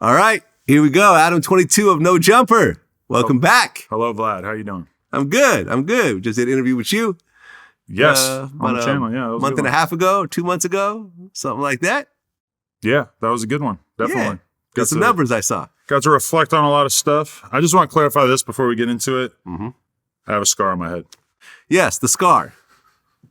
All right, here we go. Adam22 of No Jumper. Welcome back. Hello, Vlad. How you doing? I'm good. We just did an interview with you. Yes, on the channel. Yeah, a month and a half ago, 2 months ago, something like that. Yeah, that was a good one. Definitely. Yeah. Got some numbers I saw. Got to reflect on a lot of stuff. I just want to clarify this before we get into it. Mm-hmm. I have a scar on my head. Yes, the scar.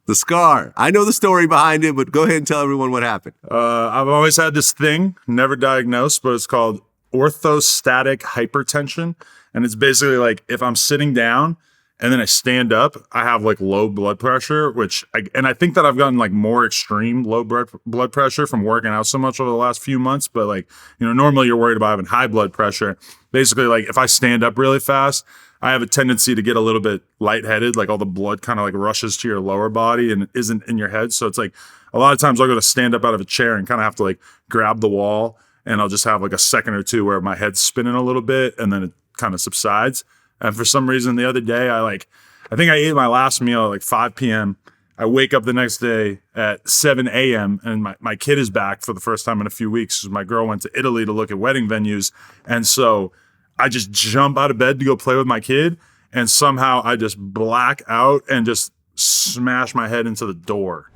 The scar. I know the story behind it, but go ahead and tell everyone what happened. I've always had this thing, never diagnosed, but it's called orthostatic hypertension. And it's basically like if I'm sitting down and then I stand up, I have like low blood pressure, I think that I've gotten like more extreme low blood pressure from working out so much over the last few months. But like, normally you're worried about having high blood pressure. Basically, like if I stand up really fast, I have a tendency to get a little bit lightheaded, like all the blood kind of like rushes to your lower body and isn't in your head. So it's like a lot of times I'll go to stand up out of a chair and kind of have to like grab the wall, and I'll just have like a second or two where my head's spinning a little bit and then it kind of subsides. And for some reason the other day, I think I ate my last meal at like 5 p.m. I wake up the next day at 7 a.m. and my kid is back for the first time in a few weeks. My girl went to Italy to look at wedding venues. And so I just jump out of bed to go play with my kid, and somehow I just black out and just smash my head into the door.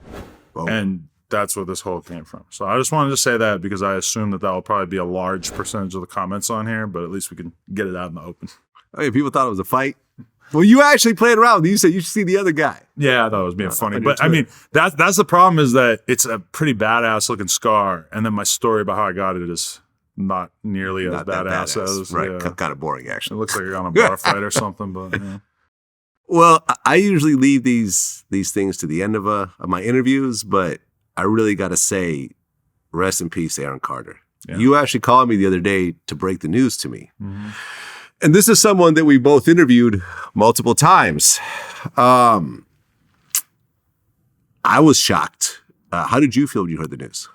Whoa. And that's where this whole came from. So I just wanted to say that because I assume that will probably be a large percentage of the comments on here, but at least we can get it out in the open. Okay, people thought it was a fight. Well, you actually played around. You said you should see the other guy. Yeah, I thought it was being funny. But I mean, that's the problem, is that it's a pretty badass looking scar. And then my story about how I got it is not nearly as badass as. Right, kind of boring, actually. It looks like you're on a bar fight or something, but yeah. Well, I usually leave these things to the end of my interviews, but I really got to say, rest in peace, Aaron Carter. Yeah. You actually called me the other day to break the news to me. Mm-hmm. And this is someone that we both interviewed multiple times. I was shocked. How did you feel when you heard the news?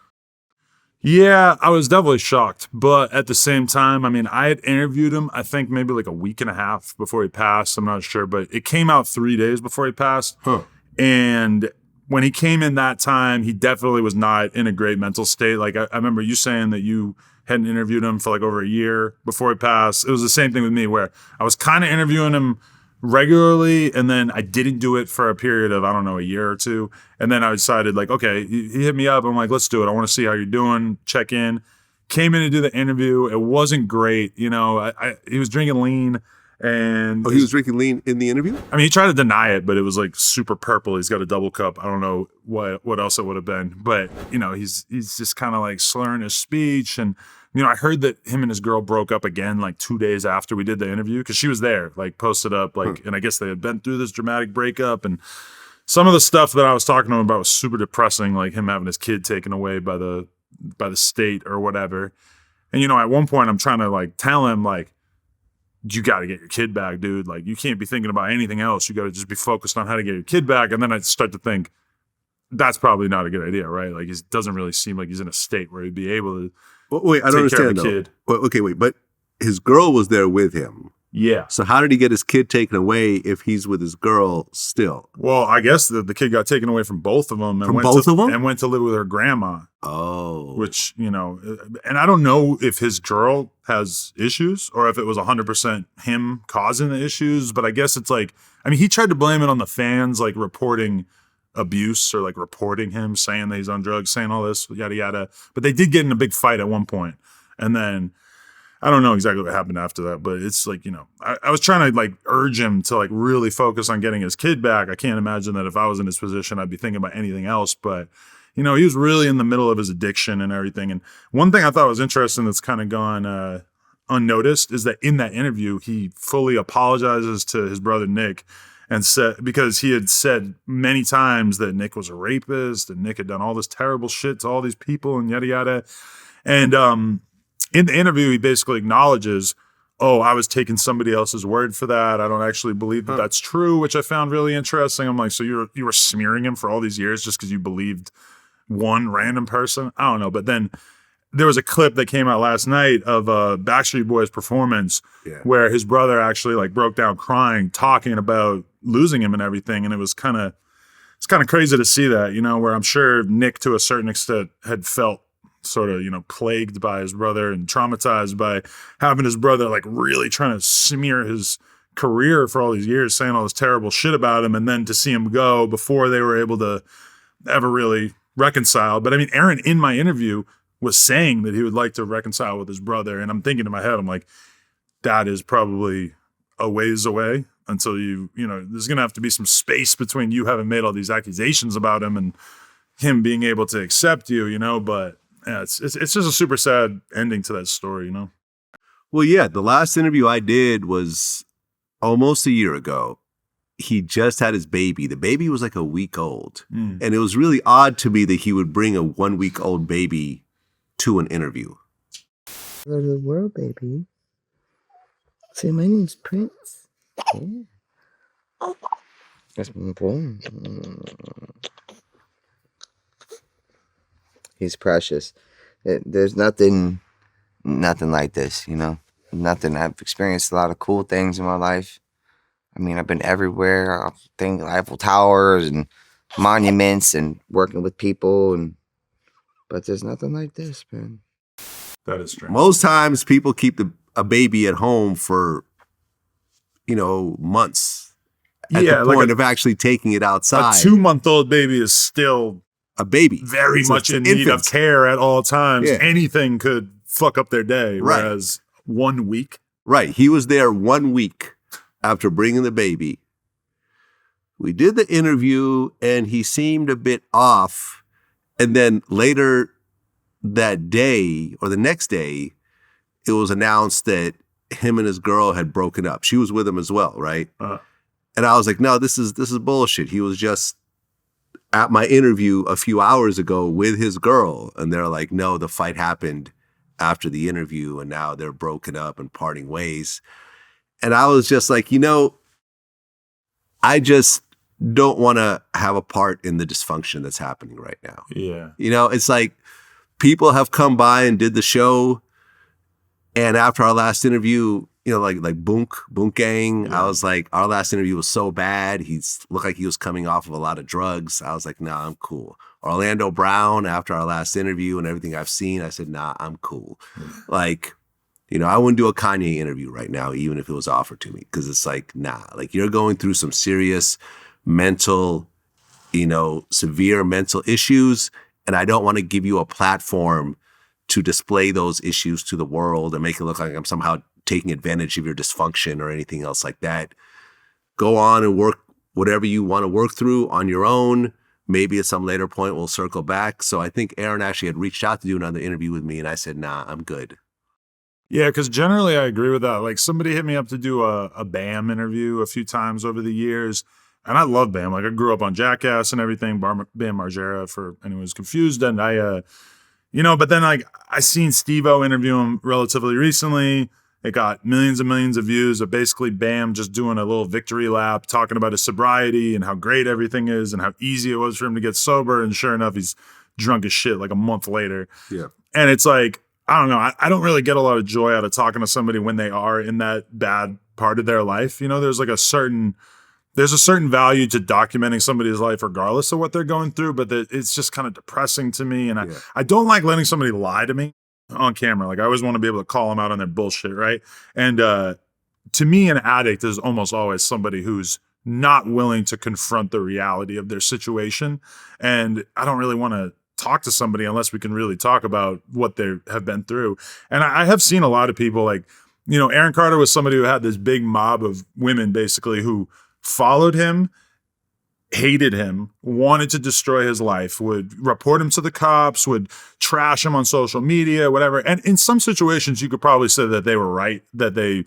Yeah, I was definitely shocked. But at the same time, I mean, I had interviewed him, I think maybe like a week and a half before he passed. I'm not sure, but it came out 3 days before he passed. Huh. And when he came in that time, he definitely was not in a great mental state. Like I remember you saying that you hadn't interviewed him for like over a year before he passed. It was the same thing with me, where I was kind of interviewing him regularly, and then I didn't do it for a period of, I don't know, a year or two. And then I decided, like, okay, he hit me up. I'm like, let's do it. I want to see how you're doing, check in. Came in to do the interview. It wasn't great. He was drinking lean. And he was drinking lean in the interview? I mean, he tried to deny it, but it was like super purple. He's got a double cup. I don't know what else it would have been. But, he's just kind of like slurring his speech. And, I heard that him and his girl broke up again like 2 days after we did the interview, because she was there, like posted up, like, and I guess they had been through this dramatic breakup. And some of the stuff that I was talking to him about was super depressing, like him having his kid taken away by the state or whatever. And, at one point I'm trying to like tell him, like, you got to get your kid back, dude. Like, you can't be thinking about anything else. You got to just be focused on how to get your kid back. And then I start to think that's probably not a good idea, right? Like, it doesn't really seem like he's in a state where he'd be able to wait, I don't understand, though. Kid. Wait, but his girl was there with him. Yeah. So how did he get his kid taken away if he's with his girl still? Well, I guess the kid got taken away from both of them. And went to live with her grandma. Oh. Which, and I don't know if his girl has issues or if it was 100% him causing the issues. But I guess it's like, I mean, he tried to blame it on the fans, like reporting abuse or like reporting him, saying that he's on drugs, saying all this, yada, yada. But they did get in a big fight at one point. And then I don't know exactly what happened after that, but it's like, I was trying to like urge him to like really focus on getting his kid back. I can't imagine that if I was in his position, I'd be thinking about anything else. But, he was really in the middle of his addiction and everything. And one thing I thought was interesting that's kind of gone unnoticed is that in that interview, he fully apologizes to his brother Nick, and said, because he had said many times that Nick was a rapist and Nick had done all this terrible shit to all these people and yada, yada. And in the interview, he basically acknowledges, oh, I was taking somebody else's word for that. I don't actually believe that that's true, which I found really interesting. I'm like, so you were smearing him for all these years just because you believed one random person? I don't know. But then there was a clip that came out last night of Backstreet Boys' performance where his brother actually like broke down crying, talking about losing him and everything. And it's kind of crazy to see that, where I'm sure Nick to a certain extent had felt sort of, plagued by his brother and traumatized by having his brother like really trying to smear his career for all these years, saying all this terrible shit about him, and then to see him go before they were able to ever really reconcile. But I mean, Aaron in my interview was saying that he would like to reconcile with his brother, and I'm thinking in my head, I'm like, that is probably a ways away until there's gonna have to be some space between you having made all these accusations about him and him being able to accept you, but yeah, it's just a super sad ending to that story, Well, yeah, the last interview I did was almost a year ago. He just had his baby. The baby was like a week old. And it was really odd to me that he would bring a 1 week old baby to an interview. Hello to the world, baby. Say, my name's Prince. Yeah. That's my boy. He's precious. There's nothing like this, Nothing. I've experienced a lot of cool things in my life. I mean, I've been everywhere. I've been Eiffel Towers and monuments and working with people, but there's nothing like this, man. That is strange. Most times people keep a baby at home for, months at the point of actually taking it outside. A 2-month-old baby is still a baby, very much in need of care at all times. Yeah. Anything could fuck up their day, right. Whereas 1 week. Right. He was there 1 week after bringing the baby. We did the interview and he seemed a bit off. And then later that day or the next day, it was announced that him and his girl had broken up. She was with him as well, right? And I was like, no, this is bullshit. He was just at my interview a few hours ago with his girl. And they're like, no, the fight happened after the interview and now they're broken up and parting ways. And I was just like, I just don't want to have a part in the dysfunction that's happening right now. Yeah. It's like people have come by and did the show. And after our last interview, like Boonk Gang, yeah. I was like, our last interview was so bad. He looked like he was coming off of a lot of drugs. I was like, nah, I'm cool. Orlando Brown, after our last interview and everything I've seen, I said, nah, I'm cool. Like, I wouldn't do a Kanye interview right now, even if it was offered to me, because it's like, nah, like you're going through some serious mental, severe mental issues. And I don't want to give you a platform to display those issues to the world and make it look like I'm somehow taking advantage of your dysfunction or anything else like that. Go on and work whatever you want to work through on your own. Maybe at some later point we'll circle back. So I think Aaron actually had reached out to do another interview with me and I said, nah, I'm good. Yeah, because generally I agree with that. Like somebody hit me up to do a BAM interview a few times over the years. And I love BAM. Like I grew up on Jackass and everything, BAM Margera for anyone who's confused. And but then like I seen Steve-O interview him relatively recently. It got millions and millions of views of basically BAM just doing a little victory lap, talking about his sobriety and how great everything is and how easy it was for him to get sober. And sure enough, he's drunk as shit like a month later. Yeah. And it's like, I don't know. I don't really get a lot of joy out of talking to somebody when they are in that bad part of their life. There's a certain value to documenting somebody's life regardless of what they're going through, but it's just kind of depressing to me. And I don't like letting somebody lie to me on camera. Like I always want to be able to call them out on their bullshit, right? And to me, an addict is almost always somebody who's not willing to confront the reality of their situation. And I don't really want to talk to somebody unless we can really talk about what they have been through. And I have seen a lot of people like, Aaron Carter was somebody who had this big mob of women basically who followed him, hated him, wanted to destroy his life, would report him to the cops, would trash him on social media, whatever. And in some situations, you could probably say that they were right, that they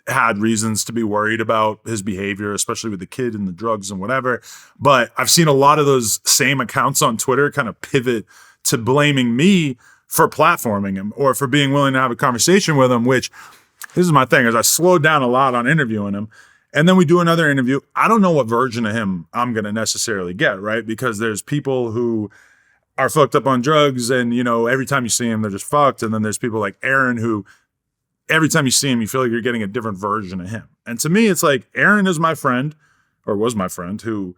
had reasons to be worried about his behavior, especially with the kid and the drugs and whatever. But I've seen a lot of those same accounts on Twitter kind of pivot to blaming me for platforming him or for being willing to have a conversation with him, which this is my thing, is I slowed down a lot on interviewing him. And then we do another interview. I don't know what version of him I'm going to necessarily get, right? Because there's people who are fucked up on drugs and, every time you see him, they're just fucked. And then there's people like Aaron who every time you see him, you feel like you're getting a different version of him. And to me, it's like Aaron is my friend, or was my friend, who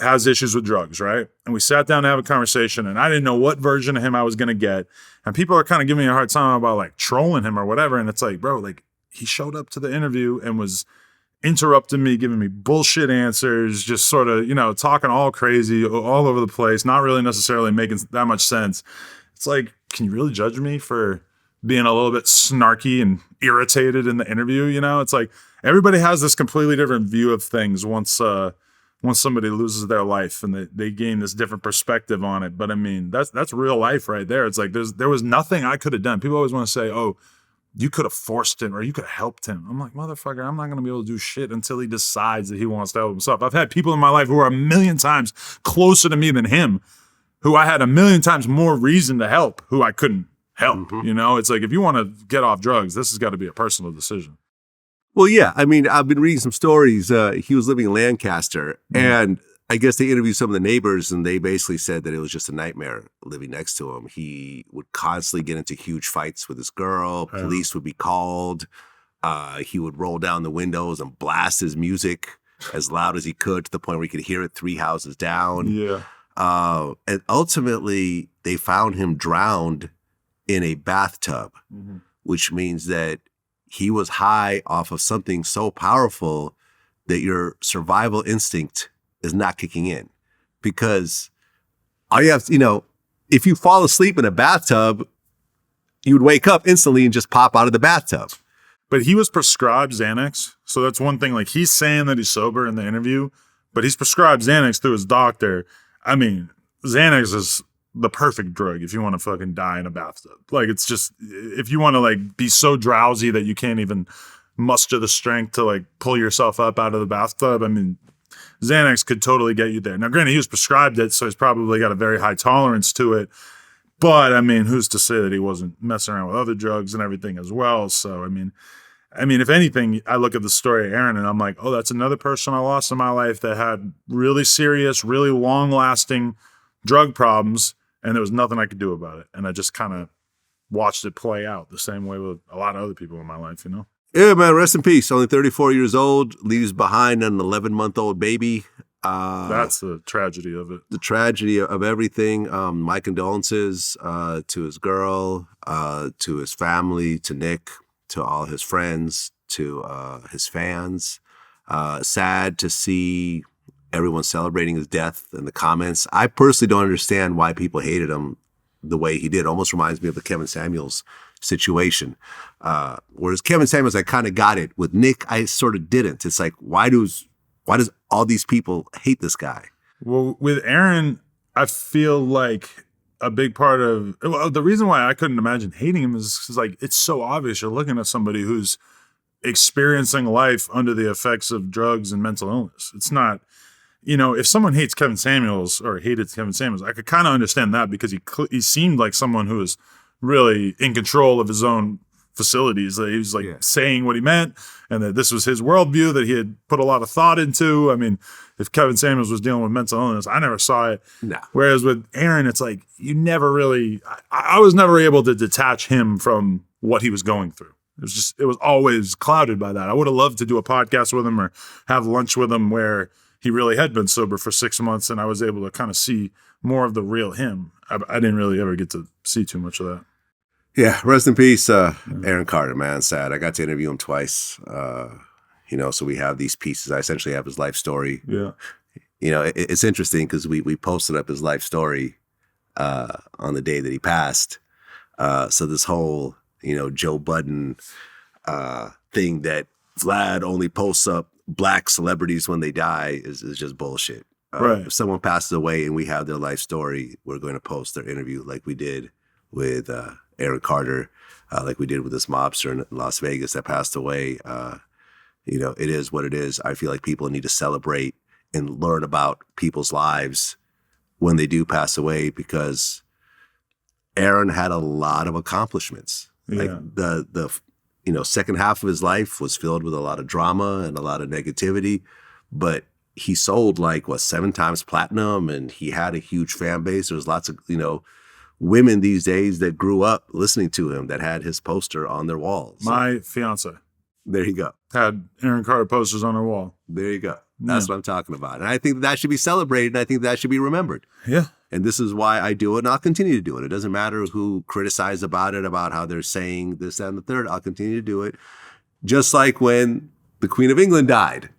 has issues with drugs, right? And we sat down to have a conversation, and I didn't know what version of him I was going to get. And people are kind of giving me a hard time about like trolling him or whatever. And it's like, bro, like he showed up to the interview and was interrupting me, giving me bullshit answers, just sort of, you know, talking all crazy all over the place, not really necessarily making that much sense. It's like, can you really judge me for being a little bit snarky and irritated in the interview? You know, it's like everybody has this completely different view of things once somebody loses their life and they gain this different perspective on it. But I mean, that's real life right there. It's like there was nothing I could have done. People always want to say, oh, you could have forced him or you could have helped him. I'm like, motherfucker, I'm not going to be able to do shit until he decides that he wants to help himself. I've had people in my life who are a million times closer to me than him, who I had a million times more reason to help, who I couldn't help. Mm-hmm. You know, it's like, if you want to get off drugs, this has got to be a personal decision. Well, yeah. I mean, I've been reading some stories. He was living in Lancaster, and I guess they interviewed some of the neighbors, and they basically said that it was just a nightmare living next to him. He would constantly get into huge fights with this girl. Police would be called. He would roll down the windows and blast his music as loud as he could to the point where he could hear it 3 houses down. Yeah. And ultimately, they found him drowned in a bathtub, which means that he was high off of something so powerful that your survival instinct is not kicking in. Because all you have to, you know, if you fall asleep in a bathtub, you would wake up instantly and just pop out of the bathtub. But he was prescribed Xanax. So that's one thing. Like, he's saying that he's sober in the interview, but he's prescribed Xanax through his doctor. I mean, Xanax is the perfect drug if you want to fucking die in a bathtub. Like, it's just, if you want to like be so drowsy that you can't even muster the strength to like pull yourself up out of the bathtub, I mean, Xanax could totally get you there. Now, granted, he was prescribed it, so he's probably got a very high tolerance to it. But I mean, who's to say that he wasn't messing around with other drugs and everything as well? So, I mean, if anything, I look at the story of Aaron and I'm like, oh, that's another person I lost in my life that had really serious, really long-lasting drug problems, and there was nothing I could do about it. And I just kind of watched it play out the same way with a lot of other people in my life, you know? Yeah, man, rest in peace. Only 34 years old, leaves behind an 11-month-old baby. That's the tragedy of it. The tragedy of everything. My condolences to his girl, to his family, to Nick, to all his friends, to his fans. Sad to see everyone celebrating his death in the comments. I personally don't understand why people hated him the way he did. Almost reminds me of the Kevin Samuels situation. Whereas Kevin Samuels, I kind of got it. With Nick, I sort of didn't. It's like, why does all these people hate this guy? Well, with Aaron, I feel like a big part of the reason why I couldn't imagine hating him is like, it's so obvious. You're looking at somebody who's experiencing life under the effects of drugs and mental illness. It's not, you know, if someone hates Kevin Samuels or hated Kevin Samuels, I could kind of understand that because he seemed like someone who was really in control of his own facilities. He was like saying what he meant, and that this was his worldview that he had put a lot of thought into. I mean, if Kevin Samuels was dealing with mental illness, I never saw it. No. Whereas with Aaron, it's like you never really. I was never able to detach him from what he was going through. It was always clouded by that. I would have loved to do a podcast with him or have lunch with him where he really had been sober for 6 months, and I was able to kind of see more of the real him. I didn't really ever get to see too much of that. Yeah, rest in peace, Aaron Carter, man. Sad. I got to interview him twice. You know, so we have these pieces. I essentially have his life story. Yeah. You know, it's interesting because we posted up his life story on the day that he passed. So this whole, you know, Joe Budden thing that Vlad only posts up Black celebrities when they die is just bullshit. Right. If someone passes away and we have their life story, we're going to post their interview like we did with Aaron Carter, like we did with this mobster in Las Vegas that passed away. You know, it is what it is. I feel like people need to celebrate and learn about people's lives when they do pass away, because Aaron had a lot of accomplishments. Yeah. Like the you know, second half of his life was filled with a lot of drama and a lot of negativity, but he sold 7 times platinum, and he had a huge fan base. There was lots of, you know, women these days that grew up listening to him that had his poster on their walls. My fiance. There you go. Had Aaron Carter posters on her wall. There you go. That's what I'm talking about. And I think that should be celebrated, and I think that should be remembered. Yeah. And this is why I do it, and I'll continue to do it. It doesn't matter who criticized about it, about how they're saying this, that, and the third. I'll continue to do it. Just like when the Queen of England died.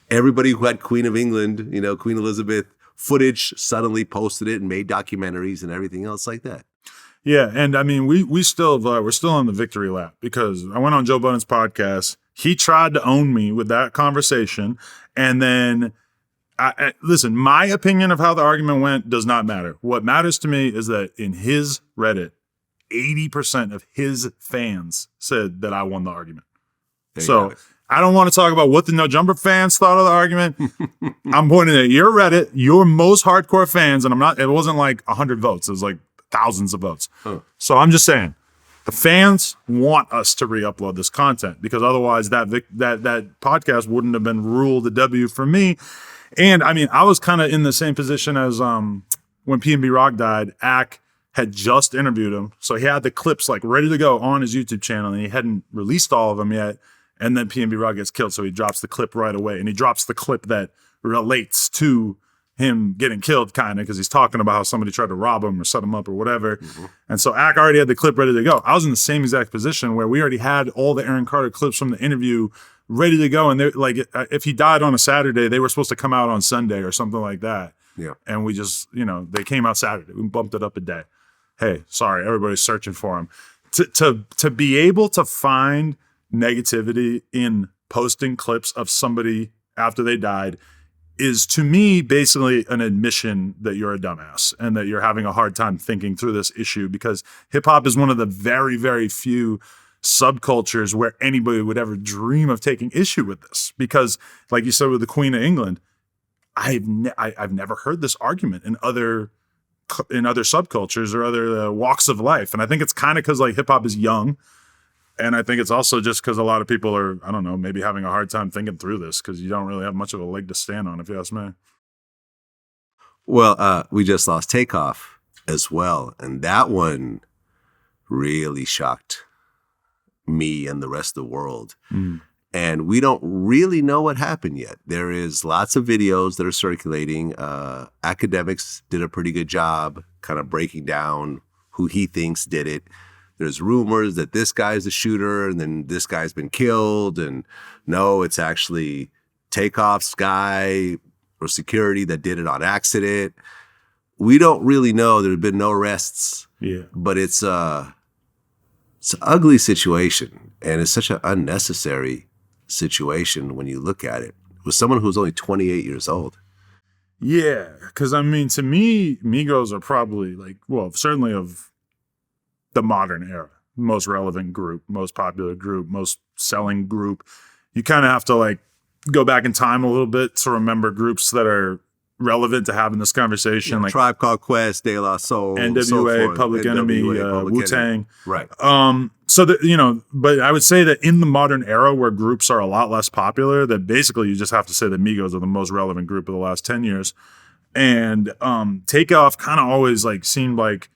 Everybody who had Queen of England, Queen Elizabeth footage suddenly posted it and made documentaries and everything else like that. Yeah, and I mean, we're still on the victory lap because I went on Joe Budden's podcast. He tried to own me with that conversation, and then listen. My opinion of how the argument went does not matter. What matters to me is that in his Reddit, 80% of his fans said that I won the argument. So I don't want to talk about what the No Jumper fans thought of the argument. I'm pointing at your Reddit, your most hardcore fans, and it wasn't like 100 votes. It was like thousands of votes. Huh. So I'm just saying, the fans want us to re-upload this content because otherwise that podcast wouldn't have been ruled a W for me. And I mean, I was kind of in the same position as when PnB Rock died. Ak had just interviewed him, so he had the clips like ready to go on his YouTube channel, and he hadn't released all of them yet. And then PnB Rock gets killed, so he drops the clip right away. And he drops the clip that relates to him getting killed, kind of, because he's talking about how somebody tried to rob him or set him up or whatever. Mm-hmm. And so Ak already had the clip ready to go. I was in the same exact position where we already had all the Aaron Carter clips from the interview ready to go. And they're like, if he died on a Saturday, they were supposed to come out on Sunday or something like that. Yeah. And we just, they came out Saturday. We bumped it up a day. Hey, sorry, everybody's searching for him. To be able to find negativity in posting clips of somebody after they died is, to me, basically an admission that you're a dumbass and that you're having a hard time thinking through this issue, because hip-hop is one of the very, very few subcultures where anybody would ever dream of taking issue with this. Because, like you said with the Queen of England, I've never heard this argument in other subcultures or other walks of life. And I think it's kind of because like hip-hop is young. And I think it's also just because a lot of people are, I don't know, maybe having a hard time thinking through this because you don't really have much of a leg to stand on, if you ask me. Well, we just lost Takeoff as well. And that one really shocked me and the rest of the world. Mm. And we don't really know what happened yet. There is lots of videos that are circulating. Academics did a pretty good job kind of breaking down who he thinks did it. There's rumors that this guy's the shooter and then this guy's been killed. And no, it's actually Takeoff's guy or security that did it on accident. We don't really know. There have been no arrests. Yeah. But it's an ugly situation. And it's such an unnecessary situation when you look at it. With someone who's only 28 years old. Yeah. Because, I mean, to me, Migos are probably certainly of the modern era, most relevant group, most popular group, most selling group. You kind of have to go back in time a little bit to remember groups that are relevant to having this conversation. Like Tribe Called Quest, De La Soul, NWA, Public Enemy, Wu-Tang. Right. But I would say that in the modern era where groups are a lot less popular, that basically you just have to say that Migos are the most relevant group of the last 10 years. And Takeoff kind of always seemed like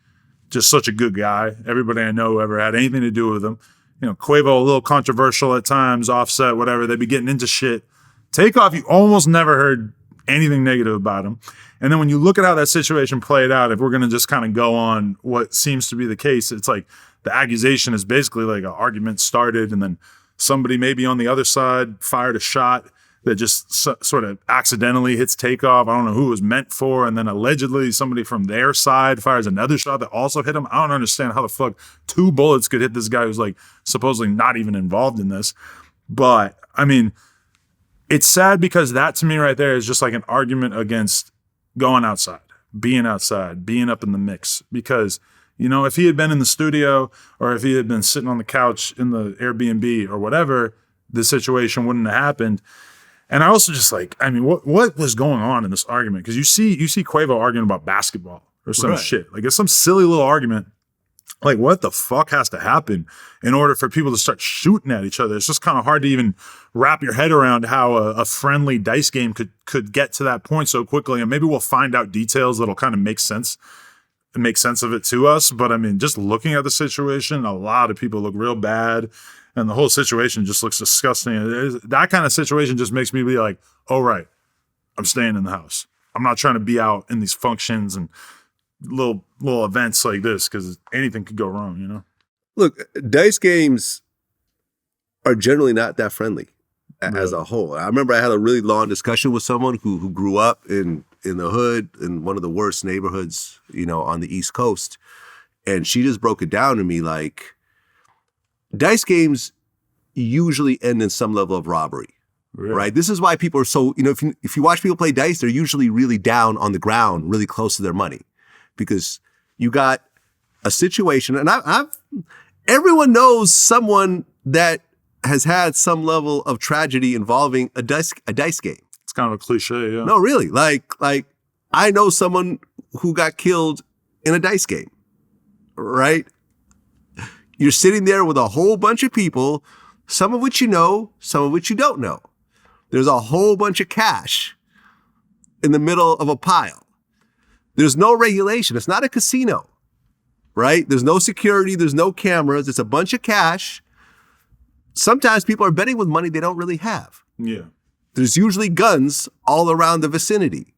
just such a good guy. Everybody I know who ever had anything to do with him. Quavo, a little controversial at times, Offset, whatever. They'd be getting into shit. Takeoff, you almost never heard anything negative about him. And then when you look at how that situation played out, if we're going to just kind of go on what seems to be the case, it's like the accusation is basically like an argument started and then somebody maybe on the other side fired a shot that just sort of accidentally hits Takeoff. I don't know who it was meant for. And then allegedly somebody from their side fires another shot that also hit him. I don't understand how the fuck 2 bullets could hit this guy who's supposedly not even involved in this. But I mean, it's sad because that to me right there is just like an argument against going outside, being up in the mix. Because, if he had been in the studio or if he had been sitting on the couch in the Airbnb or whatever, the situation wouldn't have happened. And I also just what was going on in this argument? Because you see Quavo arguing about basketball or some shit. It's some silly little argument. What the fuck has to happen in order for people to start shooting at each other? It's just kind of hard to even wrap your head around how a friendly dice game could get to that point so quickly. And maybe we'll find out details that'll kind of make sense of it to us. But I mean, just looking at the situation, a lot of people look real bad. and the whole situation just looks disgusting. That kind of situation just makes me be like, oh, right, I'm staying in the house. I'm not trying to be out in these functions and little events like this because anything could go wrong, you know? Look, dice games are generally not that friendly as a whole. I remember I had a really long discussion with someone who grew up in the hood in one of the worst neighborhoods, you know, on the East Coast. And she just broke it down to me like, dice games usually end in some level of robbery, right? This is why people are so, you know, if you watch people play dice, they're usually really down on the ground, really close to their money, because you got a situation, and everyone knows someone that has had some level of tragedy involving a dice game. It's kind of a cliche, yeah. No, really. Like I know someone who got killed in a dice game, right? You're sitting there with a whole bunch of people, some of which you know, some of which you don't know. There's a whole bunch of cash in the middle of a pile. There's no regulation. It's not a casino, right? There's no security. There's no cameras. It's a bunch of cash. Sometimes people are betting with money they don't really have. Yeah. There's usually guns all around the vicinity.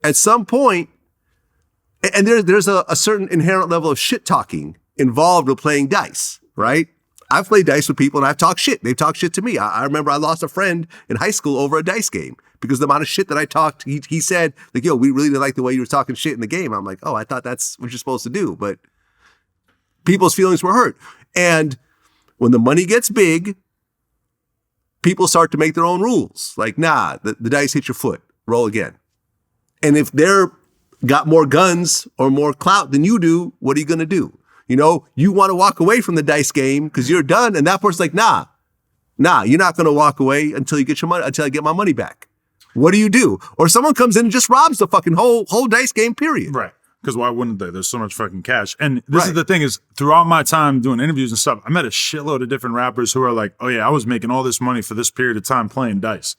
At some point, and there's a certain inherent level of shit talking involved with playing dice, right? I've played dice with people and I've talked shit. They've talked shit to me. I remember I lost a friend in high school over a dice game because the amount of shit that I talked, he said, like, yo, we really didn't like the way you were talking shit in the game. I'm like, oh, I thought that's what you're supposed to do. But people's feelings were hurt. And when the money gets big, people start to make their own rules. Like, nah, the dice hit your foot, roll again. And if they're got more guns or more clout than you do, what are you going to do? You know, you want to walk away from the dice game because you're done. And that person's like, nah, you're not going to walk away until you get your money, until I get my money back. What do you do? Or someone comes in and just robs the fucking whole dice game, period. Right. Because why wouldn't they? There's so much fucking cash. And this is the thing is, throughout my time doing interviews and stuff, I met a shitload of different rappers who are like, oh yeah, I was making all this money for this period of time playing dice.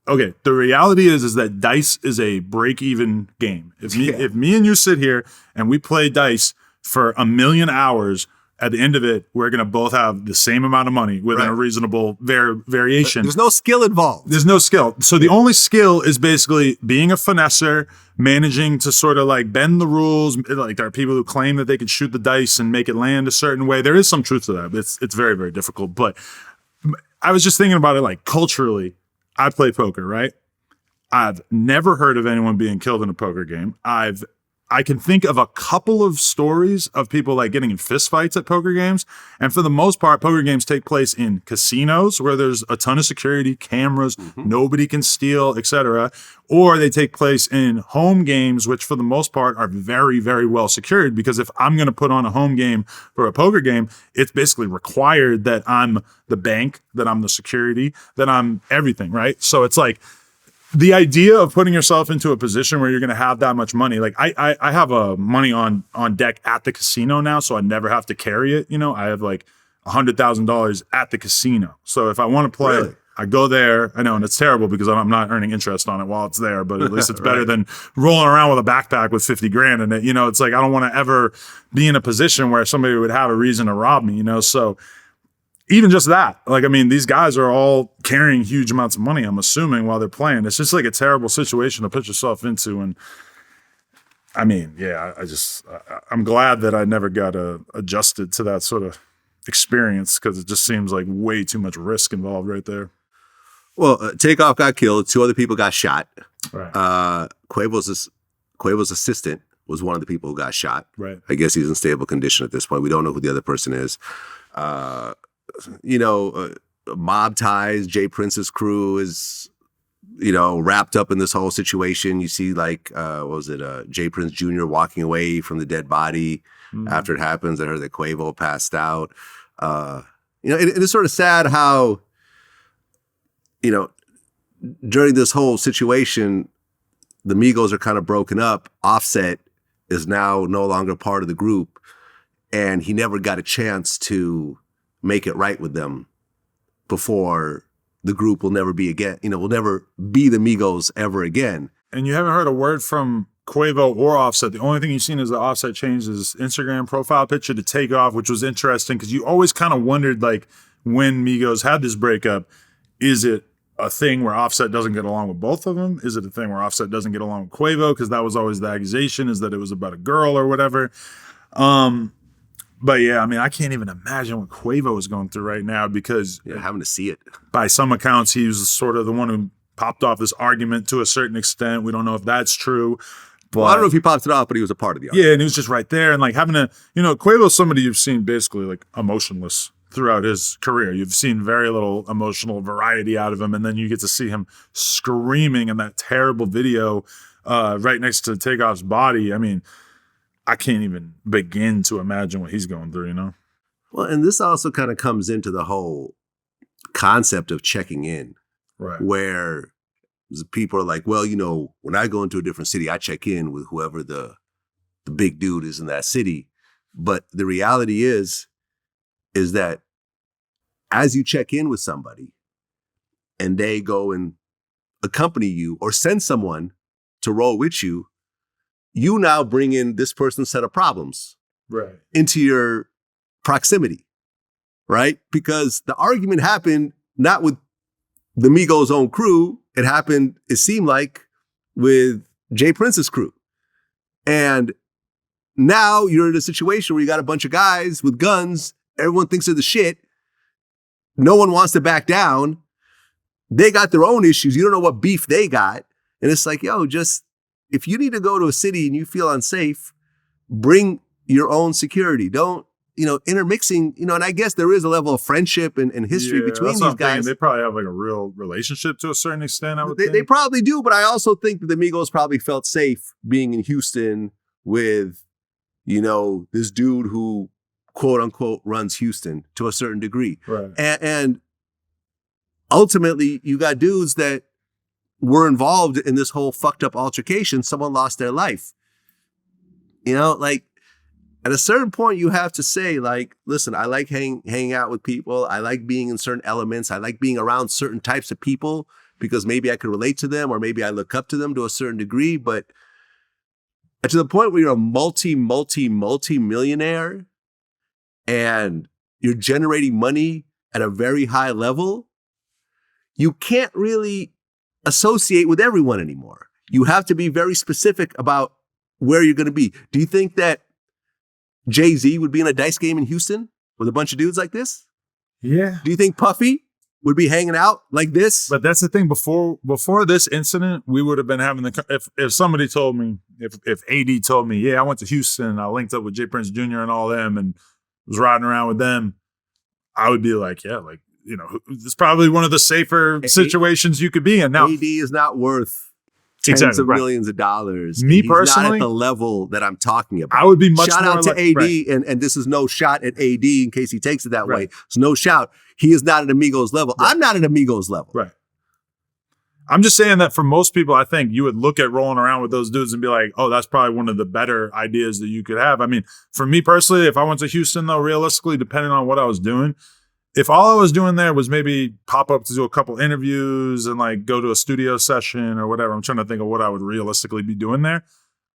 Okay, the reality is that dice is a break-even game. If me and you sit here and we play dice for 1 million hours, at the end of it, we're going to both have the same amount of money within a reasonable variation. There's no skill involved. There's no skill. So the only skill is basically being a finesser, managing to sort of like bend the rules. Like there are people who claim that they can shoot the dice and make it land a certain way. There is some truth to that. It's very, very difficult. But I was just thinking about it like culturally. I play poker, right? I've never heard of anyone being killed in a poker game. I can think of a couple of stories of people like getting in fistfights at poker games. And for the most part, poker games take place in casinos where there's a ton of security, cameras, nobody can steal, etc. Or they take place in home games, which for the most part are very, very well secured. Because if I'm going to put on a home game for a poker game, it's basically required that I'm the bank, that I'm the security, that I'm everything, right? So it's like, the idea of putting yourself into a position where you're going to have that much money, like I have money on deck at the casino now, so I never have to carry it. You know, I have like $100,000 at the casino. So if I want to play, I go there. I know, and it's terrible because I'm not earning interest on it while it's there, but at least it's better than rolling around with a backpack with 50 grand in it. You know, it's like I don't want to ever be in a position where somebody would have a reason to rob me. You know, so. Even just that, like, I mean, these guys are all carrying huge amounts of money, I'm assuming, while they're playing. It's just like a terrible situation to put yourself into. And I mean, yeah, I'm glad that I never got adjusted to that sort of experience because it just seems like way too much risk involved right there. Well, Takeoff got killed. 2 other people got shot. Right. Quavo's assistant was one of the people who got shot. Right. I guess he's in stable condition at this point. We don't know who the other person is. You know, mob ties, Jay Prince's crew is, you know, wrapped up in this whole situation. You see like, Jay Prince Jr. walking away from the dead body after it happens. I heard that Quavo passed out. You know, it is sort of sad how, you know, during this whole situation, the Migos are kind of broken up. Offset is now no longer part of the group, and he never got a chance to make it right with them before the group will never be again, you know, will never be the Migos ever again. And you haven't heard a word from Quavo or Offset. The only thing you've seen is that Offset changed his Instagram profile picture to Takeoff, which was interesting because you always kind of wondered, like, when Migos had this breakup, is it a thing where Offset doesn't get along with both of them? Is it a thing where Offset doesn't get along with Quavo? Because that was always the accusation, is that it was about a girl or whatever. But yeah, I mean, I can't even imagine what Quavo is going through right now, because having to see it. By some accounts, he was sort of the one who popped off this argument to a certain extent. We don't know if that's true. But, well, I don't know if he popped it off, but he was a part of the argument. Yeah, and he was just right there. And like having to, Quavo's somebody you've seen basically like emotionless throughout his career. You've seen very little emotional variety out of him. And then you get to see him screaming in that terrible video right next to Takeoff's body. I mean, I can't even begin to imagine what he's going through, Well, and this also kind of comes into the whole concept of checking in. Right. Where people are like, well, when I go into a different city, I check in with whoever the big dude is in that city. But the reality is that as you check in with somebody and they go and accompany you or send someone to roll with you, you now bring in this person's set of problems into your proximity, right? Because the argument happened not with the Migos' own crew. It happened, it seemed like, with Jay Prince's crew. And now you're in a situation where you got a bunch of guys with guns. Everyone thinks they're the shit. No one wants to back down. They got their own issues. You don't know what beef they got. And it's like, just, if you need to go to a city and you feel unsafe, bring your own security. Don't, intermixing, and I guess there is a level of friendship and history between these guys. They probably have like a real relationship to a certain extent, I would think. They probably do, but I also think that the Migos probably felt safe being in Houston with, this dude who, quote unquote, runs Houston to a certain degree. Right. And ultimately, you got dudes that were involved in this whole fucked up altercation. Someone lost their life. At a certain point, you have to say, listen, I like hanging out with people. I like being in certain elements. I like being around certain types of people because maybe I could relate to them or maybe I look up to them to a certain degree. But to the point where you're a multi-millionaire and you're generating money at a very high level, you can't really associate with everyone anymore. You have to be very specific about where you're going to be. Do you think that Jay-Z would be in a dice game in Houston with a bunch of dudes like this? Yeah. Do you think Puffy would be hanging out like this? But that's the thing. Before this incident, we would have been having if somebody told me, if AD told me, yeah, I went to Houston, I linked up with Jay Prince Jr. and all them and was riding around with them, I would be like, yeah, it's probably one of the safer situations you could be in. Now, AD is not worth tens of millions of dollars. Me He's personally, not at the level that I'm talking about. I would be much shout more out to AD, and this is no shot at AD in case he takes it that way. It's no shout. He is not at Amigos level. I'm not at Amigos level. Right. I'm just saying that for most people, I think you would look at rolling around with those dudes and be like, oh, that's probably one of the better ideas that you could have. I mean, for me personally, if I went to Houston, though, realistically, depending on what I was doing, if all I was doing there was maybe pop up to do a couple interviews and go to a studio session or whatever, I'm trying to think of what I would realistically be doing there.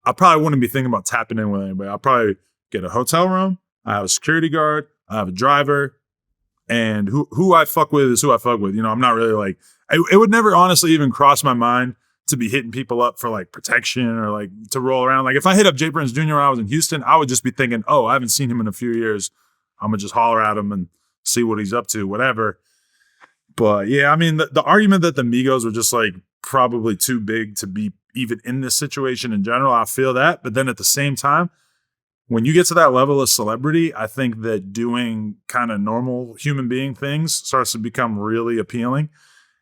I probably wouldn't be thinking about tapping in with anybody. I'll probably get a hotel room. I have a security guard. I have a driver. And who I fuck with is who I fuck with. I'm not really it would never honestly even cross my mind to be hitting people up for protection or to roll around. If I hit up Jay Prince Jr. when I was in Houston, I would just be thinking, oh, I haven't seen him in a few years. I'm going to just holler at him and see what he's up to, whatever. But yeah, I mean, the argument that the Migos were just probably too big to be even in this situation in general, I feel that. But then at the same time, when you get to that level of celebrity, I think that doing kind of normal human being things starts to become really appealing.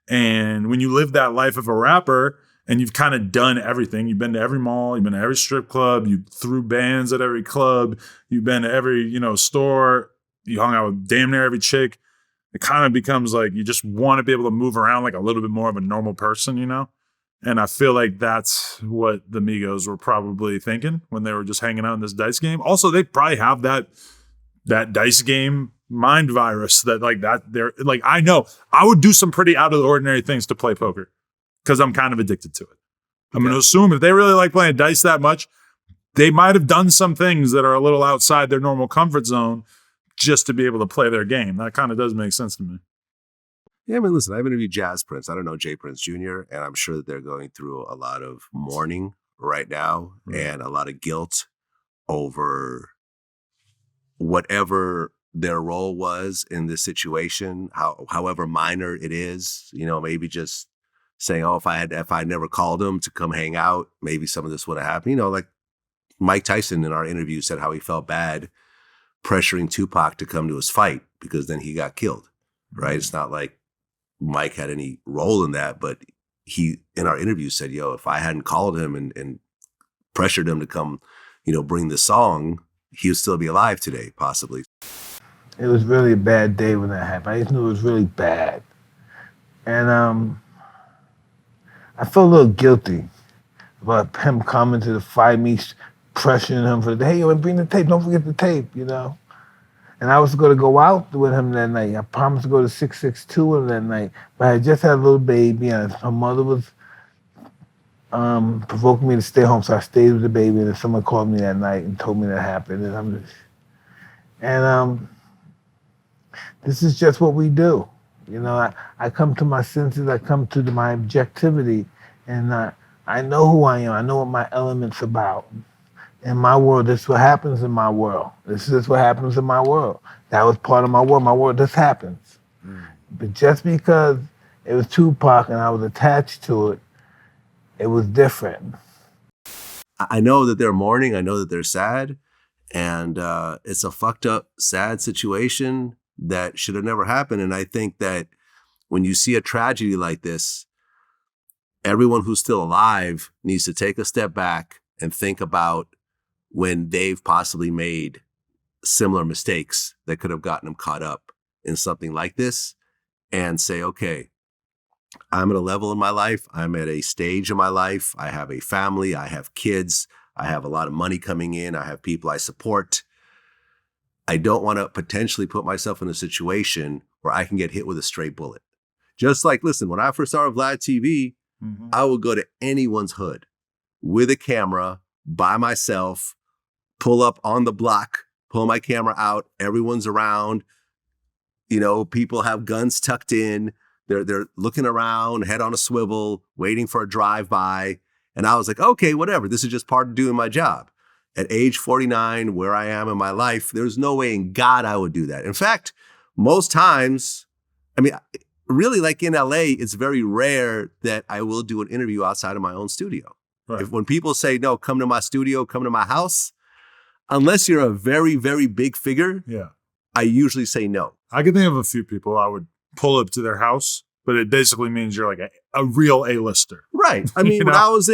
And when you live that life of a rapper and you've kind of done everything, you've been to every mall, you've been to every strip club, you threw bands at every club, you've been to every, store, you hung out with damn near every chick. It kind of becomes you just want to be able to move around a little bit more of a normal person, And I feel like that's what the Migos were probably thinking when they were just hanging out in this dice game. Also, they probably have that dice game mind virus that they're I know I would do some pretty out of the ordinary things to play poker because I'm kind of addicted to it. I'm going to assume if they really like playing dice that much, they might have done some things that are a little outside their normal comfort zone just to be able to play their game. That kind of does make sense to me. Yeah, I mean, listen, I've interviewed Jazz Prince. I don't know Jay Prince Jr., and I'm sure that they're going through a lot of mourning right now and a lot of guilt over whatever their role was in this situation, however minor it is, you know, maybe just saying, oh, if I never called him to come hang out, maybe some of this would have happened. You know, like Mike Tyson in our interview said how he felt bad pressuring Tupac to come to his fight because then he got killed, right? It's not like Mike had any role in that, but he, in our interview, said, yo, if I hadn't called him and pressured him to come, you know, bring the song, he would still be alive today, possibly. It was really a bad day when that happened. I just knew it was really bad. And I felt a little guilty about him coming to the fight, me pressuring him for the, hey, yo, bring the tape, don't forget the tape, you know? And I was gonna go out with him that night. I promised to go to 662 with him that night, but I just had a little baby and her mother was provoking me to stay home, so I stayed with the baby, and then someone called me that night and told me that happened. And this is just what we do. You know, I come to my senses, I come to my objectivity, and I know who I am, I know what my element's about. In my world, this is what happens in my world. This is what happens in my world. That was part of my world, this happens. But just because it was Tupac and I was attached to it, it was different. I know that they're mourning, I know that they're sad, and it's a fucked up, sad situation that should have never happened. And I think that when you see a tragedy like this, everyone who's still alive needs to take a step back and think about when they've possibly made similar mistakes that could have gotten them caught up in something like this and say, okay, I'm at a level in my life, I'm at a stage in my life, I have a family, I have kids, I have a lot of money coming in, I have people I support. I don't want to potentially put myself in a situation where I can get hit with a stray bullet. Just like, listen, when I first started VladTV, I would go to anyone's hood with a camera by myself, pull up on the block, pull my camera out, everyone's around, you know, people have guns tucked in, they're looking around, head on a swivel, waiting for a drive-by. And I was like, okay, whatever, this is just part of doing my job. At age 49, where I am in my life, there's no way in God I would do that. In fact, most times, I mean, really like in LA, it's very rare that I will do an interview outside of my own studio. Right. When people say, no, come to my studio, come to my house, unless you're a very, very big figure, I usually say no. I can think of a few people I would pull up to their house, but it basically means you're like a real A-lister. Right. I mean, when I was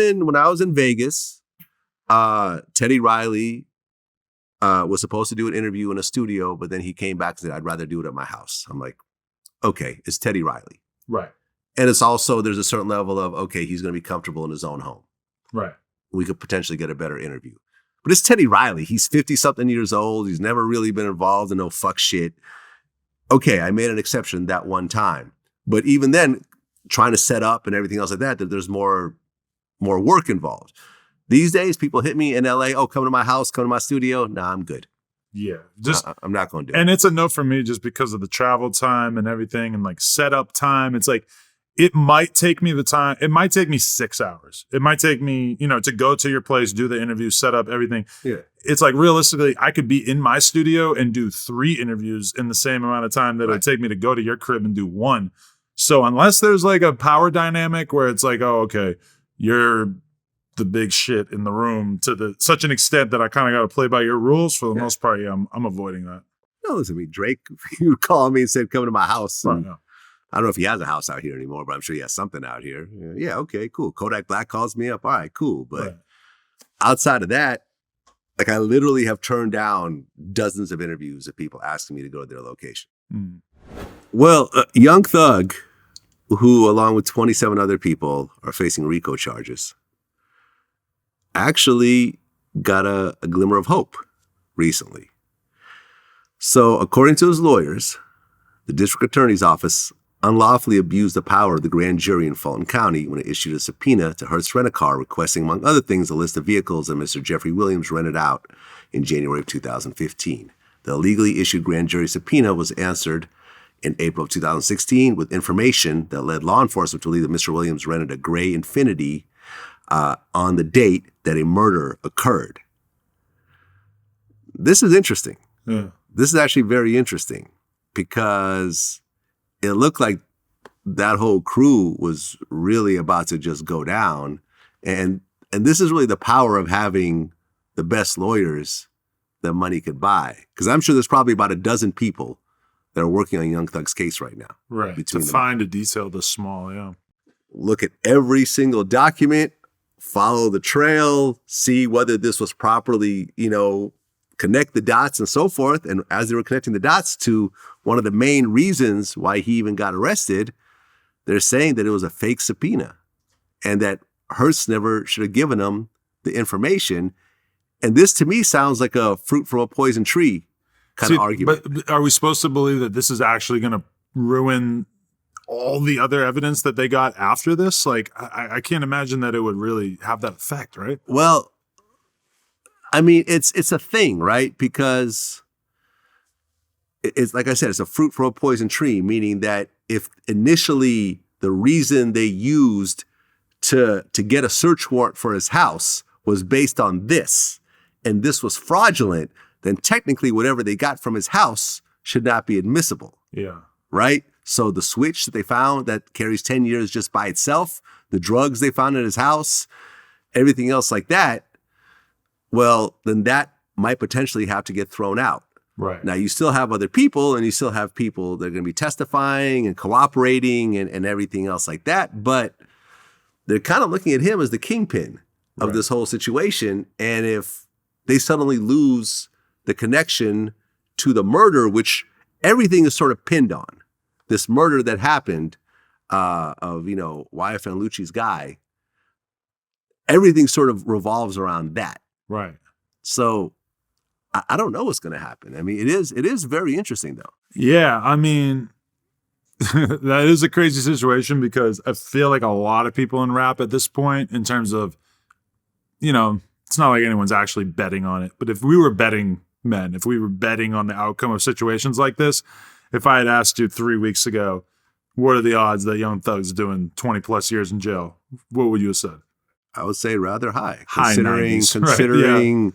in Vegas, Teddy Riley was supposed to do an interview in a studio, but then he came back and said, I'd rather do it at my house. I'm like, okay, it's Teddy Riley. Right. And it's also, there's a certain level of, okay, he's going to be comfortable in his own home. Right. We could potentially get a better interview. But it's Teddy Riley. He's 50-something years old. He's never really been involved in no fuck shit. Okay, I made an exception that one time. But even then, trying to set up and everything else like that there's more work involved. These days, people hit me in LA, oh, come to my house, come to my studio. Nah, I'm good. Yeah. I'm not going to do it. And it's a no for me just because of the travel time and everything and like setup time. It's like, it might take me the time. It might take me 6 hours. It might take me, you know, to go to your place, do the interview, set up everything. Yeah. It's like realistically, I could be in my studio and do 3 interviews in the same amount of time that it would take me to go to your crib and do 1. So unless there's like a power dynamic where it's like, oh, okay, you're the big shit in the room to such an extent that I kind of got to play by your rules for the most part. Yeah, I'm avoiding that. No, listen to me, Drake. You called me and said, come to my house. Right, no. I don't know if he has a house out here anymore, but I'm sure he has something out here. Yeah, okay, cool. Kodak Black calls me up. All right, cool. But outside of that, like I literally have turned down dozens of interviews of people asking me to go to their location. Well, Young Thug, who along with 27 other people are facing RICO charges, actually got a glimmer of hope recently. So according to his lawyers, the district attorney's office unlawfully abused the power of the grand jury in Fulton County when it issued a subpoena to Hertz Rent-A-Car requesting, among other things, a list of vehicles that Mr. Jeffrey Williams rented out in January of 2015. The illegally issued grand jury subpoena was answered in April of 2016 with information that led law enforcement to believe that Mr. Williams rented a gray Infiniti on the date that a murder occurred. This is interesting. Yeah. This is actually very interesting because it looked like that whole crew was really about to just go down. And this is really the power of having the best lawyers that money could buy. Because I'm sure there's probably about a dozen people that are working on Young Thug's case right now. Right. To find a detail this small, yeah. Look at every single document, follow the trail, see whether this was properly, connect the dots and so forth. And as they were connecting the dots to one of the main reasons why he even got arrested, they're saying that it was a fake subpoena and that Hearst never should have given them the information. And this to me sounds like a fruit from a poison tree kind of argument. But are we supposed to believe that this is actually going to ruin all the other evidence that they got after this? Like, I can't imagine that it would really have that effect, right? Well, I mean, it's a thing, right? Because it's like I said, it's a fruit from a poison tree, meaning that if initially the reason they used to get a search warrant for his house was based on this, and this was fraudulent, then technically whatever they got from his house should not be admissible. Yeah. Right? So the switch that they found that carries 10 years just by itself, the drugs they found at his house, everything else like that, well, then that might potentially have to get thrown out. Right. Now, you still have other people, and you still have people that are going to be testifying and cooperating and everything else like that. But they're kind of looking at him as the kingpin of this whole situation. And if they suddenly lose the connection to the murder, which everything is sort of pinned on, this murder that happened of, YFN Lucci's guy, everything sort of revolves around that. Right. So I don't know what's going to happen. I mean, it is very interesting, though. Yeah, I mean, that is a crazy situation because I feel like a lot of people in rap at this point, in terms of, it's not like anyone's actually betting on it. But if we were betting men, if we were betting on the outcome of situations like this, if I had asked you 3 weeks ago, what are the odds that Young Thug's doing 20 plus years in jail, what would you have said? I would say rather high. High considering 90s, right, yeah.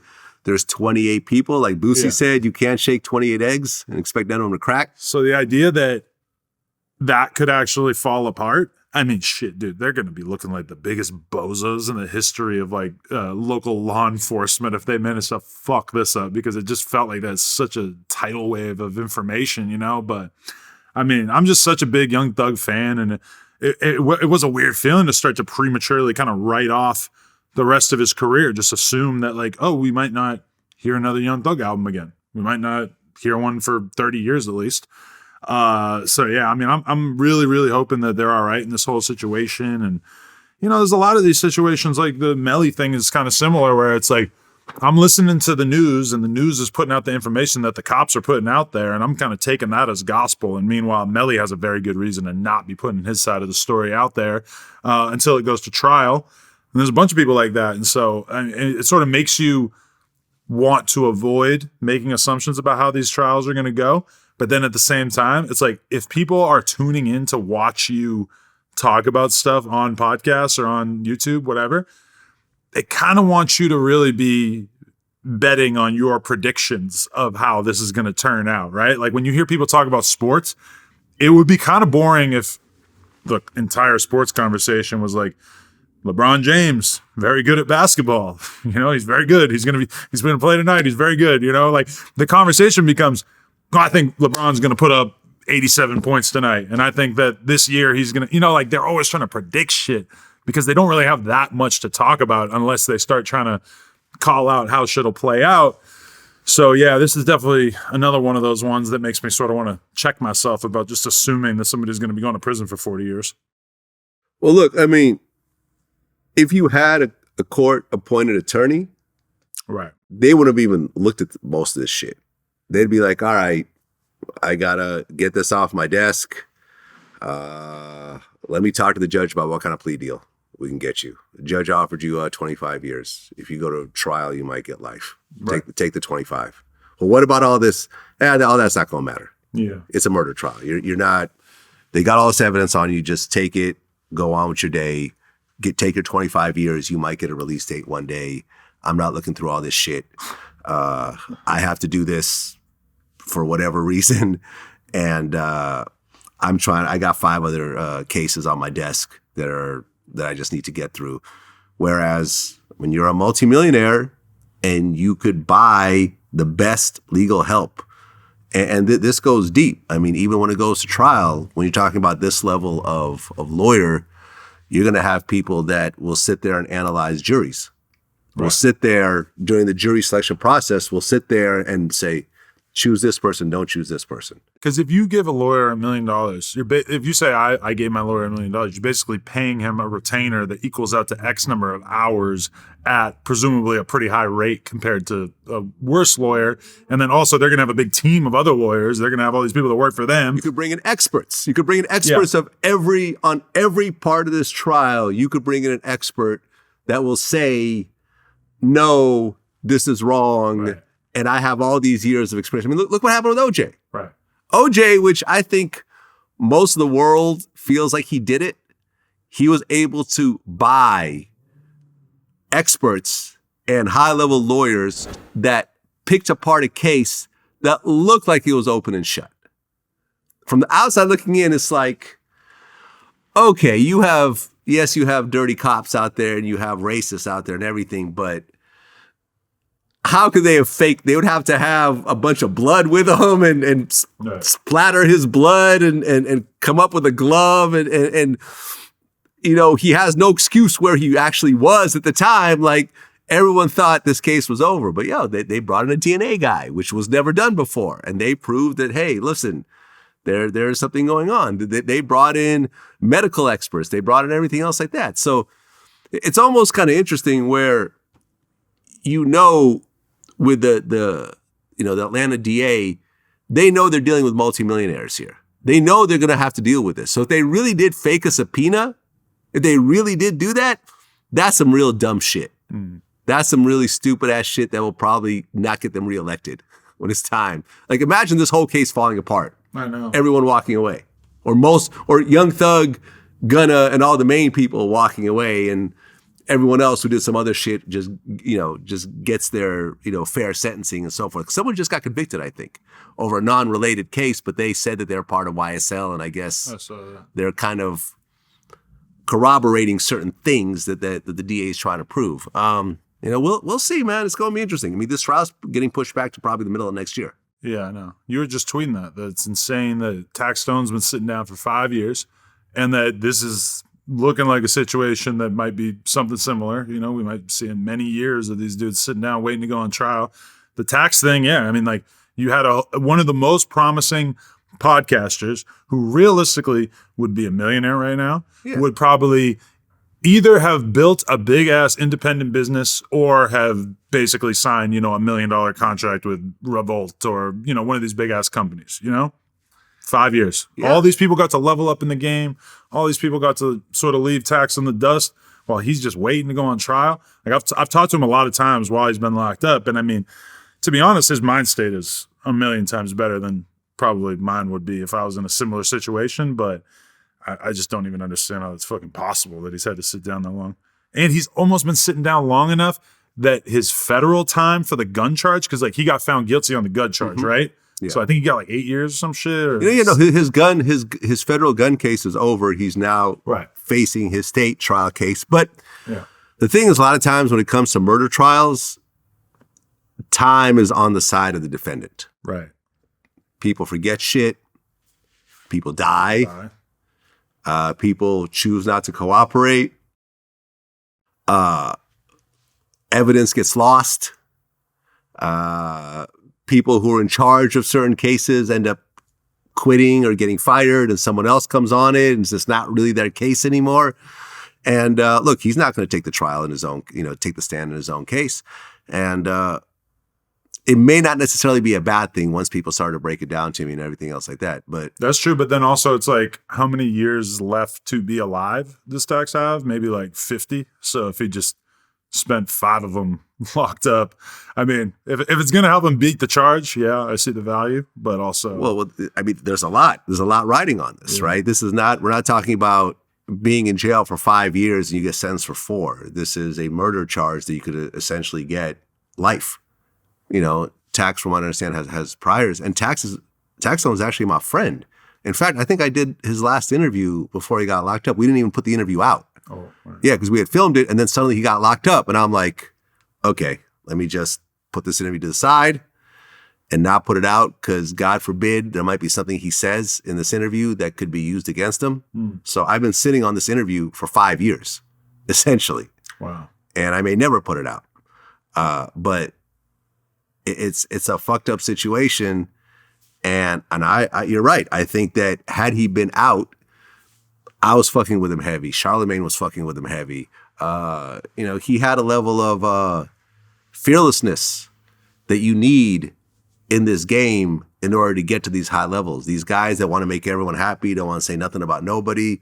There's 28 people. Like Boosie said, you can't shake 28 eggs and expect none of them to crack. So the idea that could actually fall apart, I mean, shit, dude, they're going to be looking like the biggest bozos in the history of local law enforcement if they manage to fuck this up, because it just felt like that's such a tidal wave of information, But I mean, I'm just such a big Young Thug fan, and it was a weird feeling to start to prematurely kind of write off the rest of his career, just assume that we might not hear another Young Thug album again. We might not hear one for 30 years at least. So yeah, I mean, I'm really, really hoping that they're all right in this whole situation. And, there's a lot of these situations, like the Melly thing is kind of similar, where it's like, I'm listening to the news and the news is putting out the information that the cops are putting out there. And I'm kind of taking that as gospel. And meanwhile, Melly has a very good reason to not be putting his side of the story out there until it goes to trial. And there's a bunch of people like that. And so it sort of makes you want to avoid making assumptions about how these trials are going to go. But then at the same time, it's like, if people are tuning in to watch you talk about stuff on podcasts or on YouTube, whatever, they kind of want you to really be betting on your predictions of how this is going to turn out, right? Like when you hear people talk about sports, it would be kind of boring if the entire sports conversation was like, LeBron James, very good at basketball. He's very good. He's going to play tonight. He's very good. Like the conversation becomes, I think LeBron's going to put up 87 points tonight. And I think that this year he's going to, they're always trying to predict shit because they don't really have that much to talk about unless they start trying to call out how shit'll play out. So yeah, this is definitely another one of those ones that makes me sort of want to check myself about just assuming that somebody's going to be going to prison for 40 years. Well, look, I mean, if you had a court-appointed attorney, right, they wouldn't have even looked at most of this shit. They'd be like, all right, I got to get this off my desk. Let me talk to the judge about what kind of plea deal we can get you. The judge offered you 25 years. If you go to trial, you might get life. Right. Take the 25. Well, what about all this? All that's not going to matter. Yeah. It's a murder trial. You're not, they got all this evidence on you. Just take it, go on with your day, take your 25 years. You might get a release date one day. I'm not looking through all this shit. I have to do this for whatever reason. And I got 5 other cases on my desk that I just need to get through. Whereas when you're a multimillionaire and you could buy the best legal help, and this goes deep. I mean, even when it goes to trial, when you're talking about this level of lawyer, you're going to have people that will sit there and analyze juries. Right. Will sit there during the jury selection process, will sit there and say, choose this person, don't choose this person. Because if you give a lawyer $1 million, if you say I gave my lawyer $1 million, you're basically paying him a retainer that equals out to X number of hours at presumably a pretty high rate compared to a worse lawyer. And then also they're going to have a big team of other lawyers. They're going to have all these people that work for them. You could bring in experts. You could bring in experts on every part of this trial. You could bring in an expert that will say, no, this is wrong. Right. And I have all these years of experience. I mean, look what happened with OJ. Right. OJ, which I think most of the world feels like he did it, he was able to buy experts and high-level lawyers that picked apart a case that looked like it was open and shut. From the outside looking in, it's like, okay, you have dirty cops out there and you have racists out there and everything, but how could they have faked? They would have to have a bunch of blood with them and splatter his blood and come up with a glove and you know, he has no excuse where he actually was at the time. Like, everyone thought this case was over, but they brought in a DNA guy, which was never done before, and they proved that, hey, listen, there's something going on. They brought in medical experts, they brought in everything else like that. So it's almost kind of interesting where, with the Atlanta DA, they know they're dealing with multimillionaires here. They know they're going to have to deal with this. So if they really did fake a subpoena, if they really did do that, that's some real dumb shit. Mm. That's some really stupid ass shit that will probably not get them reelected when it's time. Like, imagine this whole case falling apart. I know. Everyone walking away. Or Young Thug, Gunna, and all the main people walking away, and everyone else who did some other shit just gets their, fair sentencing and so forth. Someone just got convicted, I think, over a non-related case, but they said that they're part of YSL, and I guess they're kind of corroborating certain things that the DA is trying to prove. We'll see, man. It's going to be interesting. I mean, this trial's getting pushed back to probably the middle of next year. Yeah, I know. You were just tweeting that it's insane that Taxstone's been sitting down for 5 years, and that this is looking like a situation that might be something similar. We might see in many years of these dudes sitting down waiting to go on trial. The tax thing, I mean, like, you had one of the most promising podcasters who realistically would be a millionaire right now, would probably either have built a big ass independent business or have basically signed, $1 million contract with Revolt or, one of these big ass companies, 5 years. Yeah. All these people got to level up in the game. All these people got to sort of leave tax in the dust while he's just waiting to go on trial. Like, I've talked to him a lot of times while he's been locked up. And I mean, to be honest, his mind state is a million times better than probably mine would be if I was in a similar situation. But I just don't even understand how it's fucking possible that he's had to sit down that long. And he's almost been sitting down long enough that his federal time for the gun charge, because like he got found guilty on the gun charge, right? Yeah. So I think he got like 8 years or some shit. Or his federal gun case is over. He's now facing his state trial case. But the thing is, a lot of times when it comes to murder trials, time is on the side of the defendant. Right. People forget shit. People die. People choose not to cooperate. Evidence gets lost. People who are in charge of certain cases end up quitting or getting fired, and someone else comes on it, and it's just not really their case anymore. And look, he's not going to take the trial in his own, take the stand in his own case. And it may not necessarily be a bad thing once people start to break it down to me and everything else like that. But that's true. But then also it's like, how many years left to be alive does Tax have? Maybe like 50. So if he just spent 5 of them locked up. I mean, if it's going to help him beat the charge, yeah, I see the value, but also. Well, I mean, there's a lot riding on this, right? We're not talking about being in jail for 5 years and you get sentenced for 4. This is a murder charge that you could essentially get life. You know, Tax, from what I understand, has priors, and Taxstone is actually my friend. In fact, I think I did his last interview before he got locked up. We didn't even put the interview out. Oh, right. Yeah, because we had filmed it, and then suddenly he got locked up, and I'm like, okay, let me just put this interview to the side and not put it out, because God forbid there might be something he says in this interview that could be used against him. So I've been sitting on this interview for 5 years, essentially. Wow. And I may never put it out. But it's a fucked up situation. And I you're right. I think that had he been out, I was fucking with him heavy. Charlemagne was fucking with him heavy. You know, he had a level of fearlessness that you need in this game in order to get to these high levels. These guys that want to make everyone happy, don't want to say nothing about nobody,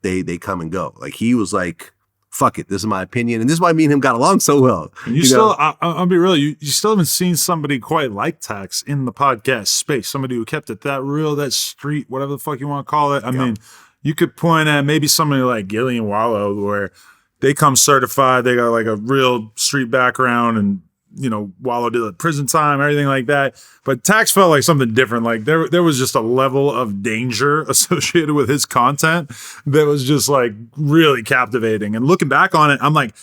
they come and go. Like, he was like, fuck it, this is my opinion. And this is why me and him got along so well. And you still, I'll be real, you still haven't seen somebody quite like Tax in the podcast space. Somebody who kept it that real, that street, whatever the fuck you want to call it. I mean, you could point at maybe somebody like Gillian Wallow, where they come certified, they got like a real street background, and, you know, Wallow did the prison time, everything like that. But Tax felt like something different. Like there was just a level of danger associated with his content that was just like really captivating. And looking back on it, I'm like,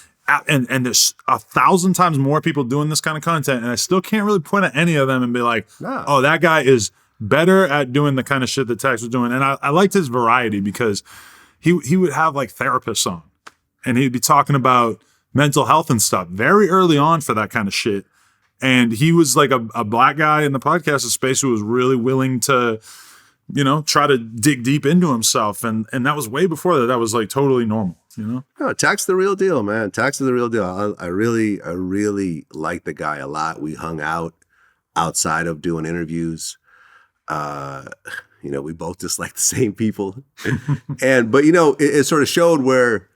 and there's 1,000 times more people doing this kind of content, and I still can't really point at any of them and be like, oh, that guy is better at doing the kind of shit that Tax was doing. And I liked his variety, because he would have like therapists on, and he'd be talking about mental health and stuff very early on for that kind of shit. And he was like a black guy in the podcast space who was really willing to, you know, try to dig deep into himself. And that was way before that. That was like totally normal, you know? No, Tax the real deal, man. Tax is the real deal. I really like the guy a lot. We hung out outside of doing interviews. You know, we both just like the same people. But you know, it sort of showed where,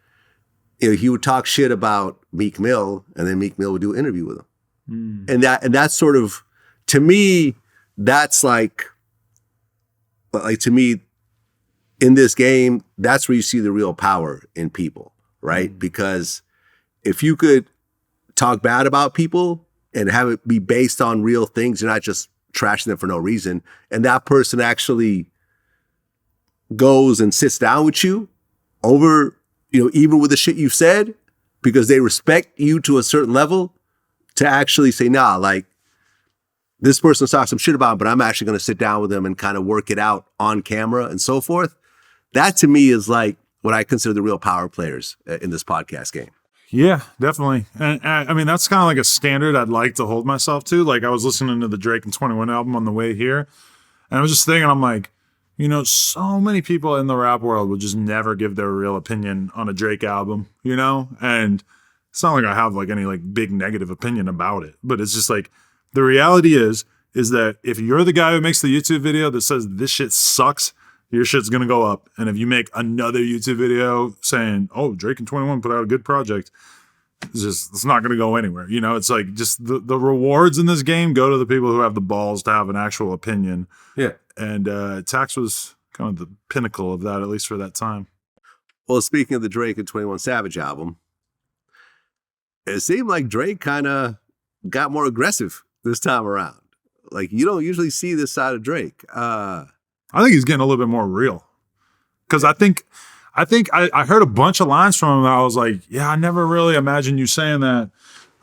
you know, he would talk shit about Meek Mill, and then Meek Mill would do an interview with him. And that's sort of, to me, that's like to me, in this game, that's where you see the real power in people, right? Because if you could talk bad about people and have it be based on real things, you're not just trashing them for no reason, and that person actually goes and sits down with you over, you know, even with the shit you've said, because they respect you to a certain level, to actually say, nah, like, this person's talking some shit about him, but I'm actually going to sit down with them and kind of work it out on camera and so forth. That to me is like what I consider the real power players in this podcast game. Yeah, definitely. And I mean, that's kind of like a standard I'd like to hold myself to. Like, I was listening to the Drake and 21 album on the way here, and I was just thinking, I'm like, you know, so many people in the rap world would just never give their real opinion on a Drake album, you know? And it's not like I have like any like big negative opinion about it, but it's just like, the reality is that if you're the guy who makes the YouTube video that says this shit sucks, your shit's gonna go up. And if you make another YouTube video saying, oh, Drake and 21 put out a good project, it's not gonna go anywhere. You know, it's like just the rewards in this game go to the people who have the balls to have an actual opinion. Yeah. And Tax was kind of the pinnacle of that, at least for that time. Well, speaking of the Drake and 21 Savage album, it seemed like Drake kind of got more aggressive this time around. Like, you don't usually see this side of Drake. I think he's getting a little bit more real. Because I think I heard a bunch of lines from him that I was like, yeah, I never really imagined you saying that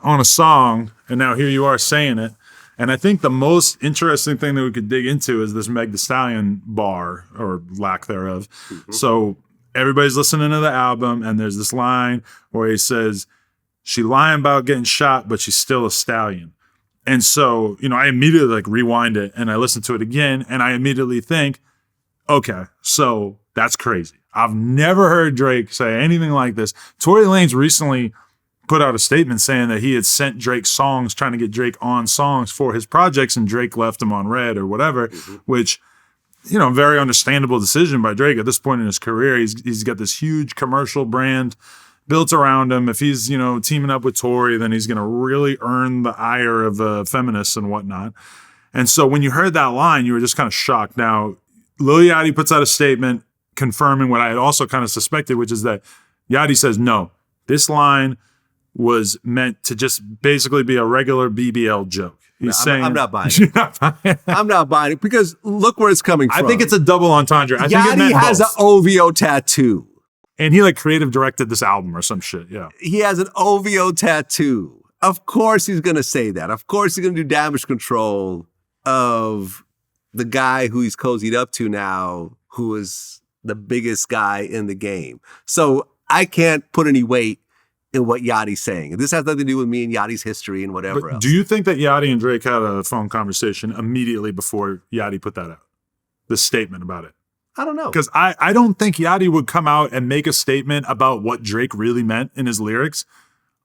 on a song, and now here you are saying it. And I think the most interesting thing that we could dig into is this Meg Thee Stallion bar, or lack thereof. Mm-hmm. So everybody's listening to the album, and there's this line where he says, she lying about getting shot, but she's still a stallion. And so, you know, I immediately like rewind it and I listen to it again, and I immediately think, okay, so that's crazy. I've never heard Drake say anything like this. Tory Lanez recently put out a statement saying that he had sent Drake songs, trying to get Drake on songs for his projects, and Drake left him on red or whatever, which, you know, very understandable decision by Drake at this point in his career. He's got this huge commercial brand, built around him. If he's, you know, teaming up with Tory, then he's going to really earn the ire of feminists and whatnot. And so when you heard that line, you were just kind of shocked. Now, Lil Yachty puts out a statement confirming what I had also kind of suspected, which is that Yachty says, no, this line was meant to just basically be a regular BBL joke. He's saying, I'm not buying it. Not buying it. I'm not buying it because look where it's coming from. I think it's a double entendre. I think it Yachty meant has an both. OVO tattoo. And he like creative directed this album or some shit. Yeah. He has an OVO tattoo. Of course he's going to say that. Of course he's going to do damage control of the guy who he's cozied up to now, who is the biggest guy in the game. So I can't put any weight in what Yachty's saying. This has nothing to do with me and Yachty's history and whatever else. Do you think that Yachty and Drake had a phone conversation immediately before Yachty put that out? The statement about it? I don't know. Because I don't think Yachty would come out and make a statement about what Drake really meant in his lyrics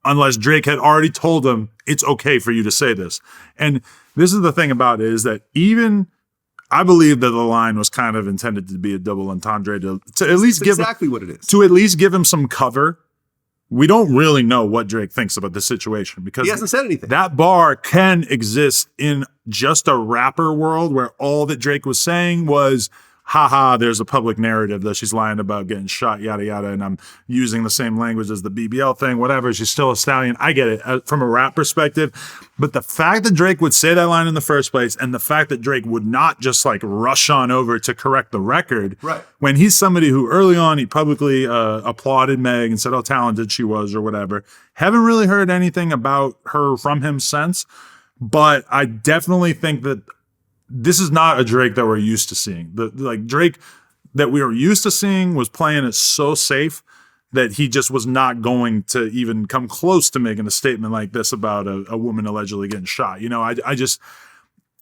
unless Drake had already told him it's okay for you to say this. And this is the thing about it, is that even I believe that the line was kind of intended to be a double entendre to at least give exactly what it is. To at least give him some cover. We don't really know what Drake thinks about this situation because he hasn't said anything. That bar can exist in just a rapper world where all that Drake was saying was, haha, there's a public narrative that she's lying about getting shot, yada, yada, and I'm using the same language as the BBL thing, whatever. She's still a stallion. I get it from a rap perspective. But the fact that Drake would say that line in the first place and the fact that Drake would not just like rush on over to correct the record, right, when he's somebody who early on he publicly applauded Meg and said how talented she was or whatever. Haven't really heard anything about her from him since. But I definitely think that this is not a Drake that we're used to seeing. The Drake that we were used to seeing was playing it so safe that he just was not going to even come close to making a statement like this about a woman allegedly getting shot. You know, I just,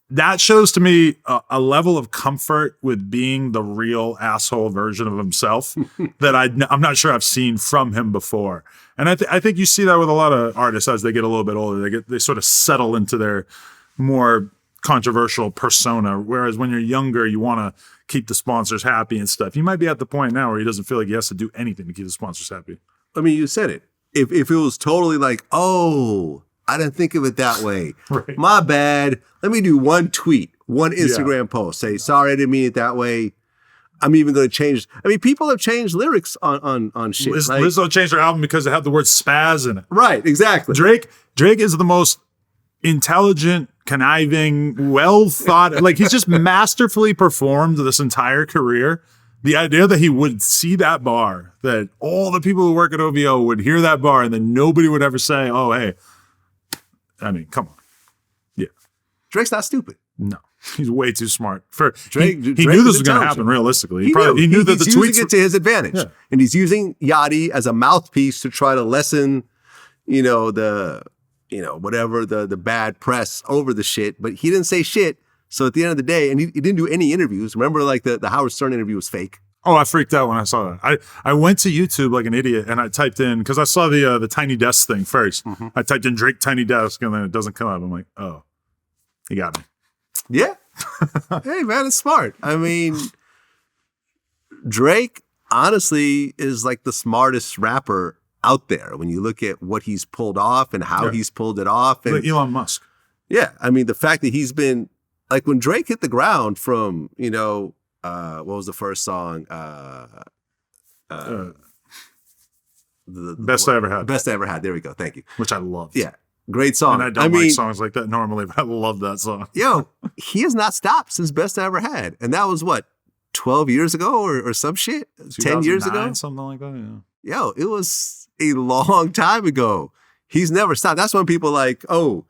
that shows to me a level of comfort with being the real asshole version of himself that I'm not sure I've seen from him before. And I think you see that with a lot of artists as they get a little bit older. They sort of settle into their more controversial persona, whereas when you're younger you want to keep the sponsors happy and stuff. He might be at the point now where he doesn't feel like he has to do anything to keep the sponsors happy. I mean, you said it. If it was totally like, oh, I didn't think of it that way. Right. My bad. Let me do one tweet, one Instagram post. Say, sorry, I didn't mean it that way. I'm even going to change. I mean, people have changed lyrics on shit. Lizzo changed her album because it had the word spaz in it. Right, exactly. Drake is the most intelligent, conniving, well thought, like he's just masterfully performed this entire career. The idea that he would see that bar, that all the people who work at OVO would hear that bar and then nobody would ever say, oh, hey, I mean, come on. Yeah. Drake's not stupid. No, he's way too smart. Drake knew this was going to happen realistically. He knew that the tweets using it to his advantage. Yeah. And he's using Yachty as a mouthpiece to try to lessen, whatever the bad press over the shit, but he didn't say shit. So at the end of the day, and he didn't do any interviews. Remember, like the Howard Stern interview was fake. Oh, I freaked out when I saw that. I went to YouTube like an idiot and I typed in, because I saw the Tiny Desk thing first. Mm-hmm. I typed in Drake Tiny Desk and then it doesn't come up. I'm like, oh, he got me. Yeah. Hey, man, it's smart. I mean, Drake honestly is like the smartest rapper out there when you look at what he's pulled off and how he's pulled it off. And like Elon Musk. Yeah. I mean, the fact that he's been, like when Drake hit the ground from, what was the first song? The Best I Ever Had. Best I Ever Had. There we go. Thank you. Which I loved. Yeah. Great song. And I don't like songs like that normally, but I love that song. Yo, he has not stopped since Best I Ever Had. And that was what, 12 years ago or some shit? 10 years ago? Something like that, yeah. Yo, it was a long time ago. He's never stopped. That's when people like, oh,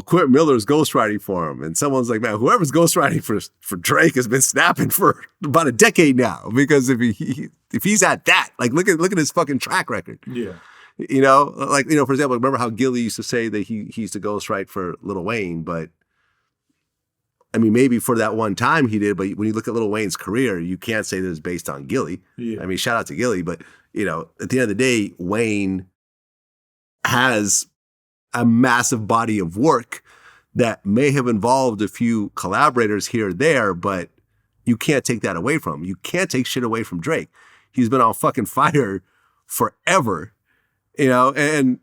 Quentin Miller's ghostwriting for him. And someone's like, man, whoever's ghostwriting for Drake has been snapping for about a decade now. Because if he's at that, like look at his fucking track record. Yeah. For example, remember how Gilly used to say that he used to ghostwrite for Lil Wayne, but I mean, maybe for that one time he did, but when you look at Lil Wayne's career, you can't say that it's based on Gilly. Yeah. I mean, shout out to Gilly, but at the end of the day, Wayne has a massive body of work that may have involved a few collaborators here or there, but you can't take that away from him. You can't take shit away from Drake. He's been on fucking fire forever. You know, and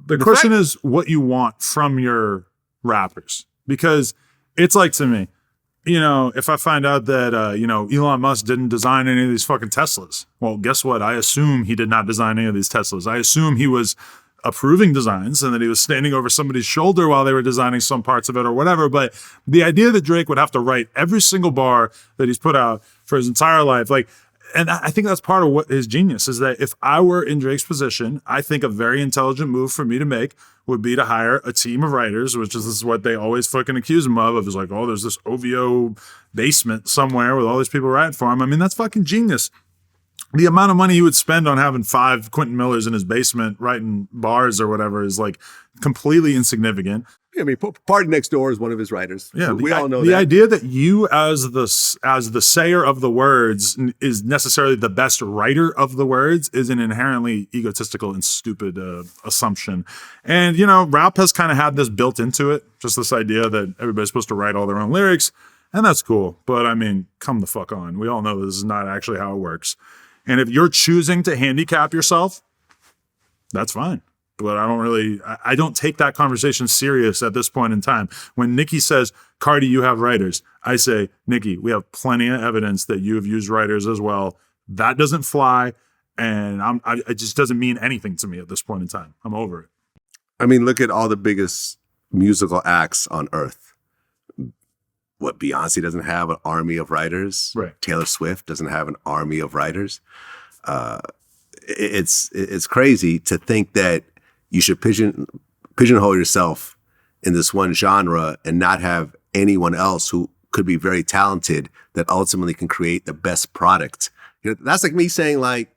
the question is what you want from your rappers, because it's like, to me, you know, if I find out that, you know, Elon Musk didn't design any of these fucking Teslas, well, guess what? I assume he did not design any of these Teslas. I assume he was approving designs and that he was standing over somebody's shoulder while they were designing some parts of it or whatever. But the idea that Drake would have to write every single bar that he's put out for his entire life, like, and I think that's part of what his genius is, that if I were in Drake's position, I think a very intelligent move for me to make would be to hire a team of writers, which is what they always fucking accuse him of is like, oh, there's this OVO basement somewhere with all these people writing for him. I mean, that's fucking genius. The amount of money he would spend on having 5 Quentin Millers in his basement writing bars or whatever is like completely insignificant. I mean, Party Next Door is one of his writers. Yeah, so we all know the that. idea that you, as the sayer of the words, is necessarily the best writer of the words is an inherently egotistical and stupid assumption. And you know, rap has kind of had this built into it, just this idea that everybody's supposed to write all their own lyrics, and that's cool. But I mean, come the fuck on. We all know this is not actually how it works. And if you're choosing to handicap yourself, that's fine. But I don't take that conversation serious at this point in time. When Nicki says, Cardi, you have writers, I say, Nicki, we have plenty of evidence that you have used writers as well. That doesn't fly. And it just doesn't mean anything to me at this point in time. I'm over it. I mean, look at all the biggest musical acts on earth. What, Beyonce doesn't have an army of writers? Right. Taylor Swift doesn't have an army of writers. It's crazy to think that you should pigeonhole yourself in this one genre and not have anyone else who could be very talented that ultimately can create the best product. You know, that's like me saying, like,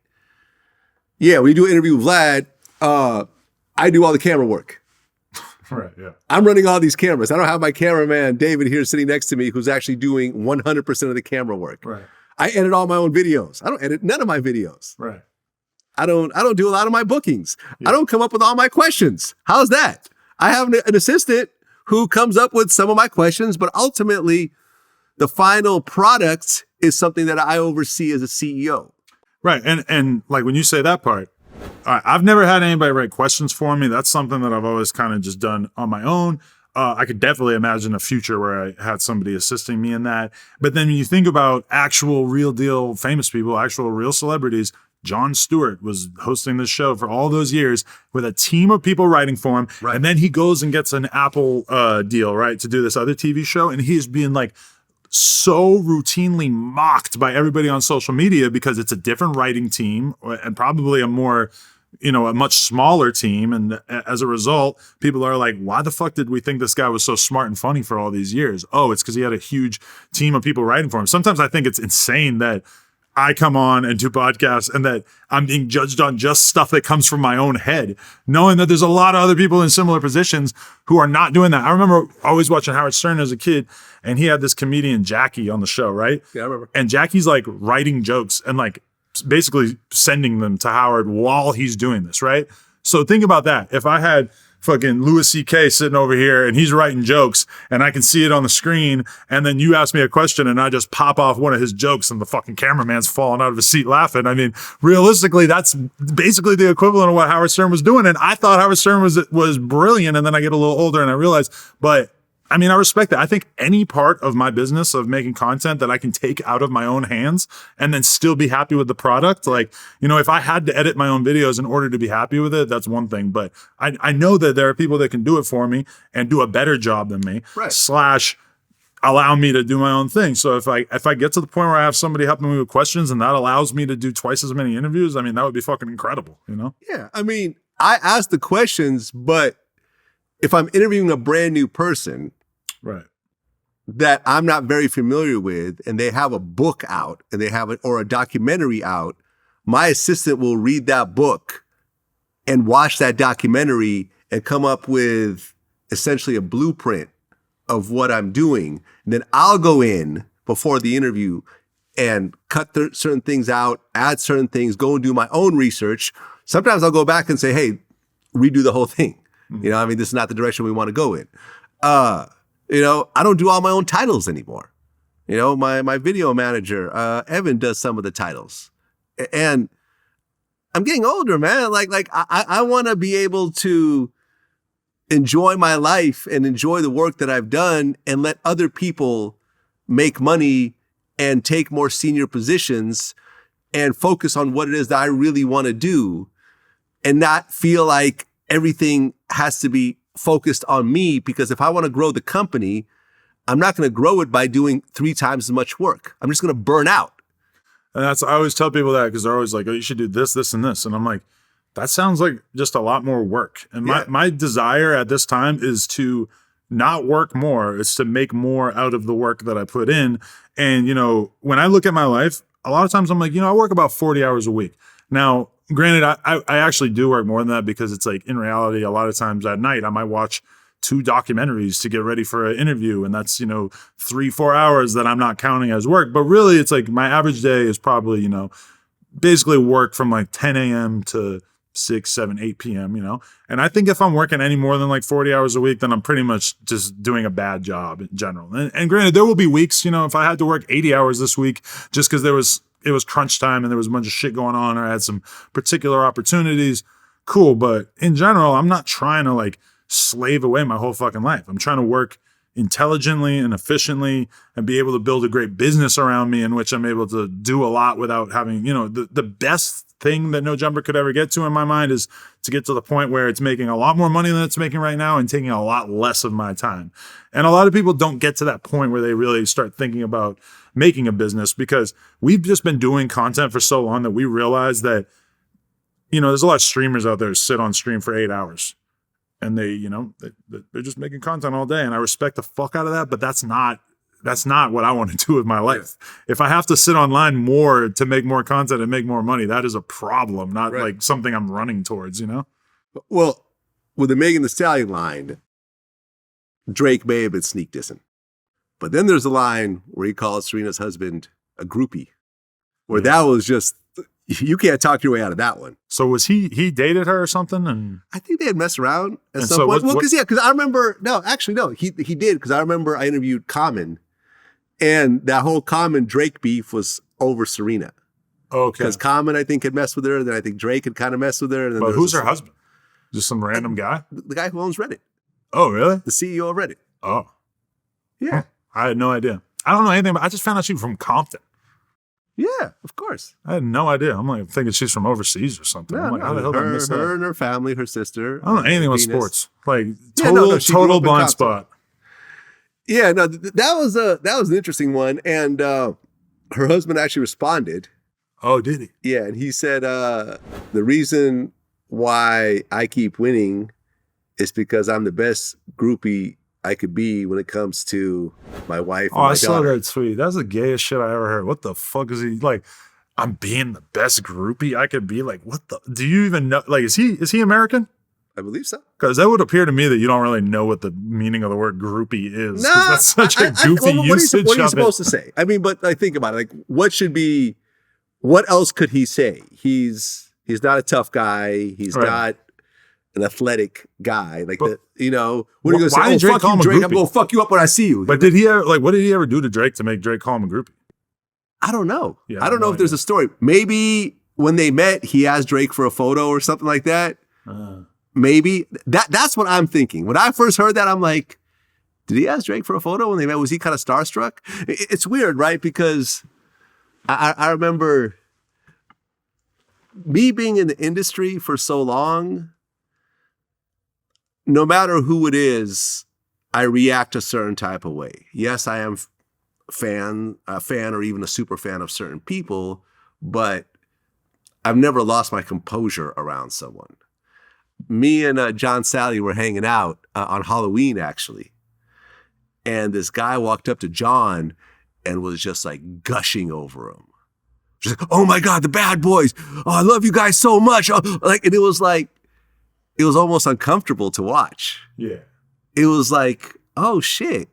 yeah, when you do an interview with Vlad, I do all the camera work. Right, yeah. I'm running all these cameras. I don't have my cameraman, David, here sitting next to me, who's actually doing 100% of the camera work. Right. I edit all my own videos. I don't edit none of my videos. Right. I don't do a lot of my bookings. Yeah. I don't come up with all my questions. How's that? I have an assistant who comes up with some of my questions, but ultimately the final product is something that I oversee as a CEO. Right. And like when you say that part, I've never had anybody write questions for me. That's something that I've always kind of just done on my own. I could definitely imagine a future where I had somebody assisting me in that. But then when you think about actual real deal famous people, actual real celebrities, Jon Stewart was hosting this show for all those years with a team of people writing for him. Right. And then he goes and gets an Apple deal, right, to do this other TV show. And he's being like so routinely mocked by everybody on social media because it's a different writing team and probably a more, you know, a much smaller team. And as a result, people are like, why the fuck did we think this guy was so smart and funny for all these years? Oh, it's because he had a huge team of people writing for him. Sometimes I think it's insane that I come on and do podcasts and that I'm being judged on just stuff that comes from my own head, knowing that there's a lot of other people in similar positions who are not doing that. I remember always watching Howard Stern as a kid, and he had this comedian, Jackie, on the show, right? Yeah, I remember. And Jackie's like writing jokes and like basically sending them to Howard while he's doing this, right? So think about that. If I had fucking Louis C.K. sitting over here and he's writing jokes and I can see it on the screen, and then you ask me a question and I just pop off one of his jokes and the fucking cameraman's falling out of his seat laughing. I mean, realistically, that's basically the equivalent of what Howard Stern was doing. And I thought Howard Stern was brilliant. And then I get a little older and I realized, but I mean, I respect that. I think any part of my business of making content that I can take out of my own hands and then still be happy with the product. Like, you know, if I had to edit my own videos in order to be happy with it, that's one thing. But I know that there are people that can do it for me and do a better job than me, right. / allow me to do my own thing. So if I get to the point where I have somebody helping me with questions and that allows me to do twice as many interviews, I mean, that would be fucking incredible, you know? Yeah. I mean, I ask the questions, but if I'm interviewing a brand new person, right, that I'm not very familiar with, and they have a book out and they have or a documentary out, my assistant will read that book and watch that documentary and come up with essentially a blueprint of what I'm doing. And then I'll go in before the interview and cut certain things out, add certain things, go and do my own research. Sometimes I'll go back and say, hey, redo the whole thing. Mm-hmm. You know, I mean, this is not the direction we want to go in. You know, I don't do all my own titles anymore. You know, my video manager, Evan, does some of the titles. And I'm getting older, man. I want to be able to enjoy my life and enjoy the work that I've done and let other people make money and take more senior positions and focus on what it is that I really want to do and not feel like everything has to be focused on me, because if I want to grow the company, I'm not going to grow it by doing 3 times as much work. I'm just going to burn out. And I always tell people that because they're always like, oh, you should do this, this, and this. And I'm like, that sounds like just a lot more work. And my desire at this time is to not work more. It's to make more out of the work that I put in. And, you know, when I look at my life, a lot of times I'm like, you know, I work about 40 hours a week. Now, granted, I actually do work more than that because it's like in reality, a lot of times at night, I might watch 2 documentaries to get ready for an interview. And that's, you know, 3-4 hours that I'm not counting as work. But really, it's like my average day is probably, you know, basically work from like 10 a.m. to 6, 7, 8 p.m., you know? And I think if I'm working any more than like 40 hours a week, then I'm pretty much just doing a bad job in general. And granted, there will be weeks, you know, if I had to work 80 hours this week just because it was crunch time and there was a bunch of shit going on or I had some particular opportunities, cool. But in general, I'm not trying to like slave away my whole fucking life. I'm trying to work intelligently and efficiently and be able to build a great business around me in which I'm able to do a lot without having, you know, the best thing that No Jumper could ever get to in my mind is to get to the point where it's making a lot more money than it's making right now and taking a lot less of my time. And a lot of people don't get to that point where they really start thinking about making a business because we've just been doing content for so long that we realize that, you know, there's a lot of streamers out there who sit on stream for 8 hours. And they, you know, they're just making content all day. And I respect the fuck out of that, but that's not what I want to do with my life. If I have to sit online more to make more content and make more money, that is a problem, not like something I'm running towards, you know? Well, with the Megan Thee Stallion line, Drake may have been sneak dissing. But then there's a line where he calls Serena's husband a groupie, where that was just, you can't talk your way out of that one. So was he dated her or something? And I think they had messed around at some point. Well, because I remember, no, he did, because I remember I interviewed Common, and that whole Common Drake beef was over Serena. Okay. Because Common, I think, had messed with her, then I think Drake had kind of messed with her. And then but who's her husband? Just some random guy? The guy who owns Reddit. Oh, really? The CEO of Reddit. Oh. Yeah. I had no idea. I don't know anything about, I just found out she was from Compton. Yeah, of course. I had no idea. I'm like thinking she's from overseas or something. I'm like, how the hell did I miss that? Her and her family, her sister. I don't know anything about sports. Like total blind spot. Yeah, no, that was an interesting one. And her husband actually responded. Oh, did he? Yeah, and he said the reason why I keep winning is because I'm the best groupie I could be when it comes to my wife. And I saw that tweet. That's the gayest shit I ever heard. What the fuck is he like? I'm being the best groupie I could be. Like, what the? Do you even know? Like, is he American? I believe so. Because that would appear to me that you don't really know what the meaning of the word groupie is. No, that's such a goofy usage. What are you supposed to say? I mean, but like, think about it. Like, what else could he say? He's not a tough guy. He's not an athletic guy. Like, what are you going to say? Oh, Drake fuck you, Drake. I'm going to fuck you up when I see you. But did he ever, what did he ever do to Drake to make Drake call him a groupie? I don't know. Yeah, I don't know if there's a story. Maybe when they met, he asked Drake for a photo or something like that. Maybe. That's what I'm thinking. When I first heard that, I'm like, did he ask Drake for a photo when they met? Was he kind of starstruck? It's weird, right? Because I remember me being in the industry for so long, no matter who it is, I react a certain type of way. Yes, I am a fan or even a super fan of certain people, but I've never lost my composure around someone. Me and John Sally were hanging out on Halloween, actually. And this guy walked up to John and was just like gushing over him. Just like, oh my God, the Bad Boys. Oh, I love you guys so much. Oh, and it was almost uncomfortable to watch. Yeah. It was like, oh shit.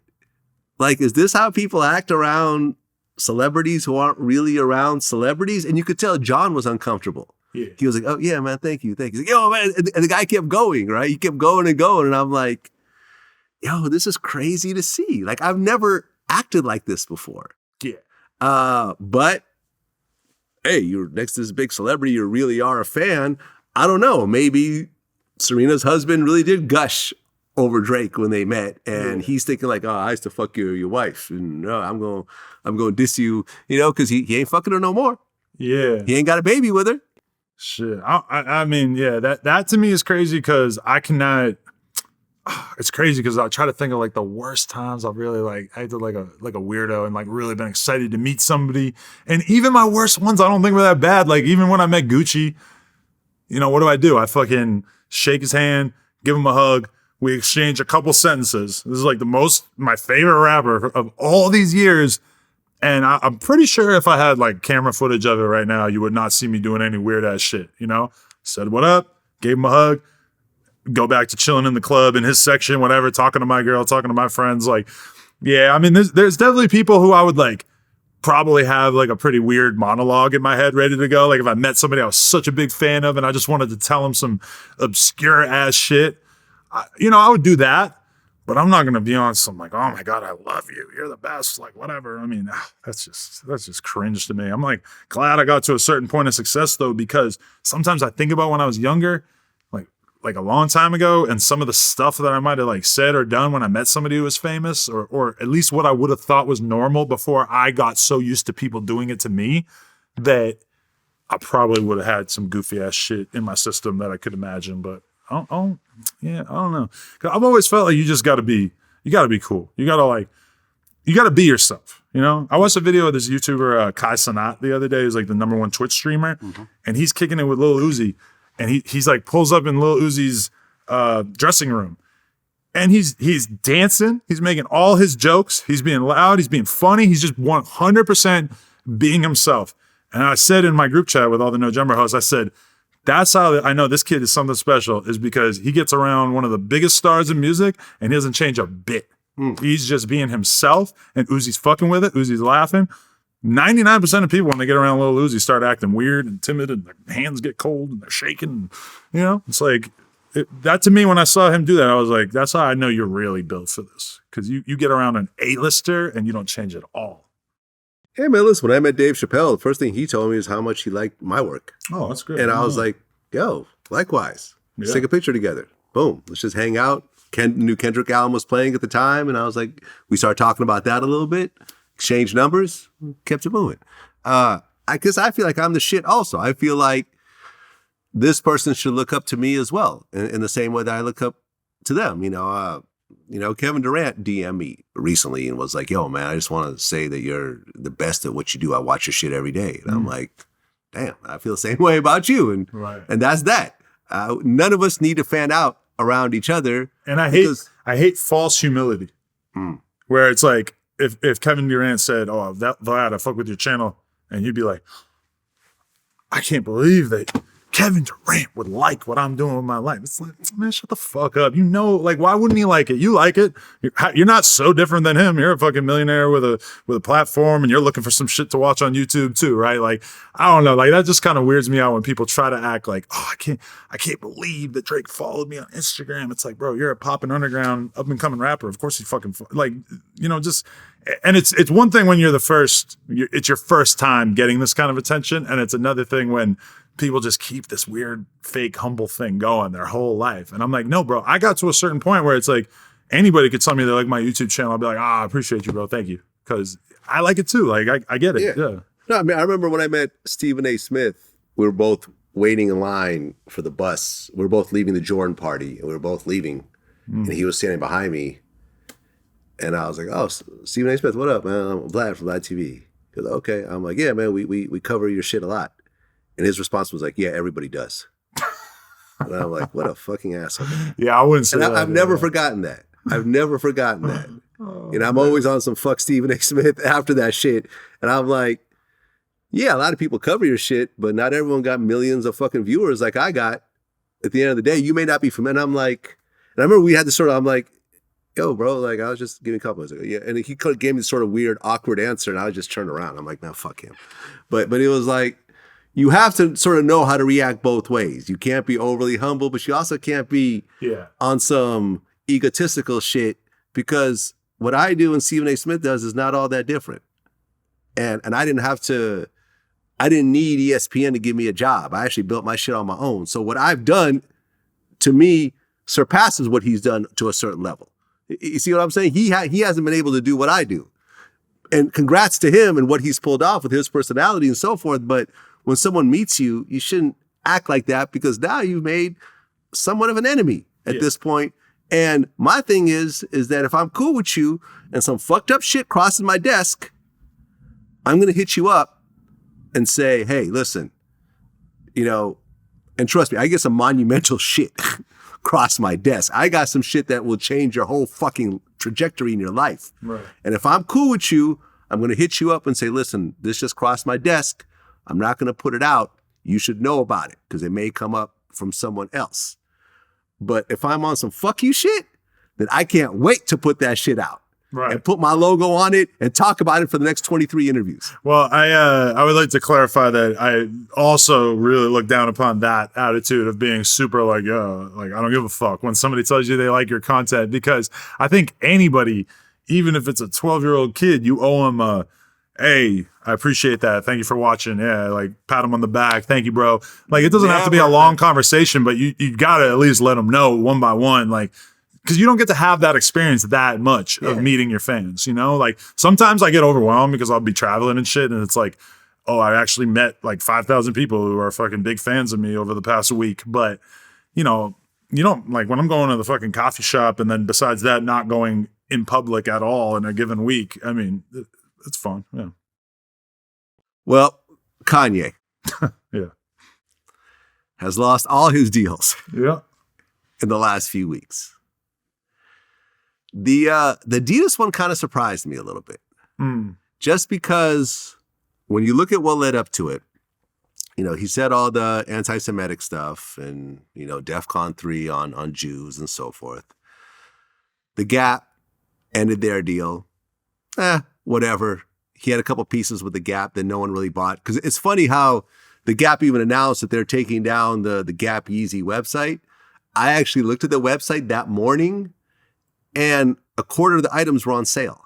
Like, is this how people act around celebrities who aren't really around celebrities? And you could tell John was uncomfortable. Yeah. He was like, oh yeah, man, thank you. He's like, yo, man. And the guy kept going, right? He kept going and going. And I'm like, yo, this is crazy to see. Like, I've never acted like this before. Yeah. But hey, you're next to this big celebrity, you really are a fan. I don't know, maybe Serena's husband really did gush over Drake when they met, and he's thinking like, oh, I used to fuck your wife, and I'm going to diss you, because he ain't fucking her no more. Yeah. He ain't got a baby with her. Shit. I mean, yeah, that to me is crazy because I cannot. It's crazy because I try to think of like the worst times I've really like acted like a weirdo and like really been excited to meet somebody. And even my worst ones, I don't think were that bad. Like even when I met Gucci, what do? I fucking shake his hand, give him a hug. We exchange a couple sentences. This is like my favorite rapper of all these years. And I'm pretty sure if I had like camera footage of it right now, you would not see me doing any weird ass shit, Said what up, gave him a hug, go back to chilling in the club in his section, whatever, talking to my girl, talking to my friends. Like, yeah, I mean, there's definitely people who I would like probably have like a pretty weird monologue in my head ready to go. Like if I met somebody I was such a big fan of and I just wanted to tell him some obscure ass shit, I would do that. But I'm not gonna be on some like, oh my God, I love you, you're the best, like whatever. I mean, that's just cringe to me. I'm like glad I got to a certain point of success though, because sometimes I think about when I was younger, like a long time ago, and some of the stuff that I might have like said or done when I met somebody who was famous, or at least what I would have thought was normal before I got so used to people doing it to me that I probably would have had some goofy ass shit in my system that I could imagine. But I don't know. 'Cause I've always felt like you gotta be cool. You gotta be yourself, I watched a video of this YouTuber, Kai Cenat the other day, who's like the #1 Twitch streamer, and he's kicking it with Lil Uzi, and he's like pulls up in Lil Uzi's dressing room, and he's dancing, he's making all his jokes, he's being loud, he's being funny, he's just 100% being himself. And I said in my group chat with all the No Jumper hosts, I said, that's how I know this kid is something special, is because he gets around one of the biggest stars in music and he doesn't change a bit. He's just being himself, and Uzi's fucking with it. Uzi's laughing. 99% of people, when they get around Lil Uzi, start acting weird and timid, and their hands get cold and they're shaking. It's like, that to me, when I saw him do that, I was like, that's how I know you're really built for this. Because you get around an A-lister and you don't change at all. Hey man, listen, when I met Dave Chappelle, the first thing he told me is how much he liked my work. Oh, that's good. And I was like, yo, likewise. Let's take a picture together. Boom. Let's just hang out. New Kendrick album was playing at the time, and I was like, we started talking about that a little bit, exchanged numbers, kept it moving. Because I feel like I'm the shit also. I feel like this person should look up to me as well, in the same way that I look up to them. Kevin Durant DM'd me recently and was like, yo, man, I just want to say that you're the best at what you do. I watch your shit every day. And I'm like, damn, I feel the same way about you. And that's that. None of us need to fan out around each other. And I hate false humility, where it's like, if Kevin Durant said, oh, Vlad, I fuck with your channel, and you'd be like, I can't believe that Kevin Durant would like what I'm doing with my life. It's like, man, shut the fuck up. Like, why wouldn't he like it? You like it. You're not so different than him. You're a fucking millionaire with a platform, and you're looking for some shit to watch on YouTube too, right? Like, I don't know. Like, that just kind of weirds me out when people try to act like, oh, I can't believe that Drake followed me on Instagram. It's like, bro, you're a poppin' underground up and coming rapper. Of course he fucking and it's one thing when you're it's your first time getting this kind of attention, and it's another thing when people just keep this weird, fake, humble thing going their whole life. And I'm like, no, bro, I got to a certain point where it's like, anybody could tell me they like my YouTube channel. I'll be like, I appreciate you, bro. Thank you. Because I like it too. Like, I get it. Yeah. No, I mean, I remember when I met Stephen A. Smith, we were both waiting in line for the bus. We were both leaving the Jordan party, and we were both leaving. And he was standing behind me. And I was like, oh, Stephen A. Smith, what up, man? I'm Vlad from VladTV. He goes, okay. I'm like, yeah, man, we cover your shit a lot. And his response was like, yeah, everybody does. And I'm like, what a fucking asshole. Yeah, I wouldn't say that. I've never forgotten that. I've never forgotten that. I'm always on some fuck Stephen A. Smith after that shit. And I'm like, yeah, a lot of people cover your shit, but not everyone got millions of fucking viewers like I got. At the end of the day, you may not be familiar. And I'm like, and I remember we had this I'm like, yo, bro, like, I was just giving compliments. Yeah. And he gave me this sort of weird, awkward answer, and I was just turned around. I'm like, no, fuck him. But it was like, you have to sort of know how to react both ways. You can't be overly humble, but you also can't be on some egotistical shit, because what I do and Stephen A. Smith does is not all that different. And I didn't have to I didn't need ESPN to give me a job. I actually built my shit on my own. So what I've done, to me, surpasses what he's done to a certain level. You see what I'm saying? He hasn't been able to do what I do. And congrats to him and what he's pulled off with his personality and so forth. But when someone meets you, you shouldn't act like that, because now you've made somewhat of an enemy at this point. And my thing is that if I'm cool with you and some fucked up shit crosses my desk, I'm going to hit you up and say, hey, listen, and trust me, I get some monumental shit cross my desk. I got some shit that will change your whole fucking trajectory in your life. Right. And if I'm cool with you, I'm going to hit you up and say, listen, this just crossed my desk. I'm not going to put it out. You should know about it because it may come up from someone else. But if I'm on some fuck you shit, then I can't wait to put that shit out. Right. And put my logo on it and talk about it for the next 23 interviews. Well, I would like to clarify that I also really look down upon that attitude of being super like I don't give a fuck when somebody tells you they like your content, because I think anybody, even if it's a 12-year-old kid, you owe them a, hey, I appreciate that. Thank you for watching. Yeah, like pat them on the back. Thank you, bro. Like it doesn't have to be a long conversation, but you got to at least let them know one by one, like, because you don't get to have that experience that much of meeting your fans, Like sometimes I get overwhelmed because I'll be traveling and shit, and it's like, oh, I actually met like 5,000 people who are fucking big fans of me over the past week. But, you don't, like when I'm going to the fucking coffee shop and then besides that, not going in public at all in a given week, I mean, it's fun. Yeah. Well, Kanye has lost all his deals in the last few weeks. The Adidas one kind of surprised me a little bit. Just because when you look at what led up to it, he said all the anti-Semitic stuff and, DEFCON 3 on Jews and so forth. The Gap ended their deal. Whatever. He had a couple pieces with the Gap that no one really bought. Because it's funny how the Gap even announced that they're taking down the Gap Yeezy website. I actually looked at the website that morning, and a quarter of the items were on sale.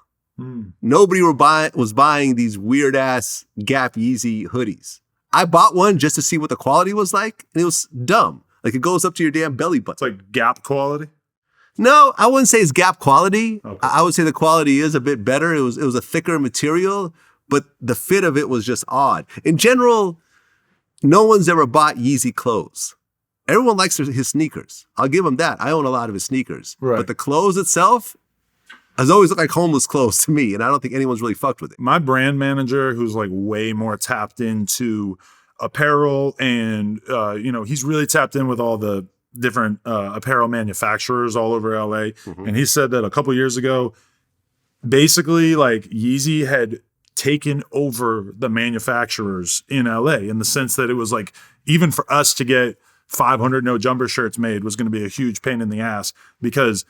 Nobody was buying these weird ass Gap Yeezy hoodies. I bought one just to see what the quality was like, and it was dumb. Like it goes up to your damn belly button. It's like Gap quality? No, I wouldn't say it's Gap quality. Okay. I would say the quality is a bit better. It was a thicker material, but the fit of it was just odd. In general, no one's ever bought Yeezy clothes. Everyone likes his sneakers. I'll give him that. I own a lot of his sneakers. Right. But the clothes itself has always looked like homeless clothes to me, and I don't think anyone's really fucked with it. My brand manager, who's like way more tapped into apparel and, he's really tapped in with all the different apparel manufacturers all over LA. Mm-hmm. And he said that a couple years ago, basically like Yeezy had taken over the manufacturers in LA in the sense that it was like, even for us to get 500 no jumper shirts made was going to be a huge pain in the ass because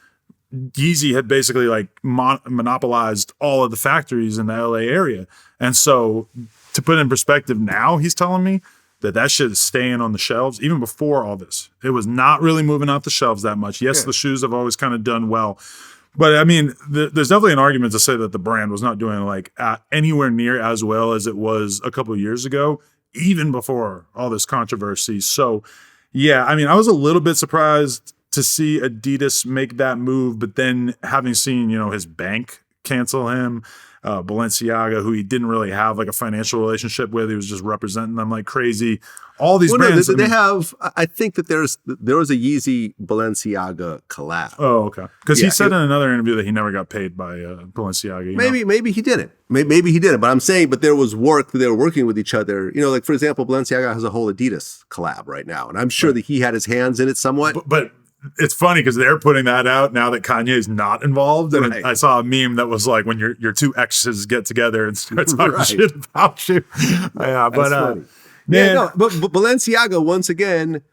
Yeezy had basically like monopolized all of the factories in the LA area. And so to put in perspective now, he's telling me that shit is staying on the shelves even before all this. It was not really moving off the shelves that much. Yes, the shoes have always kind of done well. But I mean, there's definitely an argument to say that the brand was not doing like anywhere near as well as it was a couple of years ago, even before all this controversy. So yeah, I mean, I was a little bit surprised to see Adidas make that move, but then having seen, his bank cancel him, Balenciaga, who he didn't really have like a financial relationship with, he was just representing them like crazy. All these brands. I think that there was a Yeezy Balenciaga collab. Oh, okay. Because he said in another interview that he never got paid by Balenciaga. Maybe he didn't. Maybe he didn't. But I'm saying, there was work that they were working with each other. Like for example, Balenciaga has a whole Adidas collab right now, and I'm sure that he had his hands in it somewhat. But it's funny because they're putting that out now that Kanye is not involved. And I saw a meme that was like when your two exes get together and start talking shit about you. Yeah, but but Balenciaga, once again,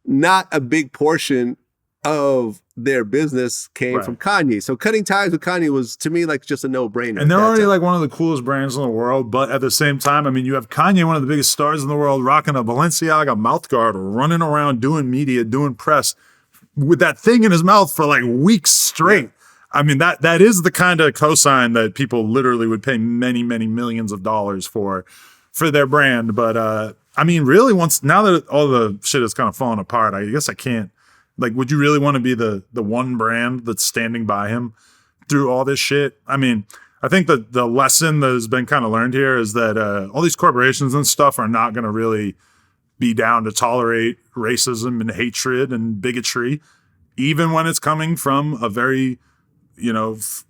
not a big portion of their business came from Kanye. So cutting ties with Kanye was, to me, like just a no-brainer. And they're already like one of the coolest brands in the world. But at the same time, I mean, you have Kanye, one of the biggest stars in the world, rocking a Balenciaga mouthguard, running around doing media, doing press with that thing in his mouth for like weeks straight. Yeah. I mean, that is the kind of cosign that people literally would pay many, many millions of dollars for for their brand. But I mean, really, now that all the shit is kind of falling apart, I guess I can't. Like, would you really want to be the one brand that's standing by him through all this shit? I mean, I think that the lesson that has been kind of learned here is that all these corporations and stuff are not going to really be down to tolerate racism and hatred and bigotry, even when it's coming from a very,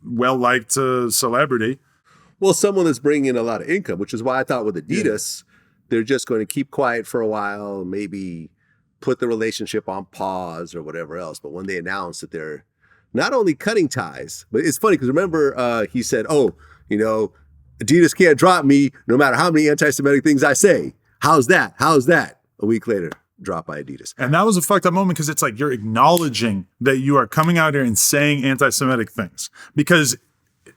well-liked celebrity. Well, someone that's bringing in a lot of income, which is why I thought with Adidas, they're just going to keep quiet for a while, maybe put the relationship on pause or whatever else. But when they announce that they're not only cutting ties, but it's funny because remember he said, Adidas can't drop me no matter how many anti-Semitic things I say. How's that? A week later, dropped by Adidas. And that was a fucked up moment because it's like you're acknowledging that you are coming out here and saying anti-Semitic things. Because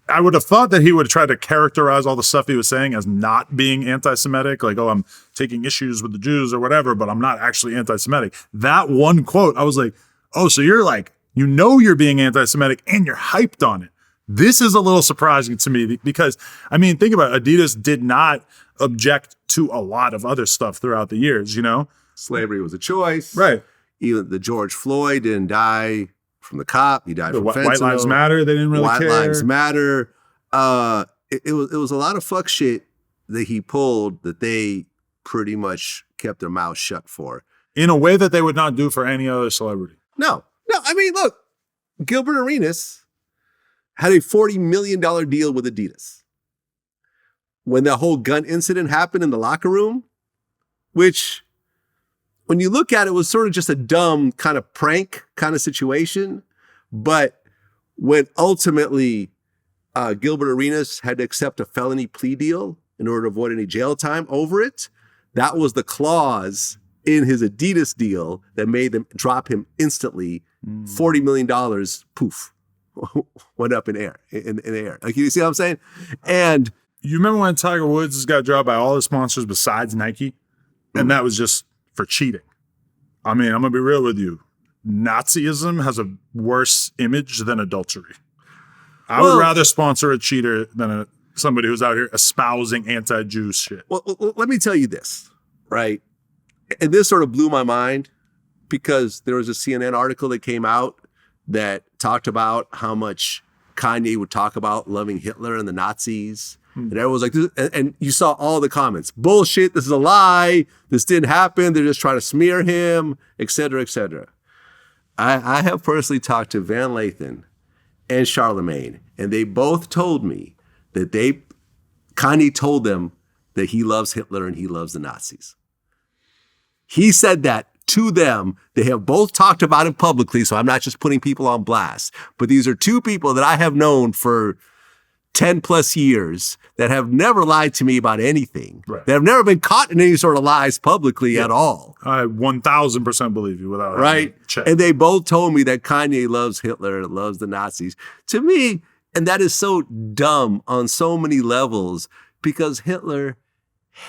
I would have thought that he would try to characterize all the stuff he was saying as not being anti-Semitic. Like, I'm taking issues with the Jews or whatever, but I'm not actually anti-Semitic. That one quote, I was like, oh, so you're like, you're being anti-Semitic and you're hyped on it. This is a little surprising to me because, I mean, think about it. Adidas did not object to a lot of other stuff throughout the years, Slavery was a choice. Right. Even the George Floyd didn't die from the cop. He died from fentanyl. White Lives Matter. They didn't really care. White Lives Matter. It was a lot of fuck shit that he pulled that they pretty much kept their mouth shut for. In a way that they would not do for any other celebrity. No. I mean, look, Gilbert Arenas had a $40 million deal with Adidas. When the whole gun incident happened in the locker room, which when you look at it was sort of just a dumb kind of prank kind of situation. But when ultimately Gilbert Arenas had to accept a felony plea deal in order to avoid any jail time over it, that was the clause in his Adidas deal that made them drop him instantly. $40 million, poof, went up in air. Like, you see what I'm saying? And you remember when Tiger Woods got dropped by all his sponsors besides Nike? And that was just for cheating. I mean, I'm going to be real with you. Nazism has a worse image than adultery. I would rather sponsor a cheater than somebody who's out here espousing anti-Jew shit. Well, let me tell you this, right? And this sort of blew my mind because there was a CNN article that came out that talked about how much Kanye would talk about loving Hitler and the Nazis. And everyone was like, and you saw all the comments. Bullshit, this is a lie. This didn't happen. They're just trying to smear him, et cetera, et cetera. I have personally talked to Van Lathan and Charlemagne, and they both told me that Kanye told them that he loves Hitler and he loves the Nazis. He said that to them. They have both talked about it publicly, so I'm not just putting people on blast. But these are two people that I have known for 10 plus years that have never lied to me about anything. Right. That have never been caught in any sort of lies publicly at all. I 1000% believe you without right. Check. And they both told me that Kanye loves Hitler and loves the Nazis. To me, and that is so dumb on so many levels because Hitler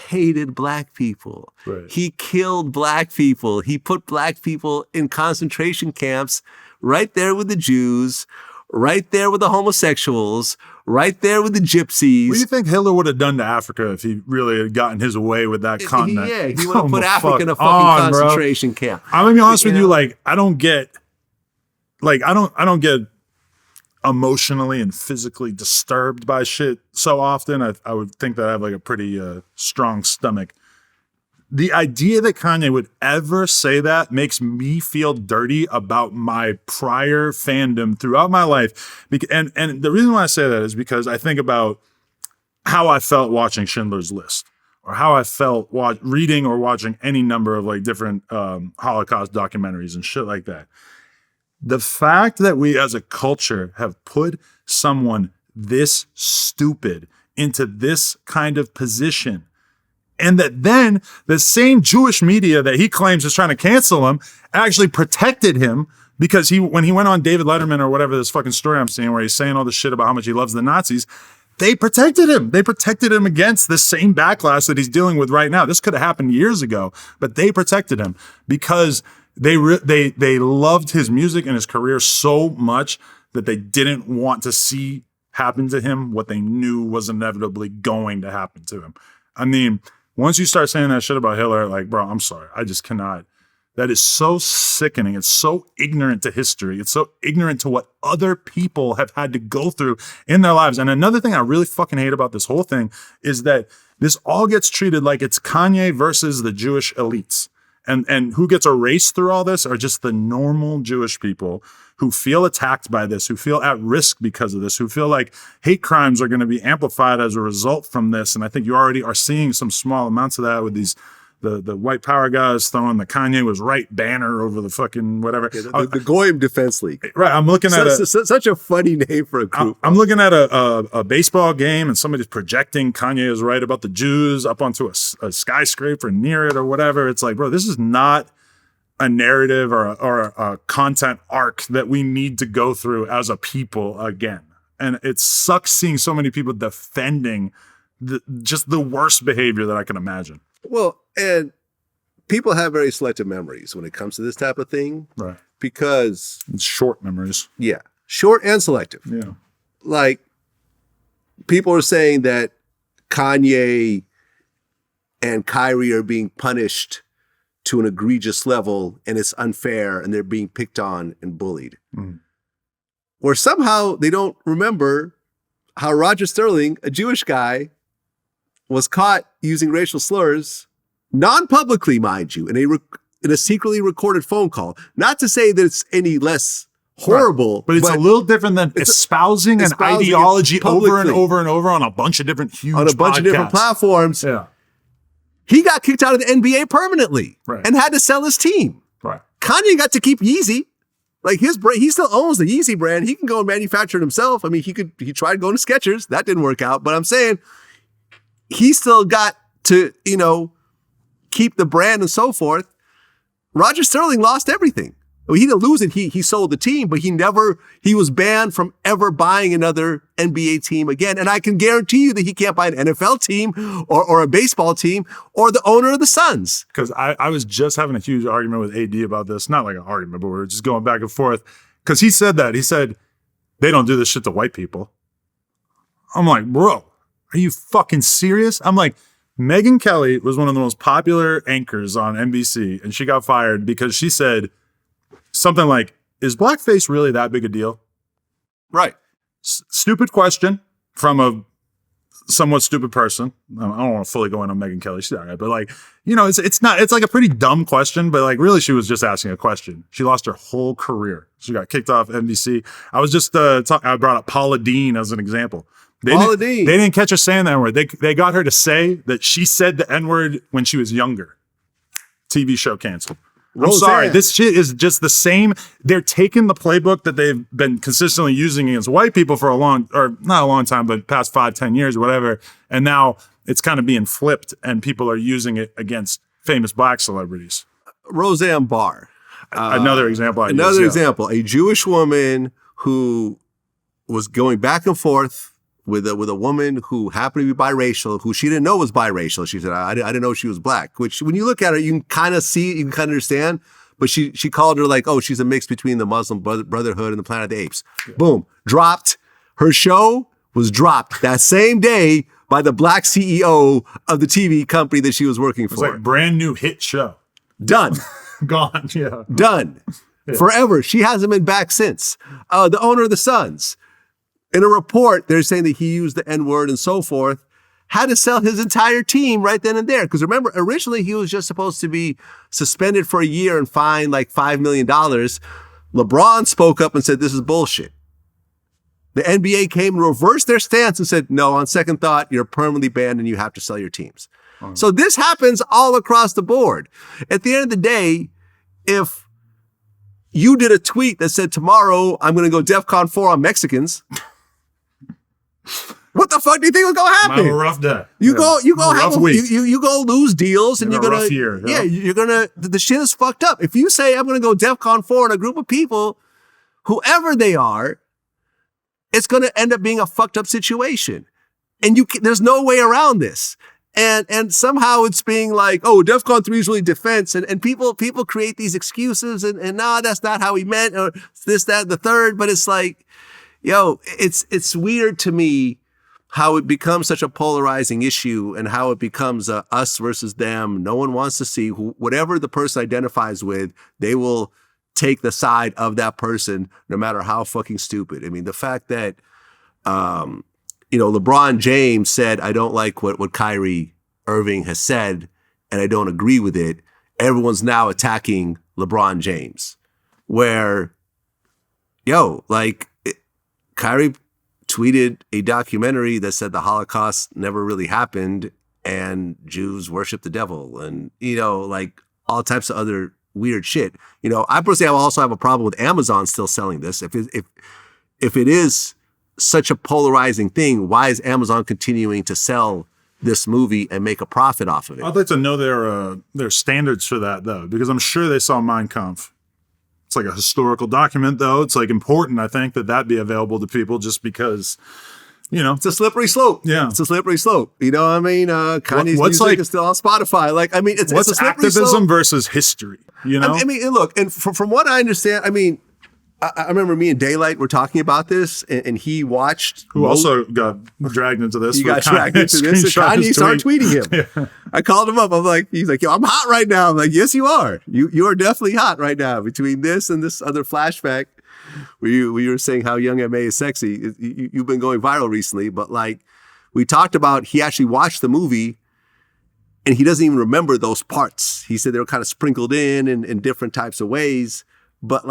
hated black people. Right. He killed black people. He put black people in concentration camps right there with the Jews, right there with the homosexuals, right there with the gypsies. What do you think Hitler would have done to Africa if he really had gotten his way with that continent? He would have put Africa in a fucking concentration camp. I'm gonna be honest with you, like I don't get emotionally and physically disturbed by shit so often. I would think that I have like a pretty strong stomach. The idea that Kanye would ever say that makes me feel dirty about my prior fandom throughout my life. And the reason why I say that is because I think about how I felt watching Schindler's List, or how I felt reading or watching any number of like different Holocaust documentaries and shit like that. The fact that we as a culture have put someone this stupid into this kind of position, and that then the same Jewish media that he claims is trying to cancel him actually protected him because when he went on David Letterman or whatever this fucking story I'm seeing where he's saying all this shit about how much he loves the Nazis, they protected him. They protected him against the same backlash that he's dealing with right now. This could have happened years ago, but they protected him because they loved his music and his career so much that they didn't want to see happen to him what they knew was inevitably going to happen to him. I mean, Once you start saying that shit about Hitler, like, bro, I'm sorry. I just cannot. That is so sickening. It's so ignorant to history. It's so ignorant to what other people have had to go through in their lives. And another thing I really fucking hate about this whole thing is that this all gets treated like it's Kanye versus the Jewish elites. And who gets erased through all this are just the normal Jewish people who feel attacked by this, who feel at risk because of this, who feel like hate crimes are going to be amplified as a result from this. And I think you already are seeing some small amounts of that with these the white power guys throwing the Kanye was right banner over the fucking whatever. Yeah, the Goyim Defense League. Right. I'm looking at such a funny name for a group. I'm looking at a baseball game and somebody's projecting Kanye is right about the Jews up onto a skyscraper near it or whatever. It's like, bro, this is not a narrative or a content arc that we need to go through as a people again. And it sucks seeing so many people defending just the worst behavior that I can imagine. Well, and people have very selective memories when it comes to this type of thing. Right. Because it's short memories. Yeah. Short and selective. Yeah. Like, people are saying that Kanye and Kyrie are being punished to an egregious level and it's unfair and they're being picked on and bullied. Mm. Or somehow they don't remember how Roger Sterling, a Jewish guy, was caught using racial slurs, non-publicly, mind you, in a secretly recorded phone call. Not to say that it's any less horrible. Right. But it's a little different than espousing an ideology over and over and over on a bunch of different huge on a bunch of different platforms. Yeah. He got kicked out of the NBA permanently and had to sell his team. Right. Kanye got to keep Yeezy. Like his brand, he still owns the Yeezy brand. He can go and manufacture it himself. I mean, he tried going to Skechers. That didn't work out. But I'm saying he still got to, keep the brand and so forth. Roger Sterling lost everything. I mean, he didn't lose it. He sold the team, but he was banned from ever buying another NBA team again. And I can guarantee you that he can't buy an NFL team or a baseball team or the owner of the Suns. Because I was just having a huge argument with AD about this. Not like an argument, but we were just going back and forth. Because he said that. He said, they don't do this shit to white people. I'm like, bro, are you fucking serious? I'm like, Megyn Kelly was one of the most popular anchors on NBC, and she got fired because she said something like, is blackface really that big a deal? Right. Stupid question from a somewhat stupid person. I don't want to fully go in on Megyn Kelly. She's all right. But like, it's like a pretty dumb question, but like really she was just asking a question. She lost her whole career. She got kicked off NBC. I was just I brought up Paula Deen as an example. They didn't catch her saying the N-word. They got her to say that she said the N-word when she was younger. TV show canceled. I'm sorry. This shit is just the same. They're taking the playbook that they've been consistently using against white people for not a long time, but past 5-10 years or whatever. And now it's kind of being flipped and people are using it against famous black celebrities. Roseanne Barr. Another example. Example. A Jewish woman who was going back and forth with a woman who happened to be biracial, who she didn't know was biracial. She said, I didn't know she was black, which when you look at her, you can kind of see, you can kind of understand, but she called her like, oh, she's a mix between the Muslim Brotherhood and the Planet of the Apes. Yeah. Boom, dropped. Her show was dropped that same day by the black CEO of the TV company that she was working for. It was like a brand new hit show. Done. Gone, yeah. Done. Yeah. Forever. She hasn't been back since. The owner of the Suns, in a report, they're saying that he used the N-word and so forth, had to sell his entire team right then and there. Because remember, originally he was just supposed to be suspended for a year and fined like $5 million. LeBron spoke up and said, this is bullshit. The NBA came and reversed their stance and said, no, on second thought, you're permanently banned and you have to sell your teams. Mm-hmm. So this happens all across the board. At the end of the day, if you did a tweet that said, tomorrow I'm going to go DEFCON 4 on Mexicans, what the fuck do you think was gonna happen? A rough day. You go lose deals and you're gonna rough year, yeah, you're gonna the shit is fucked up. If you say I'm gonna go DEFCON 4 in a group of people, whoever they are, it's gonna end up being a fucked up situation. And there's no way around this. And somehow it's being like, oh, DEFCON 3 is really defense. And people create these excuses and nah, that's not how he meant, or this, that, the third. But it's like, yo, it's weird to me how it becomes such a polarizing issue and how it becomes a us versus them. No one wants to see whatever the person identifies with, they will take the side of that person, no matter how fucking stupid. I mean, the fact that, LeBron James said, I don't like what Kyrie Irving has said, and I don't agree with it. Everyone's now attacking LeBron James, where, Kyrie tweeted a documentary that said the Holocaust never really happened and Jews worship the devil and, all types of other weird shit. I personally also have a problem with Amazon still selling this. If it is such a polarizing thing, why is Amazon continuing to sell this movie and make a profit off of it? I'd like to know their standards for that, though, because I'm sure they saw Mein Kampf. It's like a historical document, though. It's like important, I think, that be available to people just because, it's a slippery slope. Yeah. It's a slippery slope. You know what I mean? Kanye's music is still on Spotify. It's a slippery activism slope versus history, I mean, look, and from what I understand, I mean, I remember me and Daylight were talking about this, and he watched. Who also got dragged into this. He got dragged into this, and Kanye started tweeting him. Yeah. I called him up. He's like, yo, I'm hot right now. I'm like, yes, you are. You are definitely hot right now. Between this and this other flashback where you were saying how Young M.A. is sexy, you've been going viral recently. But we talked about, he actually watched the movie, and he doesn't even remember those parts. He said they were kind of sprinkled in different types of ways. But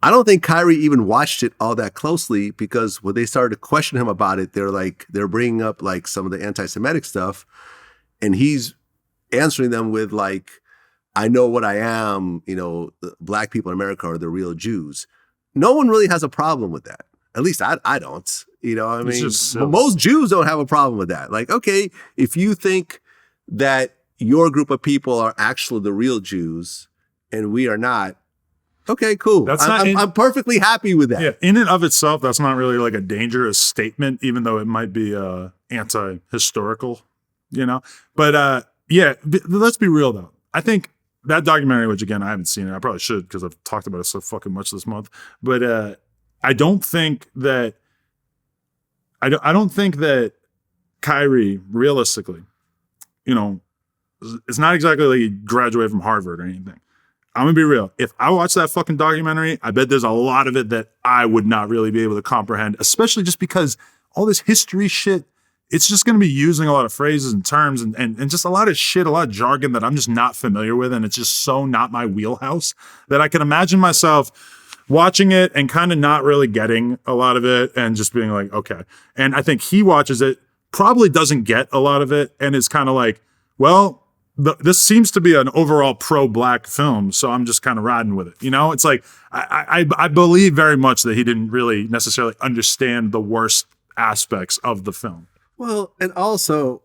I don't think Kyrie even watched it all that closely, because when they started to question him about it, they're bringing up some of the anti-Semitic stuff, and he's answering them with I know what I am, black people in America are the real Jews. No one really has a problem with that. At least I don't, I mean, but most Jews don't have a problem with that. Okay, if you think that your group of people are actually the real Jews and we are not, okay, cool. I'm perfectly happy with that. Yeah, in and of itself, that's not really a dangerous statement, even though it might be anti-historical, But let's be real though. I think that documentary, which again I haven't seen it, I probably should because I've talked about it so fucking much this month. But I don't think that Kyrie, realistically, it's not exactly like he graduated from Harvard or anything. I'm gonna be real. If I watch that fucking documentary, I bet there's a lot of it that I would not really be able to comprehend, especially just because all this history shit, it's just gonna be using a lot of phrases and terms and just a lot of shit, a lot of jargon that I'm just not familiar with, and it's just so not my wheelhouse that I can imagine myself watching it and kind of not really getting a lot of it and just being like, okay. And I think he watches it, probably doesn't get a lot of it, and is kind of like, well, this seems to be an overall pro-black film, so I'm just kind of riding with it. It's like, I believe very much that he didn't really necessarily understand the worst aspects of the film. Well, and also,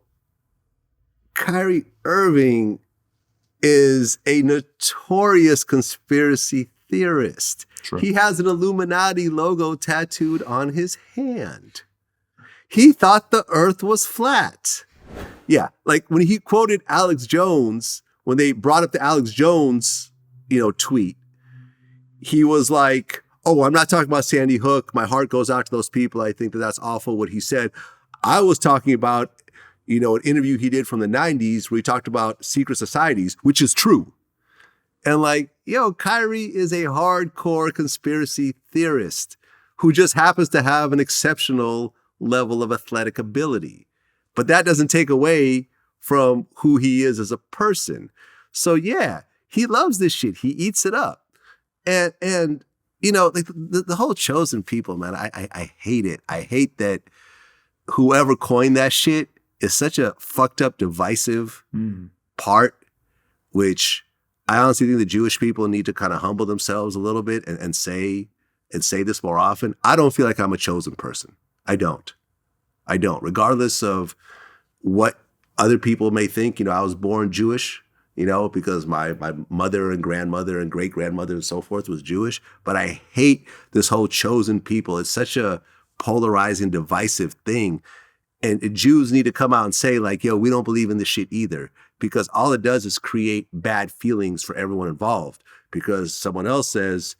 Kyrie Irving is a notorious conspiracy theorist. True. He has an Illuminati logo tattooed on his hand. He thought the earth was flat. Yeah, when he quoted Alex Jones, when they brought up the Alex Jones, tweet, he was like, oh, I'm not talking about Sandy Hook. My heart goes out to those people. I think that's awful what he said. I was talking about, an interview he did from the 90s where he talked about secret societies, which is true. And Kyrie is a hardcore conspiracy theorist who just happens to have an exceptional level of athletic ability. But that doesn't take away from who he is as a person. So yeah, he loves this shit. He eats it up. And the whole chosen people, man, I hate it. I hate that whoever coined that shit is such a fucked up, divisive part, which I honestly think the Jewish people need to kind of humble themselves a little bit and say this more often. I don't feel like I'm a chosen person. I don't. Regardless of what other people may think, I was born Jewish, because my mother and grandmother and great-grandmother and so forth was Jewish. But I hate this whole chosen people. It's such a polarizing, divisive thing. And Jews need to come out and say yo, we don't believe in this shit either. Because all it does is create bad feelings for everyone involved. Because someone else says,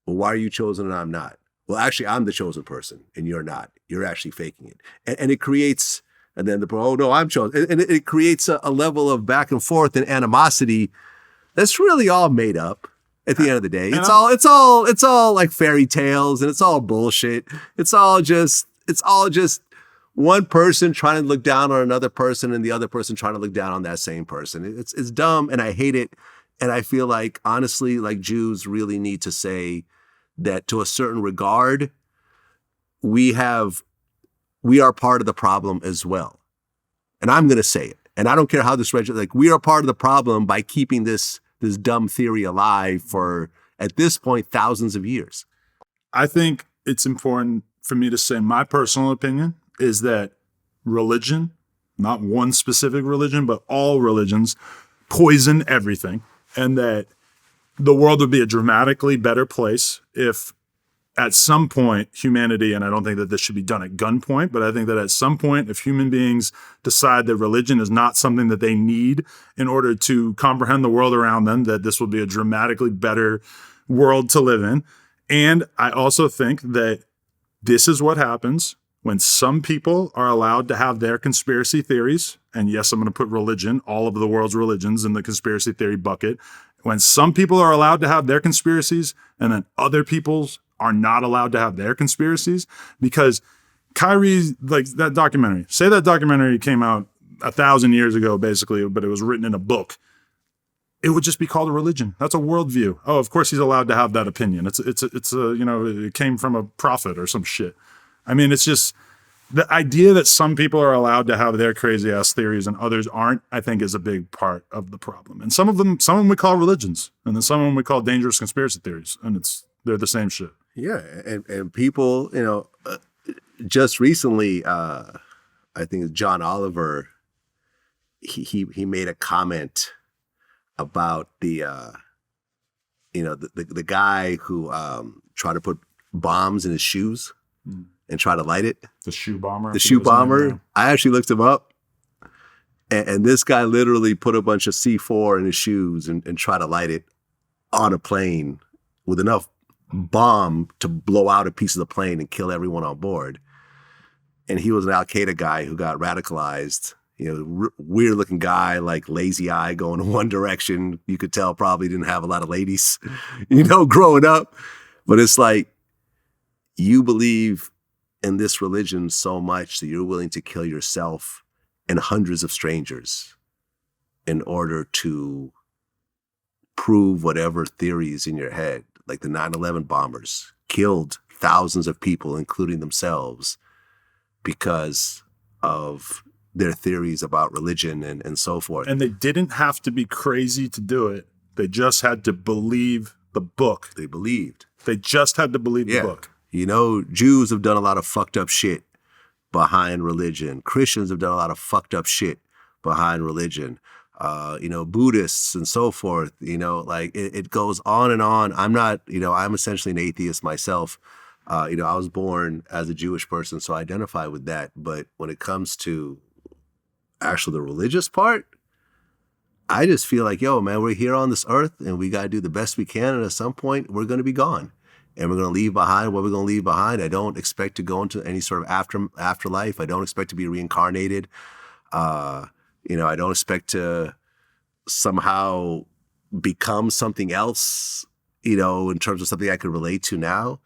well, why are you chosen and I'm not? well, actually, I'm the chosen person and you're not. You're actually faking it. And it creates, and then oh no, I'm chosen. And it creates a level of back and forth and animosity that's really all made up at the end of the day. It's all like fairy tales and it's all bullshit. It's all just one person trying to look down on another person and the other person trying to look down on that same person. It's dumb and I hate it. And I feel like, honestly, like Jews really need to say that to a certain regard, we are part of the problem as well. And I'm going to say it. And I don't care how this registers, like we are part of the problem by keeping this dumb theory alive for, at this point, thousands of years. I think it's important for me to say my personal opinion is that religion, not one specific religion, but all religions poison everything. And that the world would be a dramatically better place if at some point humanity, and I don't think that this should be done at gunpoint, but I think that at some point if human beings decide that religion is not something that they need in order to comprehend the world around them, that this will be a dramatically better world to live in. And I also think that this is what happens when some people are allowed to have their conspiracy theories. And yes, I'm going to put religion, all of the world's religions, in the conspiracy theory bucket. When some people are allowed to have their conspiracies and then other people's are not allowed to have their conspiracies, because Kyrie, like that documentary, say that documentary came out 1,000 years ago, basically, but it was written in a book. It would just be called a religion. That's a worldview. Oh, of course he's allowed to have that opinion. It's a, it came from a prophet or some shit. I mean, it's just the idea that some people are allowed to have their crazy ass theories and others aren't, I think is a big part of the problem. And some of them we call religions, and then some of them we call dangerous conspiracy theories, and they're the same shit. Yeah. And people, just recently, I think John Oliver, he made a comment about the guy who tried to put bombs in his shoes and try to light it. The shoe bomber. The shoe bomber. I actually looked him up, and this guy literally put a bunch of C4 in his shoes and tried to light it on a plane with enough bomb to blow out a piece of the plane and kill everyone on board. And he was an Al Qaeda guy who got radicalized. Weird looking guy, like lazy eye going in one direction. You could tell probably didn't have a lot of ladies, growing up. But it's like, you believe in this religion so much that you're willing to kill yourself and hundreds of strangers in order to prove whatever theories in your head. Like the 9/11 bombers killed thousands of people, including themselves, because of their theories about religion and so forth. And they didn't have to be crazy to do it. They just had to believe the book. They believed. They just had to believe the book. Jews have done a lot of fucked up shit behind religion. Christians have done a lot of fucked up shit behind religion. Buddhists and so forth, it goes on and on. I'm essentially an atheist myself. I was born as a Jewish person, so I identify with that. But when it comes to actually the religious part, I just feel like, man, we're here on this earth and we got to do the best we can. And at some point we're going to be gone and we're going to leave behind what we're going to leave behind. I don't expect to go into any sort of afterlife. I don't expect to be reincarnated. I don't expect to somehow become something else, in terms of something I could relate to now.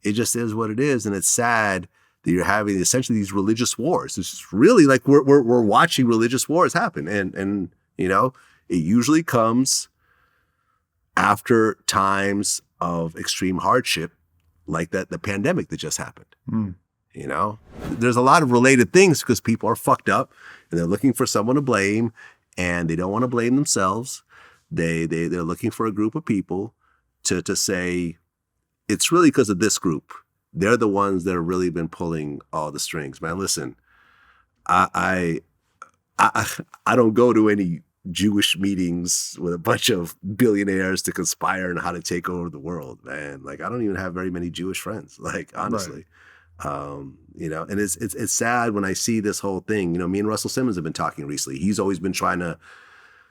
It just is what it is. And it's sad that you're having essentially these religious wars. It's really like we're watching religious wars happen. And it usually comes after times of extreme hardship, like the pandemic that just happened. There's a lot of related things because people are fucked up and they're looking for someone to blame and they don't want to blame themselves. They're looking for a group of people to say, it's really because of this group. They're the ones that have really been pulling all the strings. Man, listen, I don't go to any Jewish meetings with a bunch of billionaires to conspire on how to take over the world, man. Like, I don't even have very many Jewish friends, like, honestly. Right. And it's sad when I see this whole thing. Me and Russell Simmons have been talking recently. He's always been trying to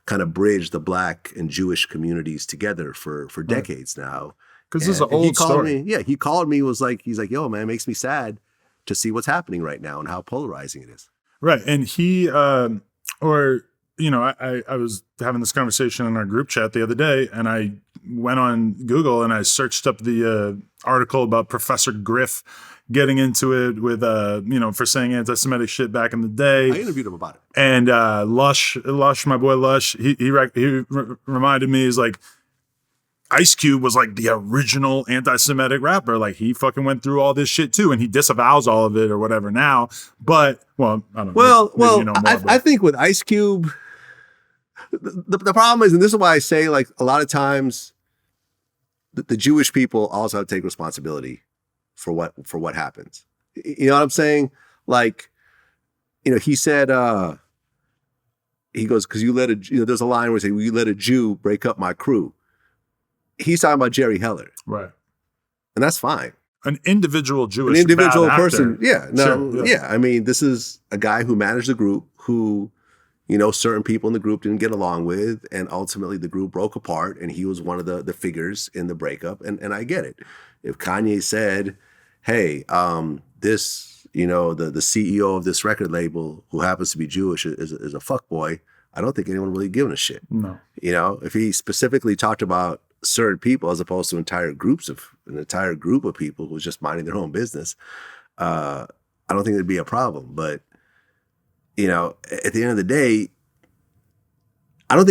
kind of bridge the Black and Jewish communities together for decades now. Because this is an And he old called story. me. Yeah, he called me. He's like, yo, man, it makes me sad to see what's happening right now and how polarizing it is. Right. And he, I was having this conversation in our group chat the other day, and I went on Google and I searched up the article about Professor Griff getting into it with, for saying anti-Semitic shit back in the day. I interviewed him about it. And Lush, my boy Lush, he reminded me, he's like, Ice Cube was like the original anti-Semitic rapper. Like he fucking went through all this shit too, and he disavows all of it or whatever now. But I don't know. I think with Ice Cube, the problem is, and this is why I say, like, a lot of times the Jewish people also have to take responsibility for what happens. You know what I'm saying? Like, he said, he goes, because there's a line where he says, you let a Jew break up my crew. He's talking about Jerry Heller. Right. And that's fine. An individual Jewish person. Actor. Yeah. No, sure, yeah. I mean, this is a guy who managed the group who, certain people in the group didn't get along with, and ultimately the group broke apart, and he was one of the figures in the breakup. And I get it. If Kanye said, hey, this, the CEO of this record label who happens to be Jewish is a fuckboy, I don't think anyone really giving a shit. No. If he specifically talked about certain people as opposed to an entire group of people who was just minding their own business, I don't think it'd be a problem. But at the end of the day, I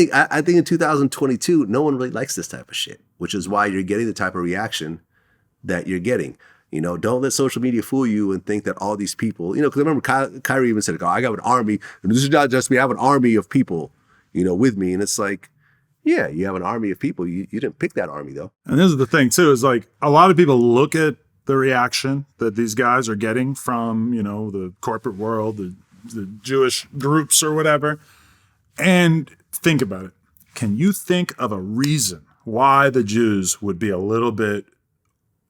think in 2022 no one really likes this type of shit, which is why you're getting the type of reaction that you're getting. Don't let social media fool you and think that all these people, because I remember Kyrie even said, I got an army, and this is not just me, I have an army of people, with me. And it's like, yeah, you have an army of people. You didn't pick that army, though. And this is the thing, too, is like a lot of people look at the reaction that these guys are getting from, the corporate world, the Jewish groups or whatever, and think about it. Can you think of a reason why the Jews would be a little bit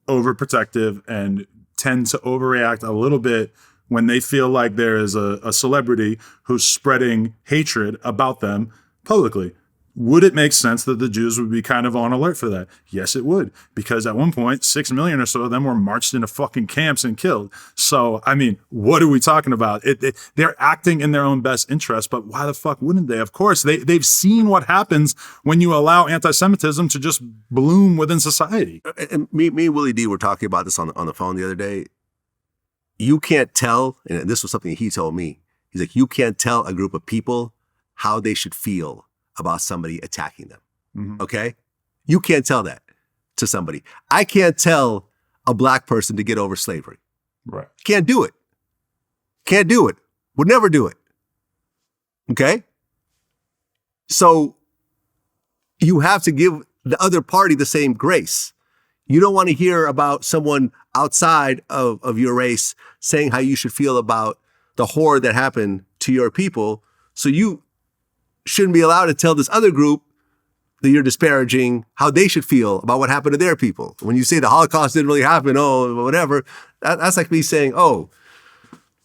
overprotective and tend to overreact a little bit when they feel like there is a celebrity who's spreading hatred about them publicly? Would it make sense that the Jews would be kind of on alert for that? Yes, it would. Because at one point, 6 million or so of them were marched into fucking camps and killed. So, I mean, what are we talking about? They're acting in their own best interest, but why the fuck wouldn't they? Of course, they've seen what happens when you allow anti-Semitism to just bloom within society. And me and Willie D were talking about this on the phone the other day. You can't tell, and this was something he told me, he's like, you can't tell a group of people how they should feel about somebody attacking them. Mm-hmm. Okay? You can't tell that to somebody. I can't tell a black person to get over slavery. Right. Can't do it. Can't do it. Would never do it. Okay? So you have to give the other party the same grace. You don't want to hear about someone outside of your race saying how you should feel about the horror that happened to your people. So you shouldn't be allowed to tell this other group that you're disparaging how they should feel about what happened to their people. When you say the Holocaust didn't really happen, whatever, that's like me saying,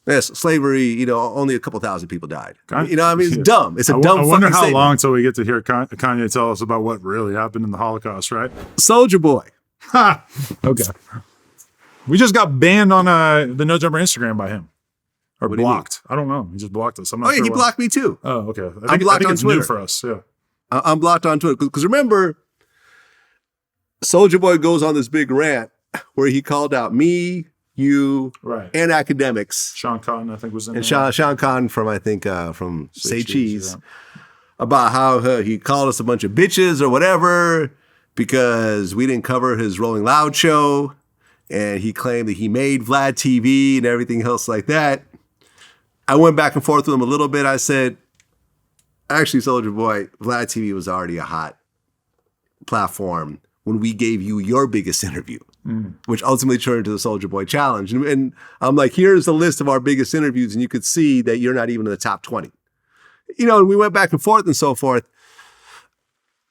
yes, slavery, only a couple thousand people died. It's dumb. It's a dumb fucking I wonder how statement. long till we get to hear Kanye tell us about what really happened in the Holocaust, right? Soulja Boy. Ha! Okay. We just got banned on the No Jumper Instagram by him. Or what blocked. I don't know. He just blocked us. I'm not sure he blocked me too. Oh, okay. I'm blocked on it's Twitter. New for us. Yeah. I'm blocked on Twitter. Because remember, Soulja Boy goes on this big rant where he called out me, you, and academics. Sean Cotton, I think, was in and there. Sean Cotton from Say Cheese. About how he called us a bunch of bitches or whatever because we didn't cover his Rolling Loud show. And he claimed that he made VladTV and everything else like that. I went back and forth with him a little bit. I said, actually, Soulja Boy, VladTV was already a hot platform when we gave you your biggest interview, which ultimately turned into the Soulja Boy Challenge. And I'm like, here's the list of our biggest interviews, and you could see that you're not even in the top 20. And we went back and forth.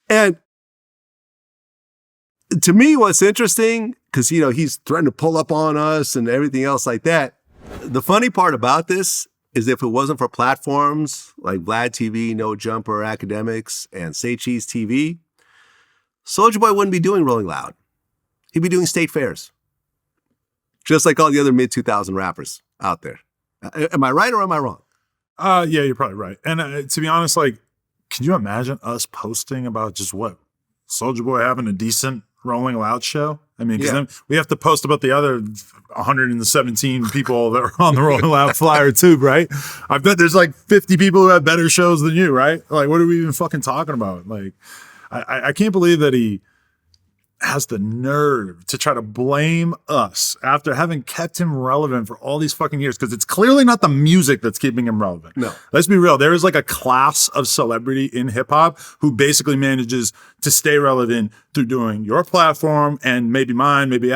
And to me, what's interesting, because, he's threatened to pull up on us and everything else like that. The funny part about this is if it wasn't for platforms like Vlad TV, No Jumper, Academics, and Say Cheese TV, Soulja Boy wouldn't be doing Rolling Loud. He'd be doing state fairs. Just like all the other mid-2000 rappers out there. Am I right or am I wrong? Yeah, you're probably right. And to be honest, like, can you imagine us posting about just what? Soulja Boy having a decent Rolling Loud show? I mean, because then we have to post about the other 117 people that were on the Rolling Loud flyer too, right? I bet there's like 50 people who have better shows than you, right? Like, what are we even fucking talking about? Like, I can't believe that he has the nerve to try to blame us after having kept him relevant for all these fucking years, because it's clearly not the music that's keeping him relevant. No. Let's be real. There is like a class of celebrity in hip hop who basically manages to stay relevant through doing your platform and maybe mine, maybe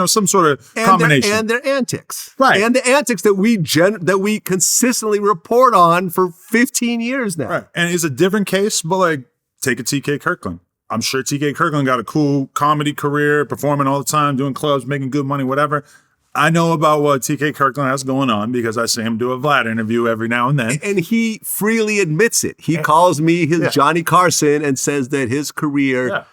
some sort of combination. And their antics. Right. And the antics that we consistently report on for 15 years now. Right. And it's a different case, but like, take a TK Kirkland. I'm sure TK Kirkland got a cool comedy career, performing all the time, doing clubs, making good money, whatever. I know about what TK Kirkland has going on because I see him do a Vlad interview every now and then. And he freely admits it. He calls me his Johnny Carson and says that his career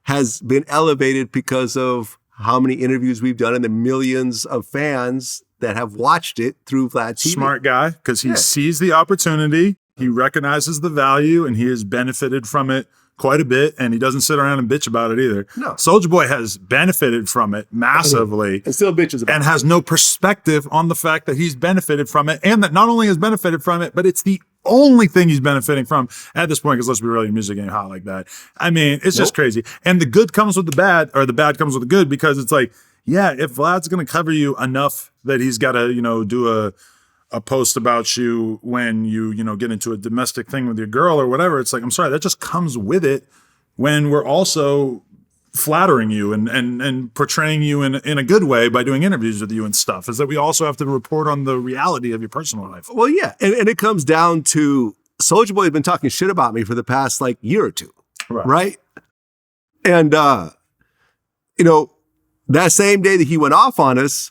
has been elevated because of how many interviews we've done and the millions of fans that have watched it through VladTV. Smart guy, because he sees the opportunity, he recognizes the value, and he has benefited from it quite a bit, and he doesn't sit around and bitch about it either. No. Soulja Boy has benefited from it massively. And still bitches about it. And has no perspective on the fact that he's benefited from it, and that not only has benefited from it, but it's the only thing he's benefiting from at this point, because let's be real, music ain't hot like that. I mean, it's just crazy. And the good comes with the bad, or the bad comes with the good, because it's like, yeah, if Vlad's going to cover you enough that he's got to, do a post about you when you get into a domestic thing with your girl or whatever, it's like, I'm sorry, that just comes with it when we're also flattering you and portraying you in a good way by doing interviews with you and stuff, is that we also have to report on the reality of your personal life. Well, yeah. And it comes down to Soulja Boy has been talking shit about me for the past like year or two. Right? And, that same day that he went off on us,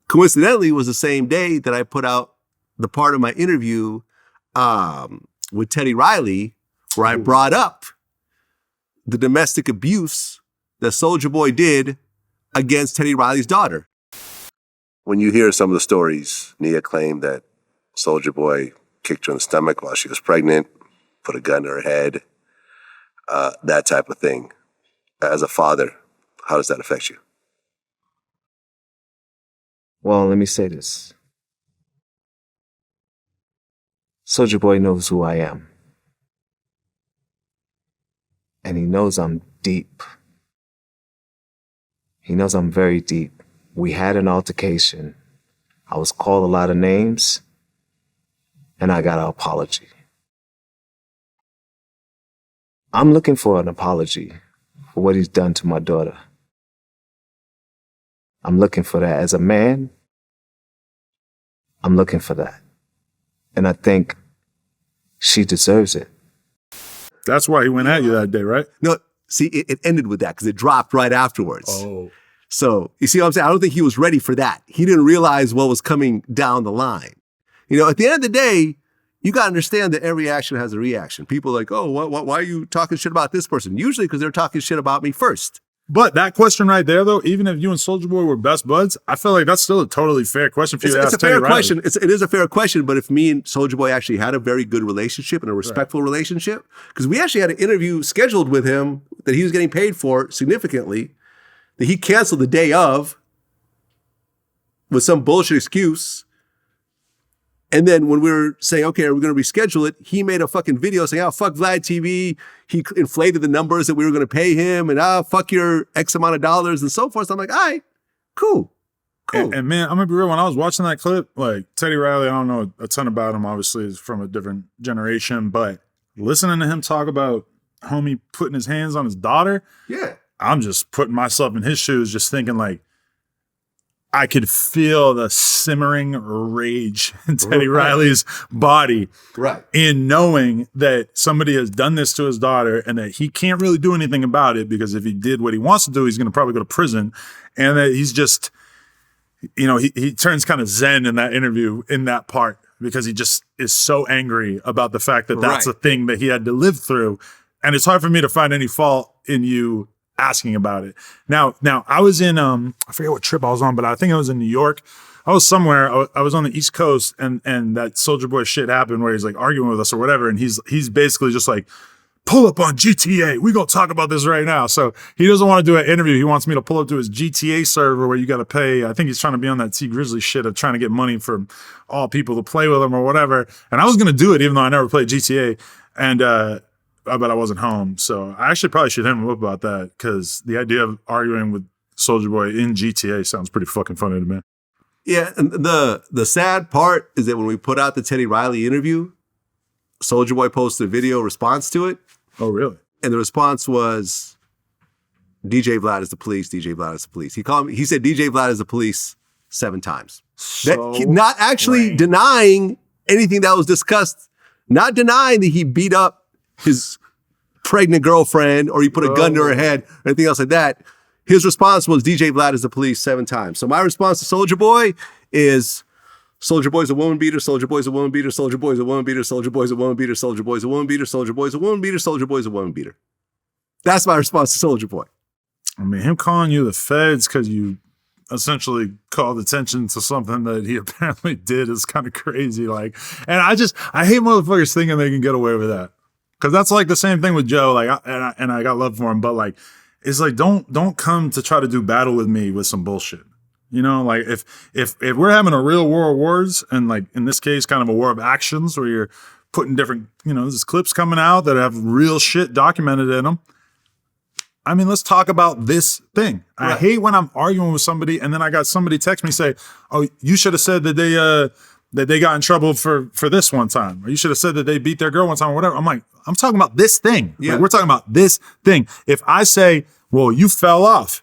coincidentally, was the same day that I put out the part of my interview with Teddy Riley where I brought up the domestic abuse that Soulja Boy did against Teddy Riley's daughter. When you hear some of the stories, Nia claimed that Soulja Boy kicked her in the stomach while she was pregnant, put a gun to her head, that type of thing. As a father, how does that affect you? Well, let me say this. Soulja Boy knows who I am. And he knows I'm deep. He knows I'm very deep. We had an altercation. I was called a lot of names, and I got an apology. I'm looking for an apology for what he's done to my daughter. I'm looking for that. As a man, I'm looking for that. And I think she deserves it. That's why he went at you that day, right? No, see, it ended with that because it dropped right afterwards. Oh. So, you see what I'm saying? I don't think he was ready for that. He didn't realize what was coming down the line. At the end of the day, you got to understand that every action has a reaction. People are like, oh, why are you talking shit about this person? Usually because they're talking shit about me first. But that question right there, though, even if you and Soulja Boy were best buds, I feel like that's still a totally fair question for you to ask. It's a fair question. It is a fair question. But if me and Soulja Boy actually had a very good relationship and a respectful relationship, because we actually had an interview scheduled with him that he was getting paid for significantly, that he canceled the day of with some bullshit excuse. And then when we were saying, okay, are we going to reschedule it? He made a fucking video saying, oh, fuck VladTV. He inflated the numbers that we were going to pay him, and fuck your X amount of dollars and so forth. So I'm like, all right, cool. And man, I'm going to be real. When I was watching that clip, like Teddy Riley, I don't know a ton about him, obviously, is from a different generation, but listening to him talk about homie putting his hands on his daughter, I'm just putting myself in his shoes, just thinking like, I could feel the simmering rage in Teddy Riley's body in knowing that somebody has done this to his daughter and that he can't really do anything about it, because if he did what he wants to do, he's going to probably go to prison. And that he's just, he turns kind of zen in that interview, in that part, because he just is so angry about the fact that that's a thing that he had to live through. And it's hard for me to find any fault in you asking about it. Now I was in, I forget what trip I was on, but I think I was in New York. I was somewhere, I was on the East Coast, and that Soulja Boy shit happened where he's like arguing with us or whatever. And he's basically just like, pull up on GTA. We gonna talk about this right now. So he doesn't want to do an interview. He wants me to pull up to his GTA server where you got to pay. I think he's trying to be on that T Grizzly shit of trying to get money from all people to play with him or whatever. And I was going to do it even though I never played GTA. And, but I wasn't home. So I actually probably should hit him up about that, because the idea of arguing with Soulja Boy in GTA sounds pretty fucking funny to me. Yeah. And the sad part is that when we put out the Teddy Riley interview, Soulja Boy posted a video response to it. Oh, really? And the response was, DJ Vlad is the police, DJ Vlad is the police. He said DJ Vlad is the police 7 times. Not actually denying anything that was discussed, not denying that he beat up his pregnant girlfriend or he put a gun to her head or anything else like that. His response was, DJ Vlad is the police 7 times. So my response to Soulja Boy is, Soulja Boy's a woman beater, Soulja Boy's a woman beater, Soulja Boy's a woman beater, Soulja Boy's a woman beater, Soulja Boy's a woman beater, Soulja Boy's a woman beater, Soulja Boy's a woman beater. That's my response to Soulja Boy. I mean, him calling you the feds because you essentially called attention to something that he apparently did is kind of crazy. Like, and I hate motherfuckers thinking they can get away with that. Cause that's like the same thing with Joe. Like, and I got love for him, but like, it's like, don't come to try to do battle with me with some bullshit. You know, like if we're having a real war of words, and like in this case, kind of a war of actions where you're putting different, you know, there's clips coming out that have real shit documented in them. I mean, let's talk about this thing. Right. I hate when I'm arguing with somebody and then I got somebody text me say, "Oh, you should have said that they got in trouble for this one time, or you should have said that they beat their girl one time, or whatever." I'm like, I'm talking about this thing. Yeah. Like, we're talking about this thing. If I say, "Well, you fell off,"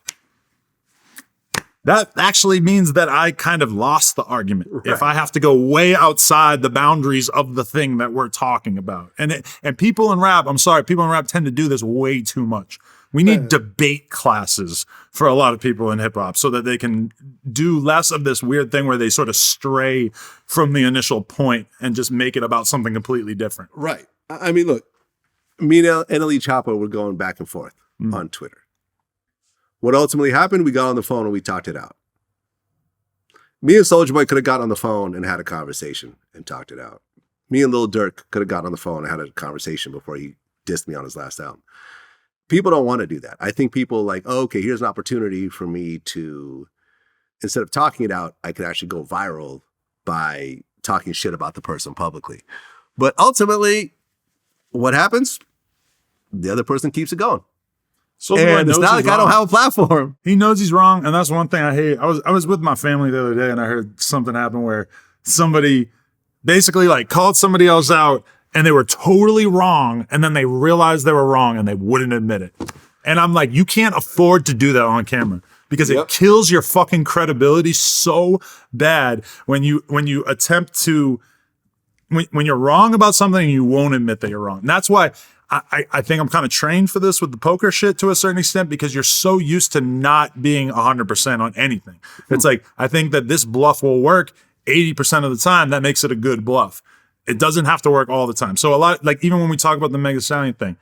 that actually means that I kind of lost the argument. Right. If I have to go way outside the boundaries of the thing that we're talking about. And people in rap, I'm sorry, people in rap tend to do this way too much. We need debate classes for a lot of people in hip hop so that they can do less of this weird thing where they sort of stray from the initial point and just make it about something completely different. Right. I mean, look, me and Ellie Chapo were going back and forth on Twitter. What ultimately happened, we got on the phone and we talked it out. Me and Soulja Boy could have got on the phone and had a conversation and talked it out. Me and Lil Durk could have got on the phone and had a conversation before he dissed me on his last album. People don't want to do that. I think people like, oh, okay, here's an opportunity for me to, instead of talking it out, I could actually go viral by talking shit about the person publicly. But ultimately, what happens? The other person keeps it going. And it's not like I don't have a platform. He knows he's wrong, and that's one thing I hate. I was with my family the other day, and I heard something happen where somebody basically like called somebody else out, and they were totally wrong, and then they realized they were wrong, and they wouldn't admit it. And I'm like, you can't afford to do that on camera because it kills your fucking credibility so bad when you attempt to when you're wrong about something and you won't admit that you're wrong. And that's why I think I'm kind of trained for this with the poker shit to a certain extent, because you're so used to not being 100% on anything. It's like, I think that this bluff will work 80% of the time. That makes it a good bluff. It doesn't have to work all the time. So a lot, like even when we talk about the Megan Thee Stallion thing,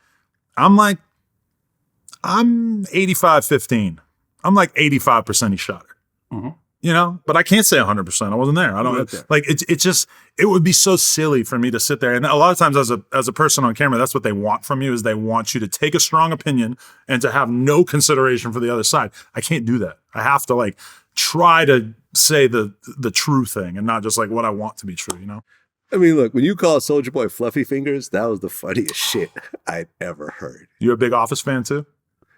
I'm 85-15. I'm like 85% he shot her. Mm-hmm. You know, but I can't say 100%. I wasn't there. I don't like it's just, it would be so silly for me to sit there. And a lot of times as a person on camera, that's what they want from you, is they want you to take a strong opinion and to have no consideration for the other side. I can't do that. I have to like try to say the true thing and not just like what I want to be true, you know? I mean, look, when you call Soulja Boy Fluffy Fingers, that was the funniest shit I'd ever heard. You're a big Office fan too?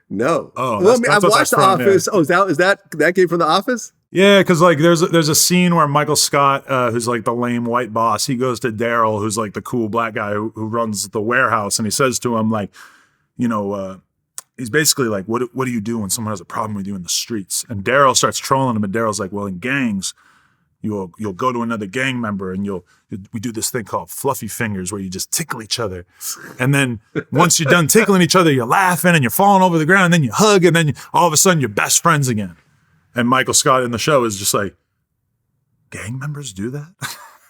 No. Oh, well, I mean, I've watched The Office. Yeah. Oh, is that came from The Office? Yeah, because like there's a scene where Michael Scott, who's like the lame white boss, he goes to Daryl, who's like the cool black guy who runs the warehouse, and he says to him like, you know, he's basically like, what do you do when someone has a problem with you in the streets? And Daryl starts trolling him, and Daryl's like, well, in gangs, you'll go to another gang member and we do this thing called fluffy fingers where you just tickle each other. And then once you're done tickling each other, you're laughing and you're falling over the ground, and then you hug, and then all of a sudden you're best friends again. And Michael Scott in the show is just like, gang members do that?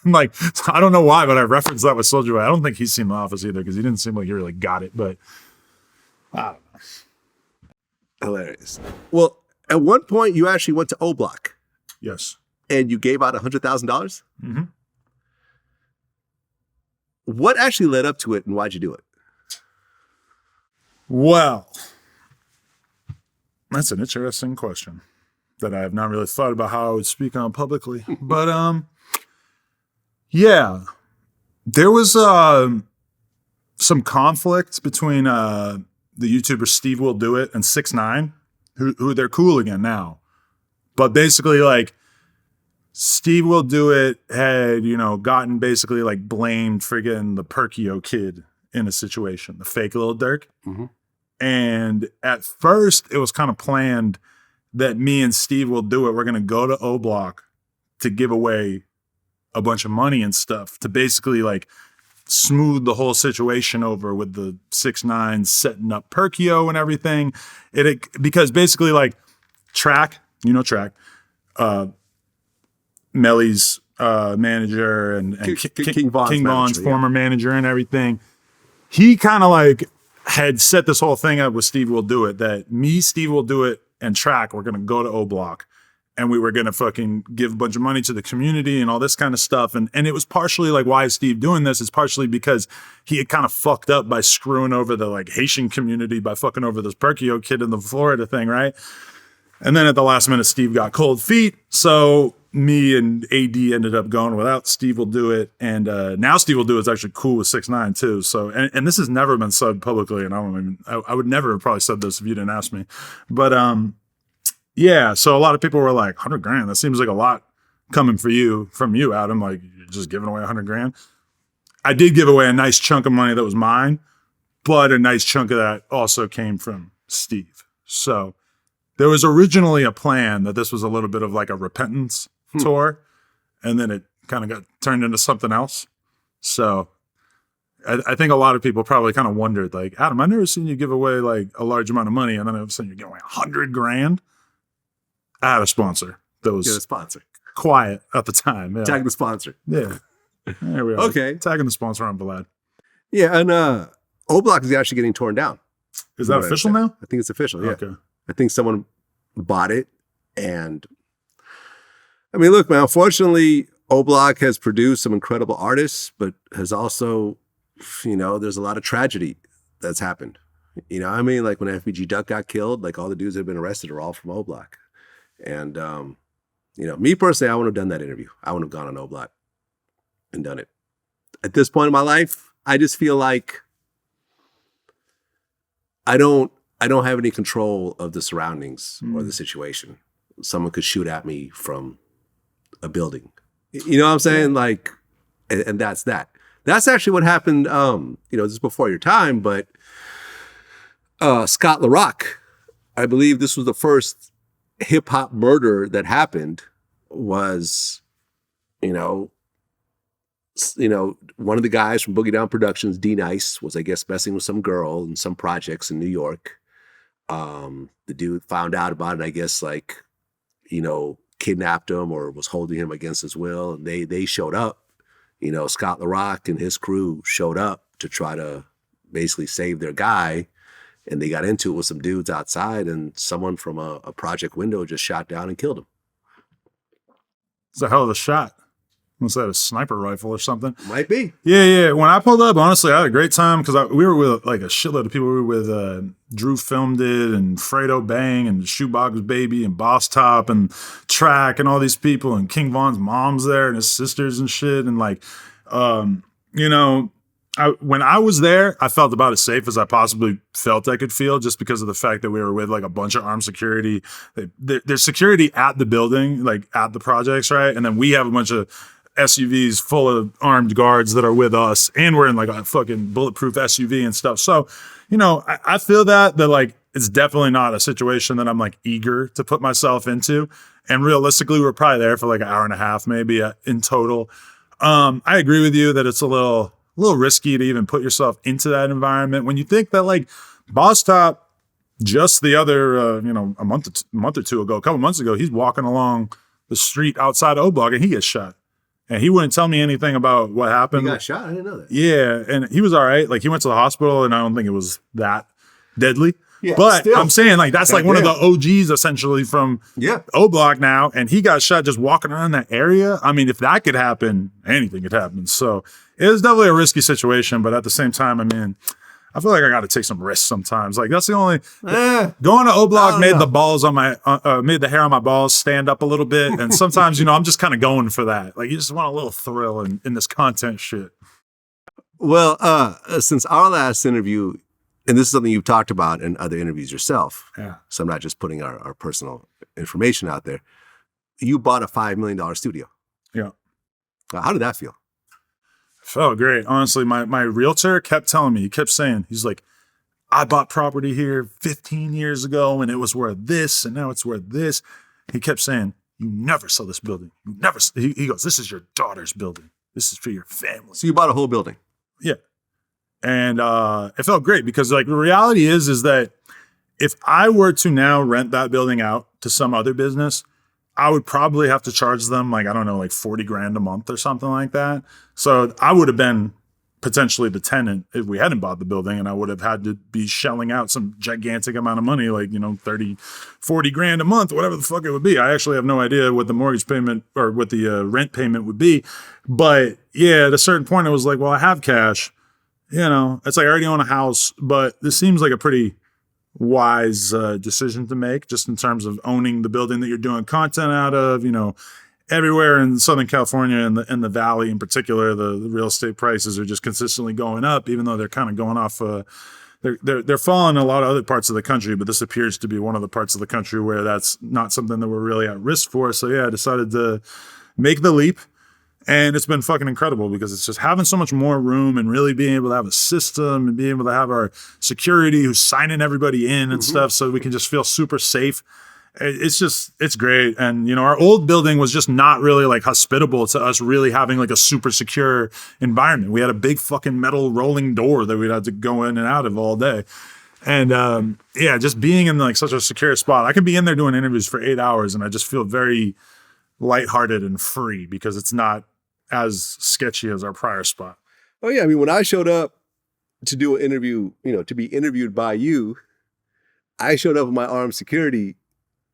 I'm like, I don't know why, but I referenced that with Soulja Boy. I don't think he's seen The Office either, because he didn't seem like he really got it, but I don't Hilarious. Well, at one point, you actually went to O Block. Yes. And you gave out $100,000? Mm-hmm. What actually led up to it, and why'd you do it? Well, that's an interesting question that I have not really thought about how I would speak on publicly. But yeah, there was some conflict between the YouTuber Steve Will Do It and 6ix9ine, who they're cool again now. But basically, like, Steve Will Do It had, gotten basically like blamed for getting the Perkio kid in a situation, the fake Lil Durk. Mm-hmm. And at first, it was kind of planned that me and Steve Will Do It, we're going to go to O Block to give away a bunch of money and stuff to basically like smooth the whole situation over with the 6ix9ine setting up Perkio and everything. Because basically like Track, Melly's manager and King Von's former manager and everything. He kind of like had set this whole thing up with Steve Will Do It, that me, Steve Will Do It, and Track were going to go to O Block and we were going to fucking give a bunch of money to the community and all this kind of stuff. And it was partially like, why is Steve doing this? It's partially because he had kind of fucked up by screwing over the like Haitian community by fucking over this Perkio kid in the Florida thing, right? And then at the last minute, Steve got cold feet. So me and AD ended up going without Steve Will Do It. And now Steve Will Do It is actually cool with 6ix9ine too. So, and this has never been said publicly. And I would never have probably said this if you didn't ask me. But yeah, so a lot of people were like, $100,000, that seems like a lot coming from you, Adam. Like, you're just giving away $100,000. I did give away a nice chunk of money that was mine, but a nice chunk of that also came from Steve. So there was originally a plan that this was a little bit of like a repentance tour, and then it kind of got turned into something else. So I think a lot of people probably kind of wondered, like, Adam, I've never seen you give away like a large amount of money, and then all of a sudden you're giving away $100,000. I had a sponsor that was quiet at the time. Yeah. Tag the sponsor. Yeah. There we are. Okay. Tagging the sponsor on Vlad. Yeah, and O Block is actually getting torn down. Is that official now? I think it's official, yeah. Okay. I think someone bought it, and I mean, look, man, unfortunately, O Block has produced some incredible artists, but has also, there's a lot of tragedy that's happened. I mean, like when FBG Duck got killed, like all the dudes that have been arrested are all from O Block. And, me personally, I wouldn't have done that interview. I wouldn't have gone on O Block and done it. At this point in my life, I just feel like I don't have any control of the surroundings or the situation. Someone could shoot at me from a building. You know what I'm saying? Like, and that's that. That's actually what happened, this is before your time, but Scott LaRock, I believe this was the first hip hop murder that happened, was, one of the guys from Boogie Down Productions, D Nice, was, I guess, messing with some girl in some projects in New York. The dude found out about it, I guess, like, kidnapped him or was holding him against his will. And they showed up, Scott LaRock and his crew showed up to try to basically save their guy. And they got into it with some dudes outside, and someone from a project window just shot down and killed him. It's a hell of a shot. Was that a sniper rifle or something? Might be. Yeah. When I pulled up, honestly, I had a great time because we were with like a shitload of people. We were with Drew Filmed It and Fredo Bang and Shoebox Baby and Boss Top and Track and all these people, and King Von's mom's there and his sisters and shit. And like, when I was there, I felt about as safe as I possibly felt I could feel, just because of the fact that we were with like a bunch of armed security. There's security at the building, like at the projects, right? And then we have a bunch of SUVs full of armed guards that are with us, and we're in like a fucking bulletproof SUV and stuff. So, I feel that like it's definitely not a situation that I'm like eager to put myself into. And realistically, we're probably there for like an hour and a half, maybe in total. I agree with you that it's a little risky to even put yourself into that environment when you think that like Boss Top just the other, a month or two ago, a couple months ago, he's walking along the street outside of O Block and he gets shot. And he wouldn't tell me anything about what happened. He got shot? I didn't know that. Yeah, and he was all right. Like, he went to the hospital, and I don't think it was that deadly. Yeah, but still. I'm saying like that's like one of the OGs essentially from O Block now, and he got shot just walking around that area. I mean, if that could happen, anything could happen. So it was definitely a risky situation, but at the same time, I mean, I feel like I got to take some risks sometimes. Like that's the only going to O Block made the balls on my made the hair on my balls stand up a little bit, and sometimes I'm just kind of going for that. Like you just want a little thrill in this content shit. Well, since our last interview. And this is something you've talked about in other interviews yourself. Yeah. So I'm not just putting our personal information out there. You bought a $5 million studio. Yeah. How did that feel? Felt great. Honestly, my realtor kept telling me, he kept saying, he's like, I bought property here 15 years ago and it was worth this and now it's worth this. He kept saying, you never sell this building. You never. He goes, this is your daughter's building. This is for your family. So you bought a whole building? Yeah. And it felt great because like the reality is that if I were to now rent that building out to some other business, I would probably have to charge them like, I don't know, like 40 grand a month or something like that. So I would have been potentially the tenant if we hadn't bought the building, and I would have had to be shelling out some gigantic amount of money, like, 30, 40 grand a month, whatever the fuck it would be. I actually have no idea what the mortgage payment or what the rent payment would be. But yeah, at a certain point, it was like, well, I have cash. It's like I already own a house, but this seems like a pretty wise decision to make just in terms of owning the building that you're doing content out of, everywhere in Southern California and the Valley in particular, the real estate prices are just consistently going up, even though they're kind of going off, they're falling in a lot of other parts of the country, but this appears to be one of the parts of the country where that's not something that we're really at risk for. So yeah, I decided to make the leap. And it's been fucking incredible because it's just having so much more room and really being able to have a system and being able to have our security who's signing everybody in and stuff so we can just feel super safe. It's great. And, our old building was just not really like hospitable to us really having like a super secure environment. We had a big fucking metal rolling door that we'd have to go in and out of all day. And just being in like such a secure spot, I could be in there doing interviews for 8 hours and I just feel very lighthearted and free because it's not as sketchy as our prior spot. Oh yeah, I mean, when I showed up to do an interview, to be interviewed by you, I showed up with my armed security,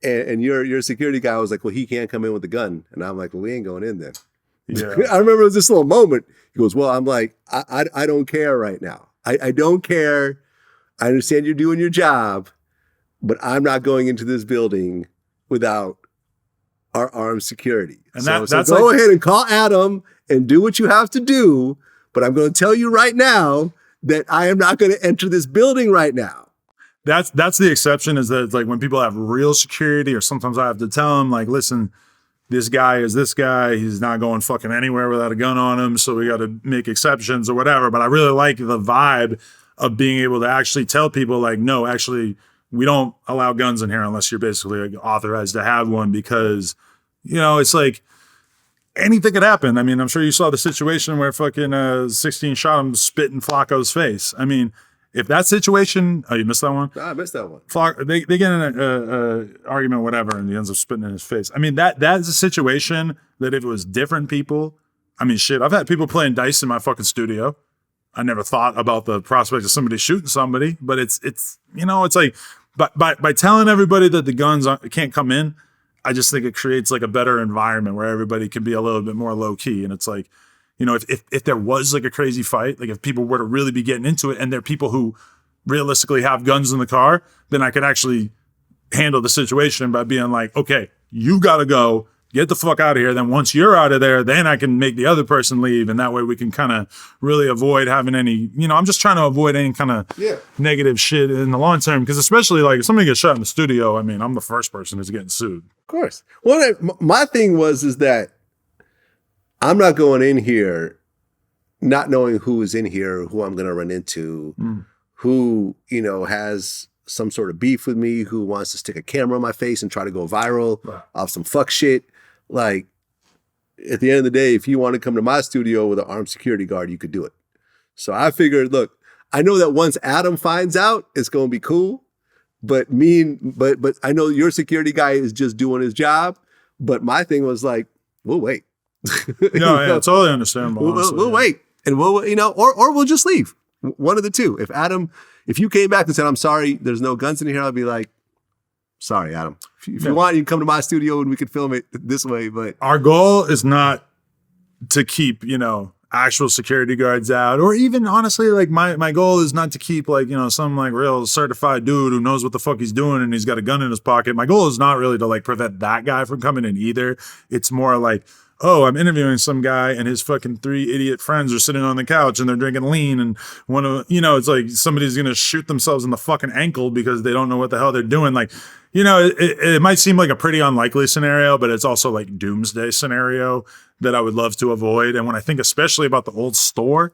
and your security guy was like, "Well, he can't come in with a gun," and I'm like, "Well, we ain't going in then." Yeah. I remember it was this little moment. He goes, "Well," I'm like, "I don't care right now. I don't care. I understand you're doing your job, but I'm not going into this building without our armed security. And so go ahead and call Adam and do what you have to do. But I'm going to tell you right now that I am not going to enter this building right now." That's the exception, is that it's like when people have real security, or sometimes I have to tell them like, listen, this guy is this guy. He's not going fucking anywhere without a gun on him. So we got to make exceptions or whatever. But I really like the vibe of being able to actually tell people like, no, actually, we don't allow guns in here unless you're basically like authorized to have one, because, it's like anything could happen. I mean, I'm sure you saw the situation where fucking 16 shot him, spit in Flacco's face. I mean, if that situation, you missed that one? No, I missed that one. They get in an argument, whatever, and he ends up spitting in his face. I mean, that is a situation that if it was different people, I mean, shit, I've had people playing dice in my fucking studio. I never thought about the prospect of somebody shooting somebody, but it's like, by telling everybody that the guns can't come in, I just think it creates like a better environment where everybody can be a little bit more low key. And it's like, if there was like a crazy fight, like if people were to really be getting into it and there are people who realistically have guns in the car, then I could actually handle the situation by being like, okay, you got to go. Get the fuck out of here. Then once you're out of there, then I can make the other person leave. And that way we can kind of really avoid having any, I'm just trying to avoid any kind of negative shit in the long term. Because especially like if somebody gets shot in the studio, I mean, I'm the first person who's getting sued. Of course. Well, my thing is that I'm not going in here not knowing who is in here, who I'm going to run into, who, has some sort of beef with me, who wants to stick a camera on my face and try to go viral off some fuck shit. Like, at the end of the day, if you want to come to my studio with an armed security guard, you could do it. So I figured, look, I know that once Adam finds out, it's going to be cool. But I know your security guy is just doing his job. But my thing was like, we'll wait. Yeah, totally understandable. We'll wait, and we'll or we'll just leave. One of the two. If Adam if you came back and said, I'm sorry, there's no guns in here, I'd be like, sorry, Adam. If you want, you can come to my studio and we can film it this way. But our goal is not to keep, actual security guards out, or even honestly, like my goal is not to keep like, some like real certified dude who knows what the fuck he's doing and he's got a gun in his pocket. My goal is not really to like prevent that guy from coming in either. It's more like, oh, I'm interviewing some guy and his fucking 3 idiot friends are sitting on the couch and they're drinking lean, and one of, it's like somebody's going to shoot themselves in the fucking ankle because they don't know what the hell they're doing. Like, it might seem like a pretty unlikely scenario, but it's also like doomsday scenario that I would love to avoid. And when I think especially about the old store.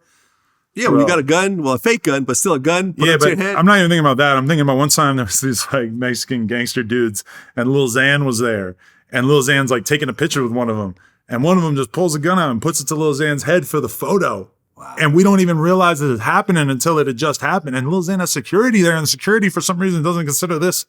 Yeah, when you got a gun, well, a fake gun, but still a gun. Yeah, but I'm not even thinking about that. I'm thinking about one time there was these like Mexican gangster dudes and Lil Xan was there. And Lil Xan's like taking a picture with one of them. And one of them just pulls a gun out and puts it to Lil Xan's head for the photo. Wow. And we don't even realize that it's happening until it had just happened. And Lil Xan has security there, and the security for some reason doesn't consider this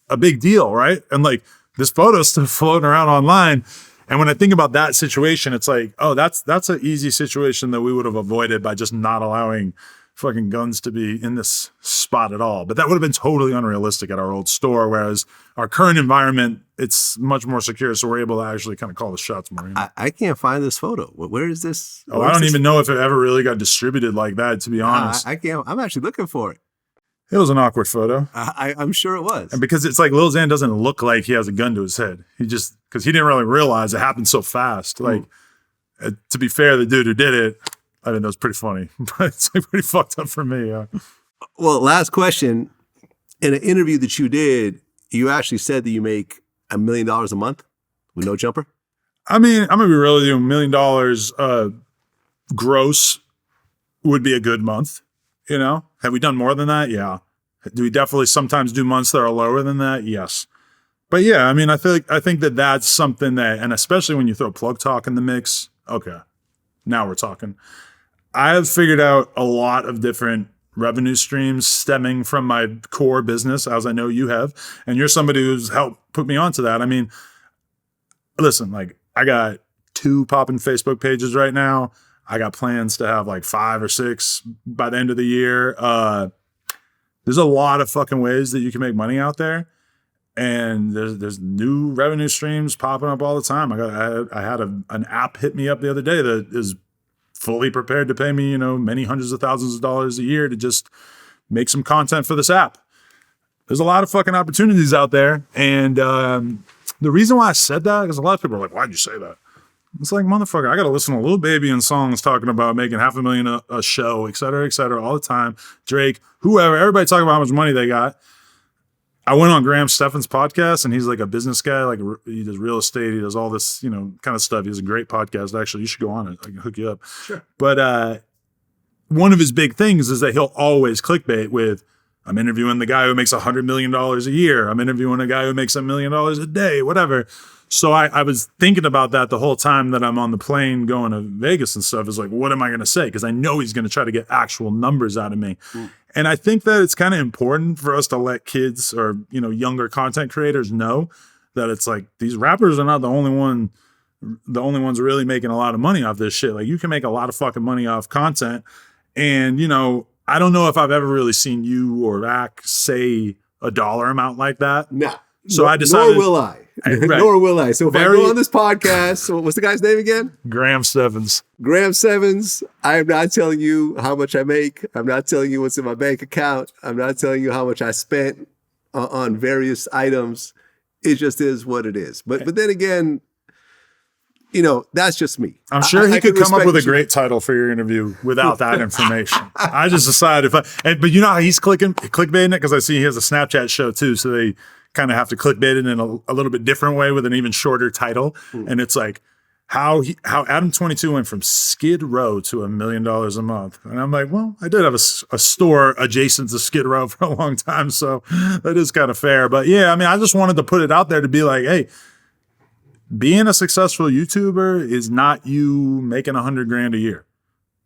a big deal, right? And like this photo's still floating around online. And when I think about that situation, it's like, oh, that's an easy situation that we would have avoided by just not allowing fucking guns to be in this spot at all. But that would have been totally unrealistic at our old store, whereas our current environment, it's much more secure, so we're able to actually kind of call the shots more. I can't find this photo. Where is this? Oh, I don't even know if it ever really got distributed like that, to be honest. I can't. I'm actually looking for it. It was an awkward photo. I'm sure it was. And because it's like Lil Xan doesn't look like he has a gun to his head. Because he didn't really realize it happened so fast. Like, to be fair, the dude who did it, I think that was pretty funny, but it's like pretty fucked up for me. Yeah. Well, last question. In an interview that you did, you actually said that you make $1 million a month with no jumper. I mean, I'm gonna be real with you. $1 million gross would be a good month. Have we done more than that? Yeah. Do we definitely sometimes do months that are lower than that? Yes. But yeah, I mean, I think that that's something that, and especially when you throw Plug Talk in the mix. Okay, now we're talking. I have figured out a lot of different revenue streams stemming from my core business, as I know you have. And you're somebody who's helped put me onto that. I mean, listen, like I got 2 popping Facebook pages right now. I got plans to have like 5 or 6 by the end of the year. There's a lot of fucking ways that you can make money out there. And there's new revenue streams popping up all the time. I had an app hit me up the other day that is fully prepared to pay me, many hundreds of thousands of dollars a year to just make some content for this app. There's a lot of fucking opportunities out there. And the reason why I said that, because a lot of people are like, why'd you say that? It's like, motherfucker, I got to listen to Lil Baby and songs talking about making $500,000 a show, et cetera, all the time. Drake, whoever, everybody talking about how much money they got. I went on Graham Stephan's podcast, and he's like a business guy. Like he does real estate. He does all this, kind of stuff. He has a great podcast. Actually, you should go on it. I can hook you up. Sure. But one of his big things is that he'll always clickbait with, I'm interviewing the guy who makes $100 million a year. I'm interviewing a guy who makes $1 million a day, whatever. So I was thinking about that the whole time that I'm on the plane going to Vegas and stuff. Is like, what am I going to say? Because I know he's going to try to get actual numbers out of me. And I think that it's kind of important for us to let kids or, younger content creators know that it's like these rappers are not the only ones really making a lot of money off this shit. Like you can make a lot of fucking money off content. And, I don't know if I've ever really seen you or Rack say a dollar amount like that. No. So I decided. Nor will I. Right. Nor will I. So if I go on this podcast, what's the guy's name again? Graham Stevens. Graham Stevens. I am not telling you how much I make. I'm not telling you what's in my bank account. I'm not telling you how much I spent on various items. It just is what it is. But then again, that's just me. I'm sure he could come up with a great title for your interview without that information. I just decided but you know how he's clickbaiting it? Because I see he has a Snapchat show too. So they kind of have to clickbait it in a little bit different way with an even shorter title. And it's like how Adam22 went from Skid Row to $1 million a month. And I'm like, well, I did have a store adjacent to Skid Row for a long time. So that is kind of fair. But yeah, I mean, I just wanted to put it out there to be like, hey, being a successful YouTuber is not you making $100,000 a year.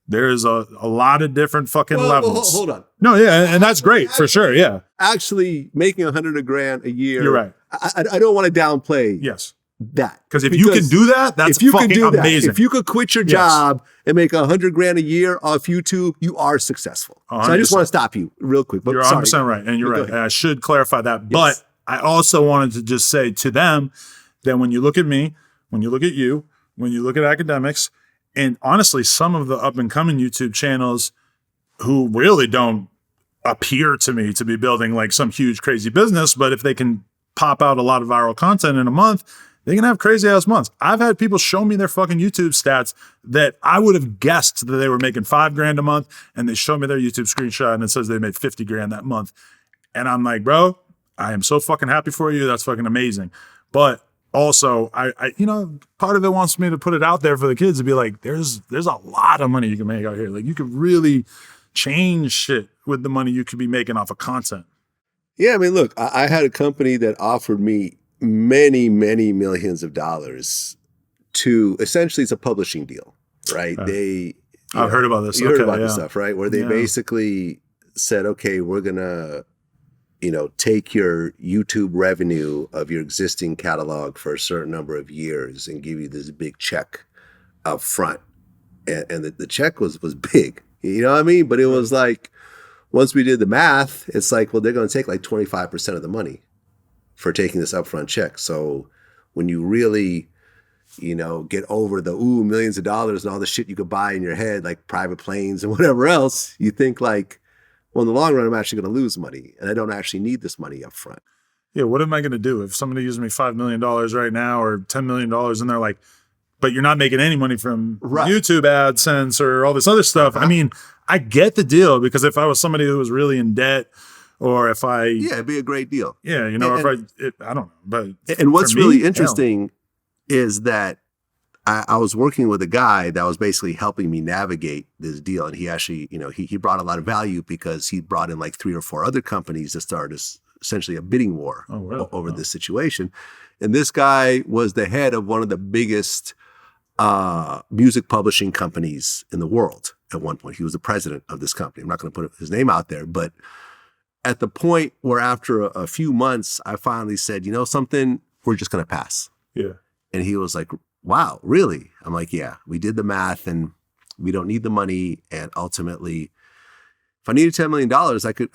There's a lot of different fucking levels. Hold on. No, yeah, and that's great for sure. Yeah, actually making $100,000 a year. You're right. I don't want to downplay. Yes. that. Because if you can do that, that's fucking amazing. If you could quit your job and make $100,000 a year off YouTube, you are successful. 100%. So I just want to stop you real quick. But you're 100% right. And you're right. And I should clarify that. Yes. But I also wanted to just say to them that when you look at me, when you look at you, when you look at academics, and honestly, some of the up and coming YouTube channels who really don't appear to me to be building like some huge crazy business, but if they can pop out a lot of viral content in a month, they can have crazy ass months. I've had people show me their fucking YouTube stats that I would have guessed that they were making $5,000 a month, and they show me their YouTube screenshot and it says they made $50,000 that month. And I'm like, bro, I am so fucking happy for you. That's fucking amazing. But also, I part of it wants me to put it out there for the kids to be like, there's a lot of money you can make out here. Like, you could really change shit with the money you could be making off of content. Yeah, I mean, look, I had a company that offered me many, many millions of dollars to, essentially, it's a publishing deal, right? I've heard about this. You heard about this stuff, right? Where they basically said, okay, we're going to, take your YouTube revenue of your existing catalog for a certain number of years and give you this big check up front. And the check was big, you know what I mean? But it was like, once we did the math, it's like, well, they're going to take like 25% of the money for taking this upfront check. So when you really, get over the millions of dollars and all the shit you could buy in your head, like private planes and whatever else, you think like, well, in the long run, I'm actually going to lose money, and I don't actually need this money up front. Yeah, what am I going to do if somebody gives me $5 million right now or $10 million, and they're like, but you're not making any money from YouTube AdSense or all this other stuff? I mean, I get the deal, because if I was somebody who was really in debt, or if I... Yeah, it'd be a great deal. Yeah, I don't know. But and what's really interesting is that I was working with a guy that was basically helping me navigate this deal. And he actually, he brought a lot of value, because he brought in like 3 or 4 other companies to start essentially a bidding war over this situation. And this guy was the head of one of the biggest music publishing companies in the world at one point. He was the president of this company. I'm not going to put his name out there, but at the point where after a few months, I finally said, something, we're just going to pass. Yeah. And he was like, wow, really? I'm like, yeah, we did the math and we don't need the money. And ultimately, if I needed $10 million,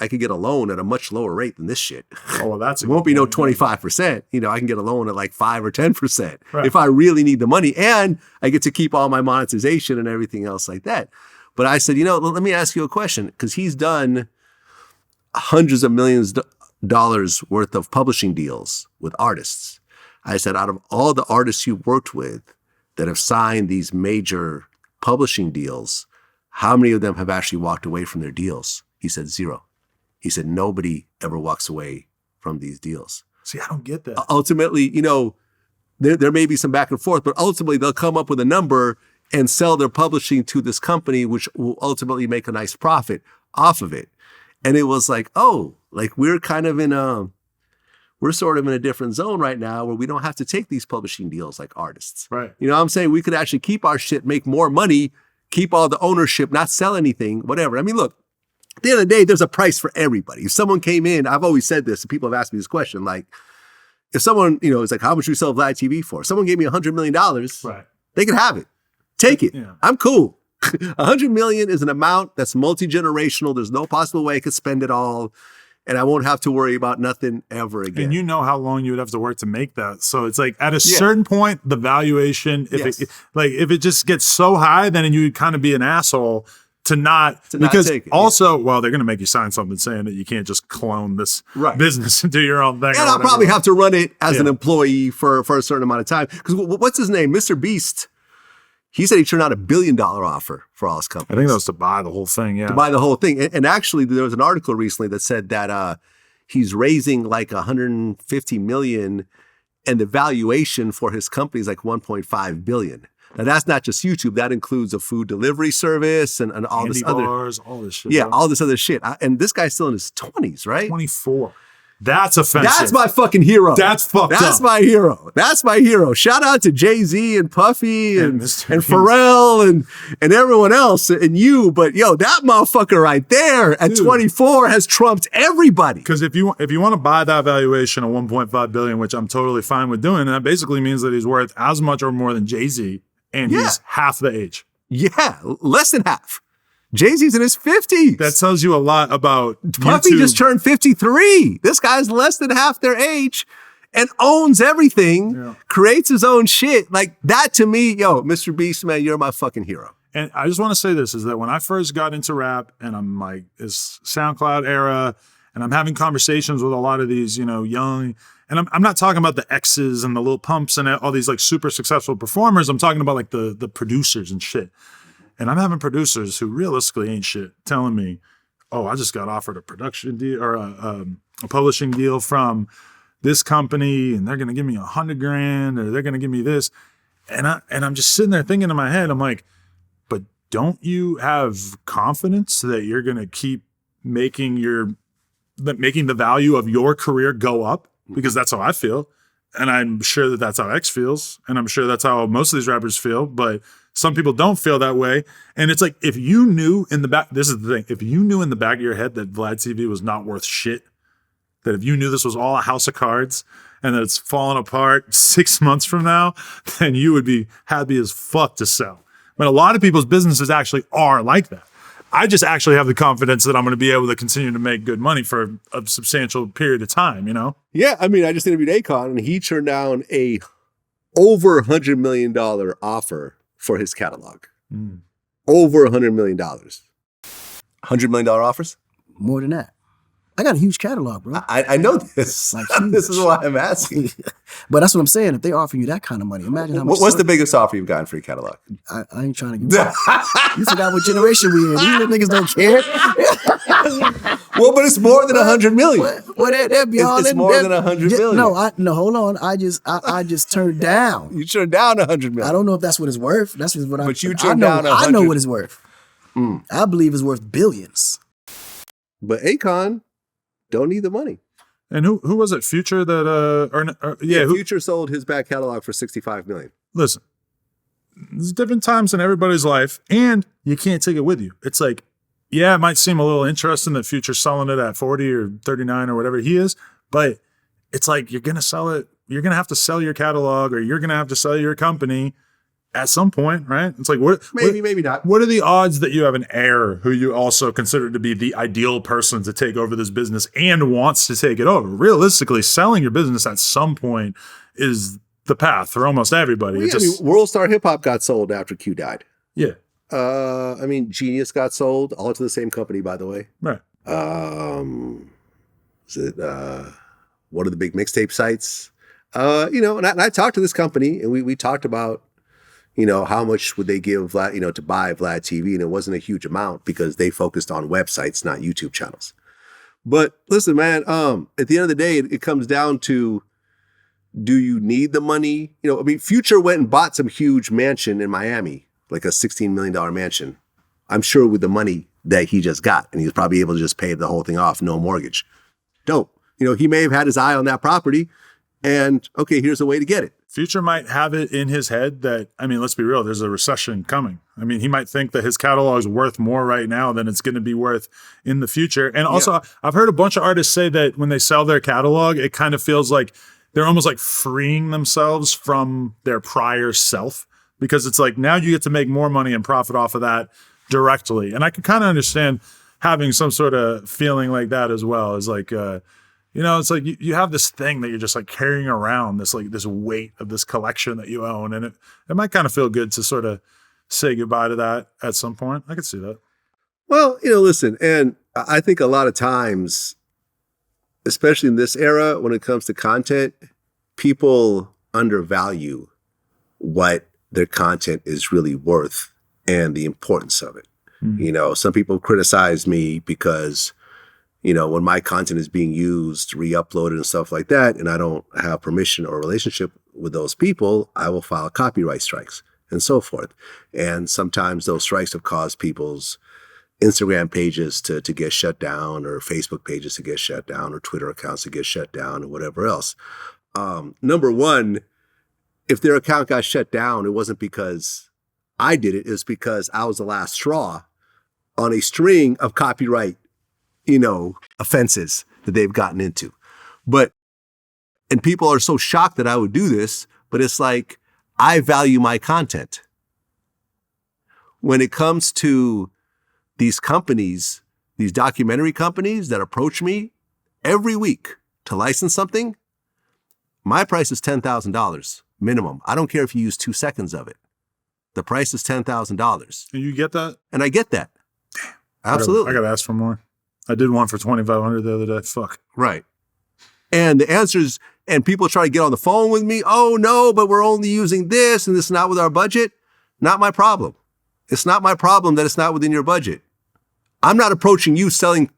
I could get a loan at a much lower rate than this shit. Oh, well, that's it won't be no 25%. I can get a loan at like 5 or 10% if I really need the money, and I get to keep all my monetization and everything else like that. But I said, let me ask you a question, because he's done hundreds of millions of dollars worth of publishing deals with artists. I said, out of all the artists you've worked with that have signed these major publishing deals, how many of them have actually walked away from their deals? He said 0. He said nobody ever walks away from these deals. See, I don't get that. Ultimately, there may be some back and forth, but ultimately they'll come up with a number and sell their publishing to this company, which will ultimately make a nice profit off of it. And it was like, we're sort of in a different zone right now where we don't have to take these publishing deals like artists. Right. You know what I'm saying? We could actually keep our shit, make more money, keep all the ownership, not sell anything, whatever. I mean, look, at the end of the day, there's a price for everybody. If someone came in, I've always said this, and people have asked me this question, like, if someone, is like, how much do you sell VladTV for? If someone gave me $100 million, they could have it. Take it. Yeah. I'm cool. $100 million is an amount that's multi-generational. There's no possible way I could spend it all, and I won't have to worry about nothing ever again. And how long you would have to work to make that. So it's like at a certain point, the valuation, if it just gets so high, then you would kind of be an asshole to not take it. Also, well, they're going to make you sign something saying that you can't just clone this business and do your own thing. And I'll probably have to run it as an employee for a certain amount of time. Because what's his name? Mr. Beast. He said he turned out $1 billion offer for all his companies. I think that was to buy the whole thing, To buy the whole thing. And actually, there was an article recently that said that he's raising like $150 million, and the valuation for his company is like $1.5 billion. Now, that's not just YouTube. That includes a food delivery service and all this other... bars, all this shit. Yeah, all this other shit. And this guy's still in his 20s, right? 24. That's offensive. That's my fucking hero. That's fucked up. That's my hero. That's my hero. Shout out to Jay-Z and Puffy and Pharrell and everyone else and you. But yo, that motherfucker right there at 24 has trumped everybody. Because if you want to buy that valuation of 1.5 billion, which I'm totally fine with doing, that basically means that he's worth as much or more than Jay-Z, and he's half the age. Yeah, less than half. Jay-Z's in his 50s. That tells you a lot about Puffy YouTube. just turned 53. This guy's less than half their age and owns everything, creates his own shit. Like that to me, yo, Mr. Beast, man, you're my fucking hero. And I just want to say this, is that when I first got into rap and I'm like, this SoundCloud era, and I'm having conversations with a lot of these, young, and I'm not talking about the X's and the Lil Pumps and all these like super successful performers. I'm talking about like the producers and shit. And I'm having producers who realistically ain't shit telling me, oh, I just got offered a production deal or a publishing deal from this company and they're going to give me $100,000 or they're going to give me this. And I'm just sitting there thinking in my head, I'm like, but don't you have confidence that you're going to keep making the value of your career go up? Because that's how I feel. And I'm sure that that's how X feels. And I'm sure that's how most of these rappers feel. But some people don't feel that way. And it's like, if you knew in the back, this is the thing, if you knew in the back of your head that VladTV was not worth shit, that if you knew this was all a house of cards and that it's falling apart 6 months from now, then you would be happy as fuck to sell. But a lot of people's businesses actually are like that. I just actually have the confidence that I'm going to be able to continue to make good money for a substantial period of time, Yeah, I mean, I just interviewed Akon and he turned down a over $100 million offer for his catalog. Over $100 million. $100 million offers? More than that. I got a huge catalog, bro. I know this. Like this is why I'm asking. But that's what I'm saying. If they offer you that kind of money, imagine how much. What's the biggest offer you've gotten for your catalog? I ain't trying to get. You forgot what generation we in. These little niggas don't care. Well, but it's more than 100 million. Well, that'd be all. It's more than 100 million. No, hold on. I just turned down. You turned down 100 million. I don't know if that's what it's worth. That's just what But you turned down 100. I know what it's worth. I believe it's worth billions. But Akon don't need the money. And who was it? Future that Future sold his back catalog for 65 million. Listen, there's different times in everybody's life, and you can't take it with you. It's like, yeah, it might seem a little interesting that Future's selling it at 40 or 39 or whatever he is, but it's like you're gonna sell it. You're gonna have to sell your catalog, or you're gonna have to sell your company at some point, right? It's like, maybe not. What are the odds that you have an heir who you also consider to be the ideal person to take over this business and wants to take it over? Realistically, selling your business at some point is the path for almost everybody. Well, World Star Hip Hop got sold after Q died. Yeah. Genius got sold, all to the same company, by the way. Right. Is it one of the big mixtape sites? And I talked to this company and we talked about, how much would they give Vlad, to buy VladTV? And it wasn't a huge amount because they focused on websites, not YouTube channels. But listen, man, at the end of the day, it comes down to, do you need the money? Future went and bought some huge mansion in Miami, like a $16 million mansion. I'm sure with the money that he just got, and he was probably able to just pay the whole thing off, no mortgage. Dope. He may have had his eye on that property and okay, here's a way to get it. Future might have it in his head that, let's be real, there's a recession coming. He might think that his catalog is worth more right now than it's going to be worth in the future. And also, I've heard a bunch of artists say that when they sell their catalog, it kind of feels like they're almost like freeing themselves from their prior self, because it's like, now you get to make more money and profit off of that directly. And I can kind of understand having some sort of feeling like that as well. Is like, it's like you have this thing that you're just like carrying around, this weight of this collection that you own. And it might kind of feel good to sort of say goodbye to that at some point. I could see that. Well, listen, and I think a lot of times, especially in this era, when it comes to content, people undervalue what their content is really worth and the importance of it. Mm-hmm. Some people criticize me because, when my content is being used, re-uploaded and stuff like that, and I don't have permission or relationship with those people, I will file copyright strikes and so forth. And sometimes those strikes have caused people's Instagram pages to get shut down, or Facebook pages to get shut down, or Twitter accounts to get shut down, or whatever else. Number one, if their account got shut down, it wasn't because I did it. It was because I was the last straw on a string of copyright, offenses that they've gotten into. And people are so shocked that I would do this, but it's like, I value my content. When it comes to these companies, these documentary companies that approach me every week to license something, my price is $10,000 minimum. I don't care if you use 2 seconds of it. The price is $10,000. And you get that? And I get that. Absolutely. I got to ask for more. I did one for $2,500 the other day. Fuck. Right. And the answers, and people try to get on the phone with me. Oh no, but we're only using this and this is not with our budget. Not my problem. It's not my problem that it's not within your budget. I'm not approaching you selling.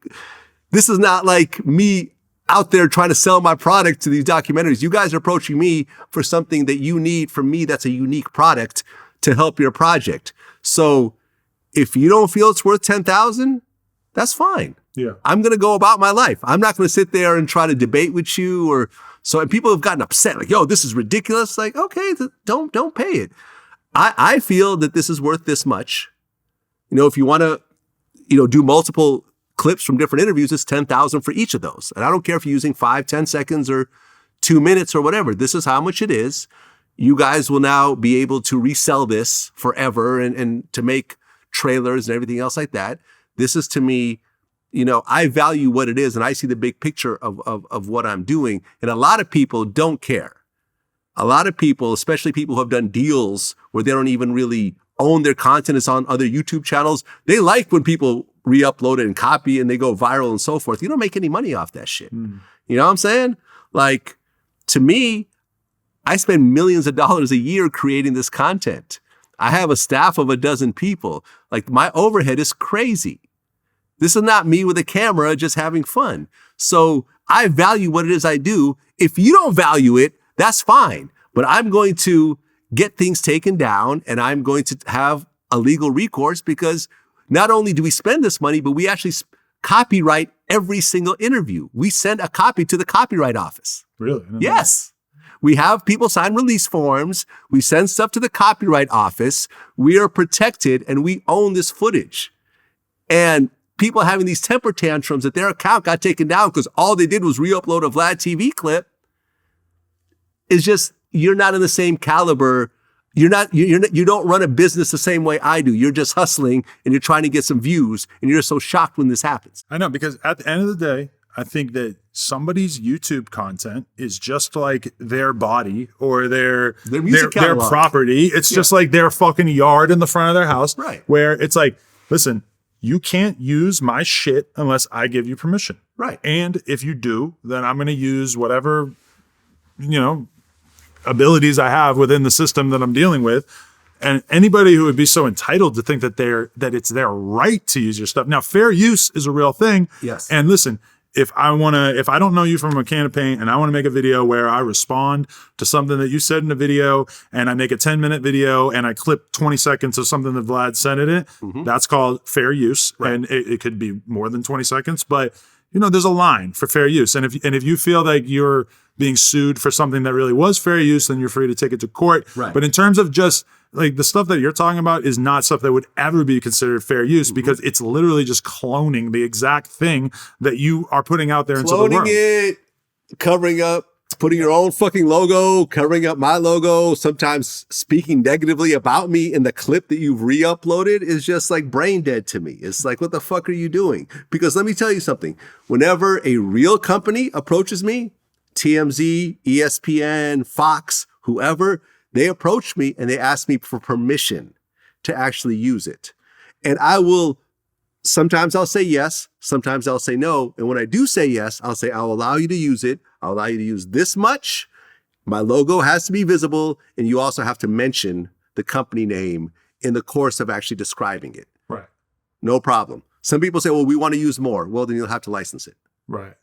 This is not like me out there trying to sell my product to these documentaries. You guys are approaching me for something that you need from me that's a unique product to help your project. So if you don't feel it's worth $10,000, that's fine. Yeah. I'm going to go about my life. I'm not going to sit there and try to debate with you and people have gotten upset. Like, yo, this is ridiculous. Like, okay, don't pay it. I feel that this is worth this much. If you want to, do multiple clips from different interviews, it's $10,000 for each of those. And I don't care if you're using 5, 10 seconds or 2 minutes or whatever. This is how much it is. You guys will now be able to resell this forever and to make trailers and everything else like that. This is, to me, I value what it is and I see the big picture of what I'm doing. And a lot of people don't care. A lot of people, especially people who have done deals where they don't even really own their content, it's on other YouTube channels. They like when people re-upload it and copy and they go viral and so forth. You don't make any money off that shit. You know what I'm saying? Like, to me, I spend millions of dollars a year creating this content. I have a staff of 12 people. Like, my overhead is crazy. This is not me with a camera just having fun. So I value what it is I do. If you don't value it, that's fine. But I'm going to get things taken down and I'm going to have a legal recourse because not only do we spend this money, but we actually copyright every single interview. We send a copy to the copyright office. Really? Yes. We have people sign release forms. We send stuff to the copyright office. We are protected and we own this footage. And people having these temper tantrums that their account got taken down because all they did was re-upload a VladTV clip is just, you're not in the same caliber. You don't run a business the same way I do. You're just hustling and you're trying to get some views and you're so shocked when this happens. I know, because at the end of the day, I think that somebody's YouTube content is just like their body or their property. It's just like their fucking yard in the front of their house. Right. Where it's like, listen, you can't use my shit unless I give you permission. Right. And if you do, then I'm going to use whatever, abilities I have within the system that I'm dealing with. And anybody who would be so entitled to think that it's their right to use your stuff. Now, fair use is a real thing. Yes. And listen, if I don't know you from a can of paint and I want to make a video where I respond to something that you said in a video and I make a 10-minute video and I clip 20 seconds of something that Vlad said in it, that's called fair use. Right. And it could be more than 20 seconds, but there's a line for fair use. And if you feel like you're being sued for something that really was fair use, then you're free to take it to court. Right. But in terms of just like the stuff that you're talking about is not stuff that would ever be considered fair use because it's literally just cloning the exact thing that you are putting out there into the world. Cloning it, covering up, putting your own fucking logo, covering up my logo, sometimes speaking negatively about me in the clip that you've re-uploaded is just like brain dead to me. It's like, what the fuck are you doing? Because let me tell you something. Whenever a real company approaches me, TMZ, ESPN, Fox, whoever, they approach me and they ask me for permission to actually use it. And sometimes I'll say yes, sometimes I'll say no. And when I do say yes, I'll say, I'll allow you to use it. I'll allow you to use this much. My logo has to be visible. And you also have to mention the company name in the course of actually describing it. Right. No problem. Some people say, well, we want to use more. Well, then you'll have to license it. Right.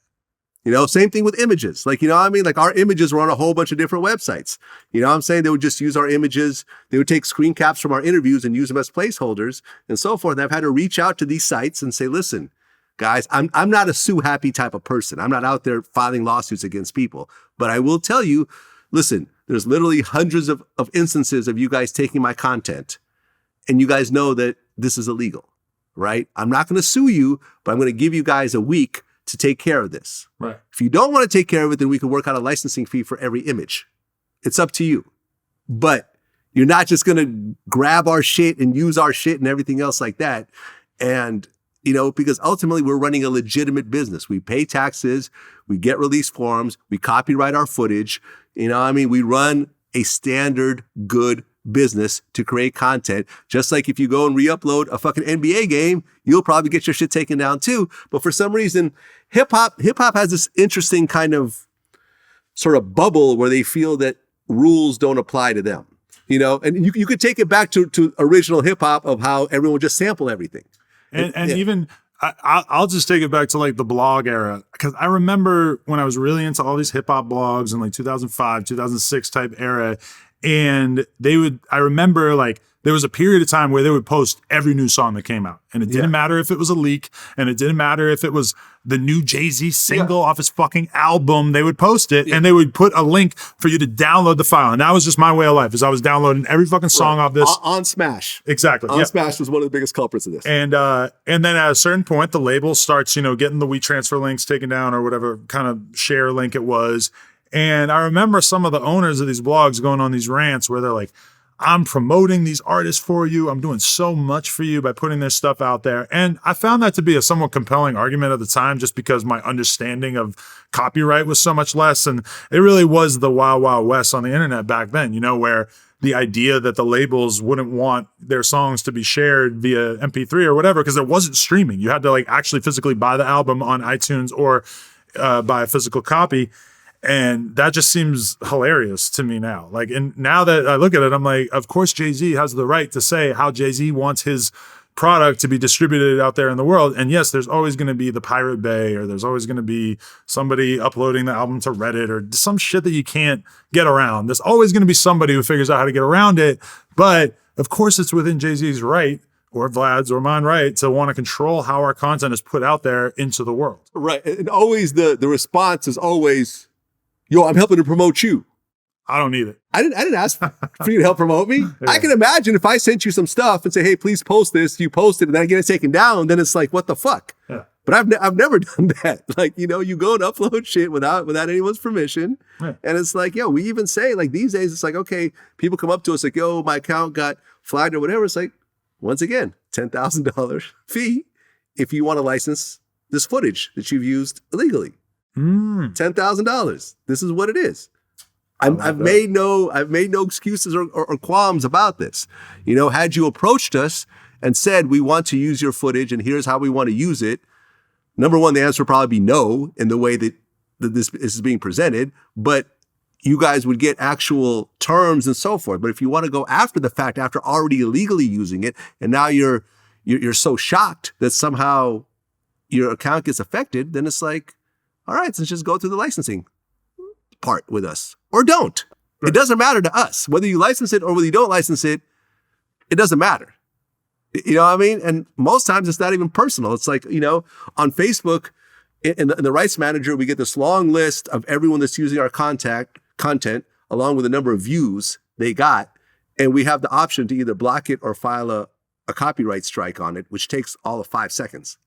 You know, same thing with images. Like, you know what I mean? Like our images were on a whole bunch of different websites. You know what I'm saying? They would just use our images. They would take screen caps from our interviews and use them as placeholders and so forth. And I've had to reach out to these sites and say, listen, guys, I'm not a sue happy type of person. I'm not out there filing lawsuits against people. But I will tell you, listen, there's literally hundreds of instances of you guys taking my content and you guys know that this is illegal, right? I'm not going to sue you, but I'm going to give you guys a week to take care of this. Right. If you don't want to take care of it, then we can work out a licensing fee for every image. It's up to you. But you're not just going to grab our shit and use our shit and everything else like that. And, you know, because ultimately we're running a legitimate business. We pay taxes, we get release forms, we copyright our footage. You know what I mean? We run a standard good business to create content. Just like if you go and re-upload a fucking NBA game, you'll probably get your shit taken down too. But for some reason, hip hop has this interesting kind of sort of bubble where they feel that rules don't apply to them. You know, and you could take it back to original hip hop of how everyone would just sample everything. And even I'll just take it back to like the blog era, because I remember when I was really into all these hip hop blogs in like 2005, 2006 type era. And I remember like there was a period of time where they would post every new song that came out. And it didn't matter if it was a leak, and it didn't matter if it was the new Jay-Z single off his fucking album. They would post it and they would put a link for you to download the file. And that was just my way of life, is I was downloading every fucking song off this. On Smash. Exactly. On Smash was one of the biggest culprits of this. And then at a certain point, the label starts, you know, getting the WeTransfer links taken down or whatever kind of share link it was. And I remember some of the owners of these blogs going on these rants where they're like, I'm promoting these artists for you. I'm doing so much for you by putting their stuff out there. And I found that to be a somewhat compelling argument at the time, just because my understanding of copyright was so much less. And it really was the Wild Wild West on the internet back then, you know, where the idea that the labels wouldn't want their songs to be shared via MP3 or whatever, because there wasn't streaming. You had to like actually physically buy the album on iTunes or buy a physical copy. And that just seems hilarious to me now. Like, and now that I look at it, I'm like, of course Jay-Z has the right to say how Jay-Z wants his product to be distributed out there in the world. And yes, there's always going to be the Pirate Bay, or there's always going to be somebody uploading the album to Reddit or some shit that you can't get around. There's always going to be somebody who figures out how to get around it. But of course it's within Jay-Z's right, or Vlad's or mine right, to want to control how our content is put out there into the world. Right. And always the response is always, yo, I'm helping to promote you. I don't need it. I didn't ask for you to help promote me. I can imagine if I sent you some stuff and say, hey, please post this, you post it, and then I get it taken down, then it's like, what the fuck? Yeah. But I've never done that. Like, you know, you go and upload shit without anyone's permission. Yeah. And it's like, yo, we even say, like, these days, it's like, okay, people come up to us like, yo, my account got flagged or whatever. It's like, once again, $10,000 fee if you want to license this footage that you've used illegally. $10,000. This is what it is. I've made no excuses or qualms about this. You know, had you approached us and said, we want to use your footage and here's how we want to use it, number one, the answer would probably be no in the way that this is being presented, but you guys would get actual terms and so forth. But if you want to go after the fact, after already illegally using it, and now you're so shocked that somehow your account gets affected, then it's like, all right, let's just go through the licensing part with us, or don't. It doesn't matter to us. Whether you license it or whether you don't license it, it doesn't matter. You know what I mean? And most times it's not even personal. It's like, you know, on Facebook, in the rights manager, we get this long list of everyone that's using our content along with the number of views they got. And we have the option to either block it or file a copyright strike on it, which takes all of 5 seconds.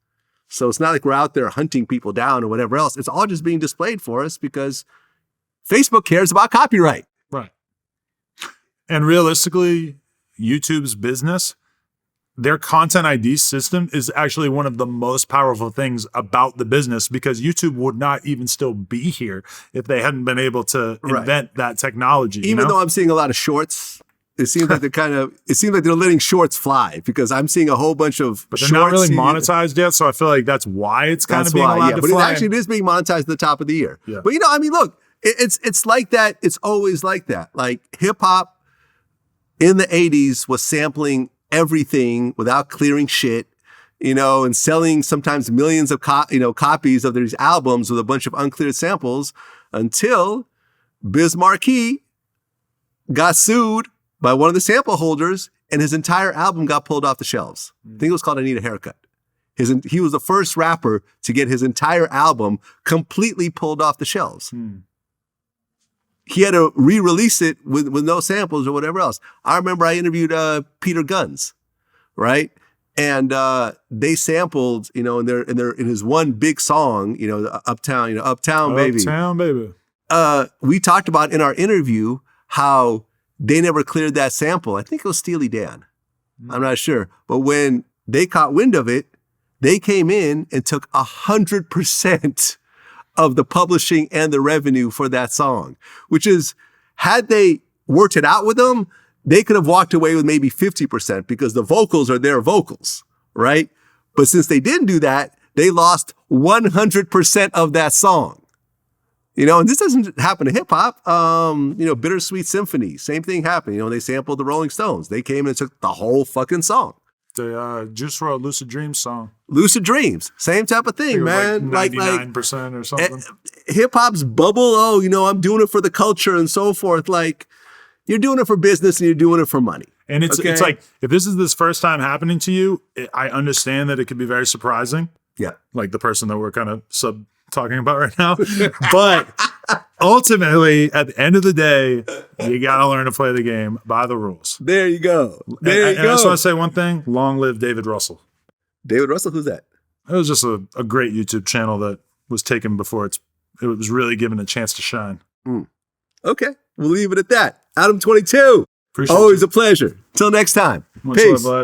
So it's not like we're out there hunting people down or whatever else. It's all just being displayed for us because Facebook cares about copyright. Right. And realistically, YouTube's business, their content ID system is actually one of the most powerful things about the business, because YouTube would not even still be here if they hadn't been able to invent that technology. Even though I'm seeing a lot of shorts, it seems like they're letting shorts fly, because I'm seeing a whole bunch of But they're shorts not really monetized yet, so I feel like that's why it's kind of being allowed to but fly. it actually is being monetized at the top of the year. Yeah. But, you know, I mean, look, it's like that. It's always like that. Like hip hop in the 80s was sampling everything without clearing shit. and selling sometimes millions of copies of these albums with a bunch of uncleared samples until Biz Markie got sued by one of the sample holders and his entire album got pulled off the shelves. I think it was called I Need a Haircut. He was the first rapper to get his entire album completely pulled off the shelves. He had to re-release it with no samples or whatever else. I remember I interviewed Peter Guns, right? And they sampled, in his one big song, Uptown, Uptown Baby. Uptown Baby. We talked about in our interview how they never cleared that sample. I think it was Steely Dan. I'm not sure. But when they caught wind of it, they came in and took 100% of the publishing and the revenue for that song, which is, had they worked it out with them, they could have walked away with maybe 50% because the vocals are their vocals, right? But since they didn't do that, they lost 100% of that song. And this doesn't happen to hip hop. Bittersweet Symphony, same thing happened. They sampled the Rolling Stones. They came and took the whole fucking song. The Juice WRLD Lucid Dreams song. Lucid Dreams, same type of thing, man. Like 99% or something. Hip hop's bubble. I'm doing it for the culture and so forth. Like, you're doing it for business and you're doing it for money. And it's like, if this is this first time happening to you, I understand that it could be very surprising. Yeah. Like the person that we're kind of talking about right now. But ultimately, at the end of the day, you got to learn to play the game by the rules. There you go. And I just want to say one thing. Long live David Russell. David Russell? Who's that? It was just a great YouTube channel that was taken before it was really given a chance to shine. Okay. We'll leave it at that. Adam22. Appreciate Always you. a pleasure. Till next time. Much Peace. love, Vlad.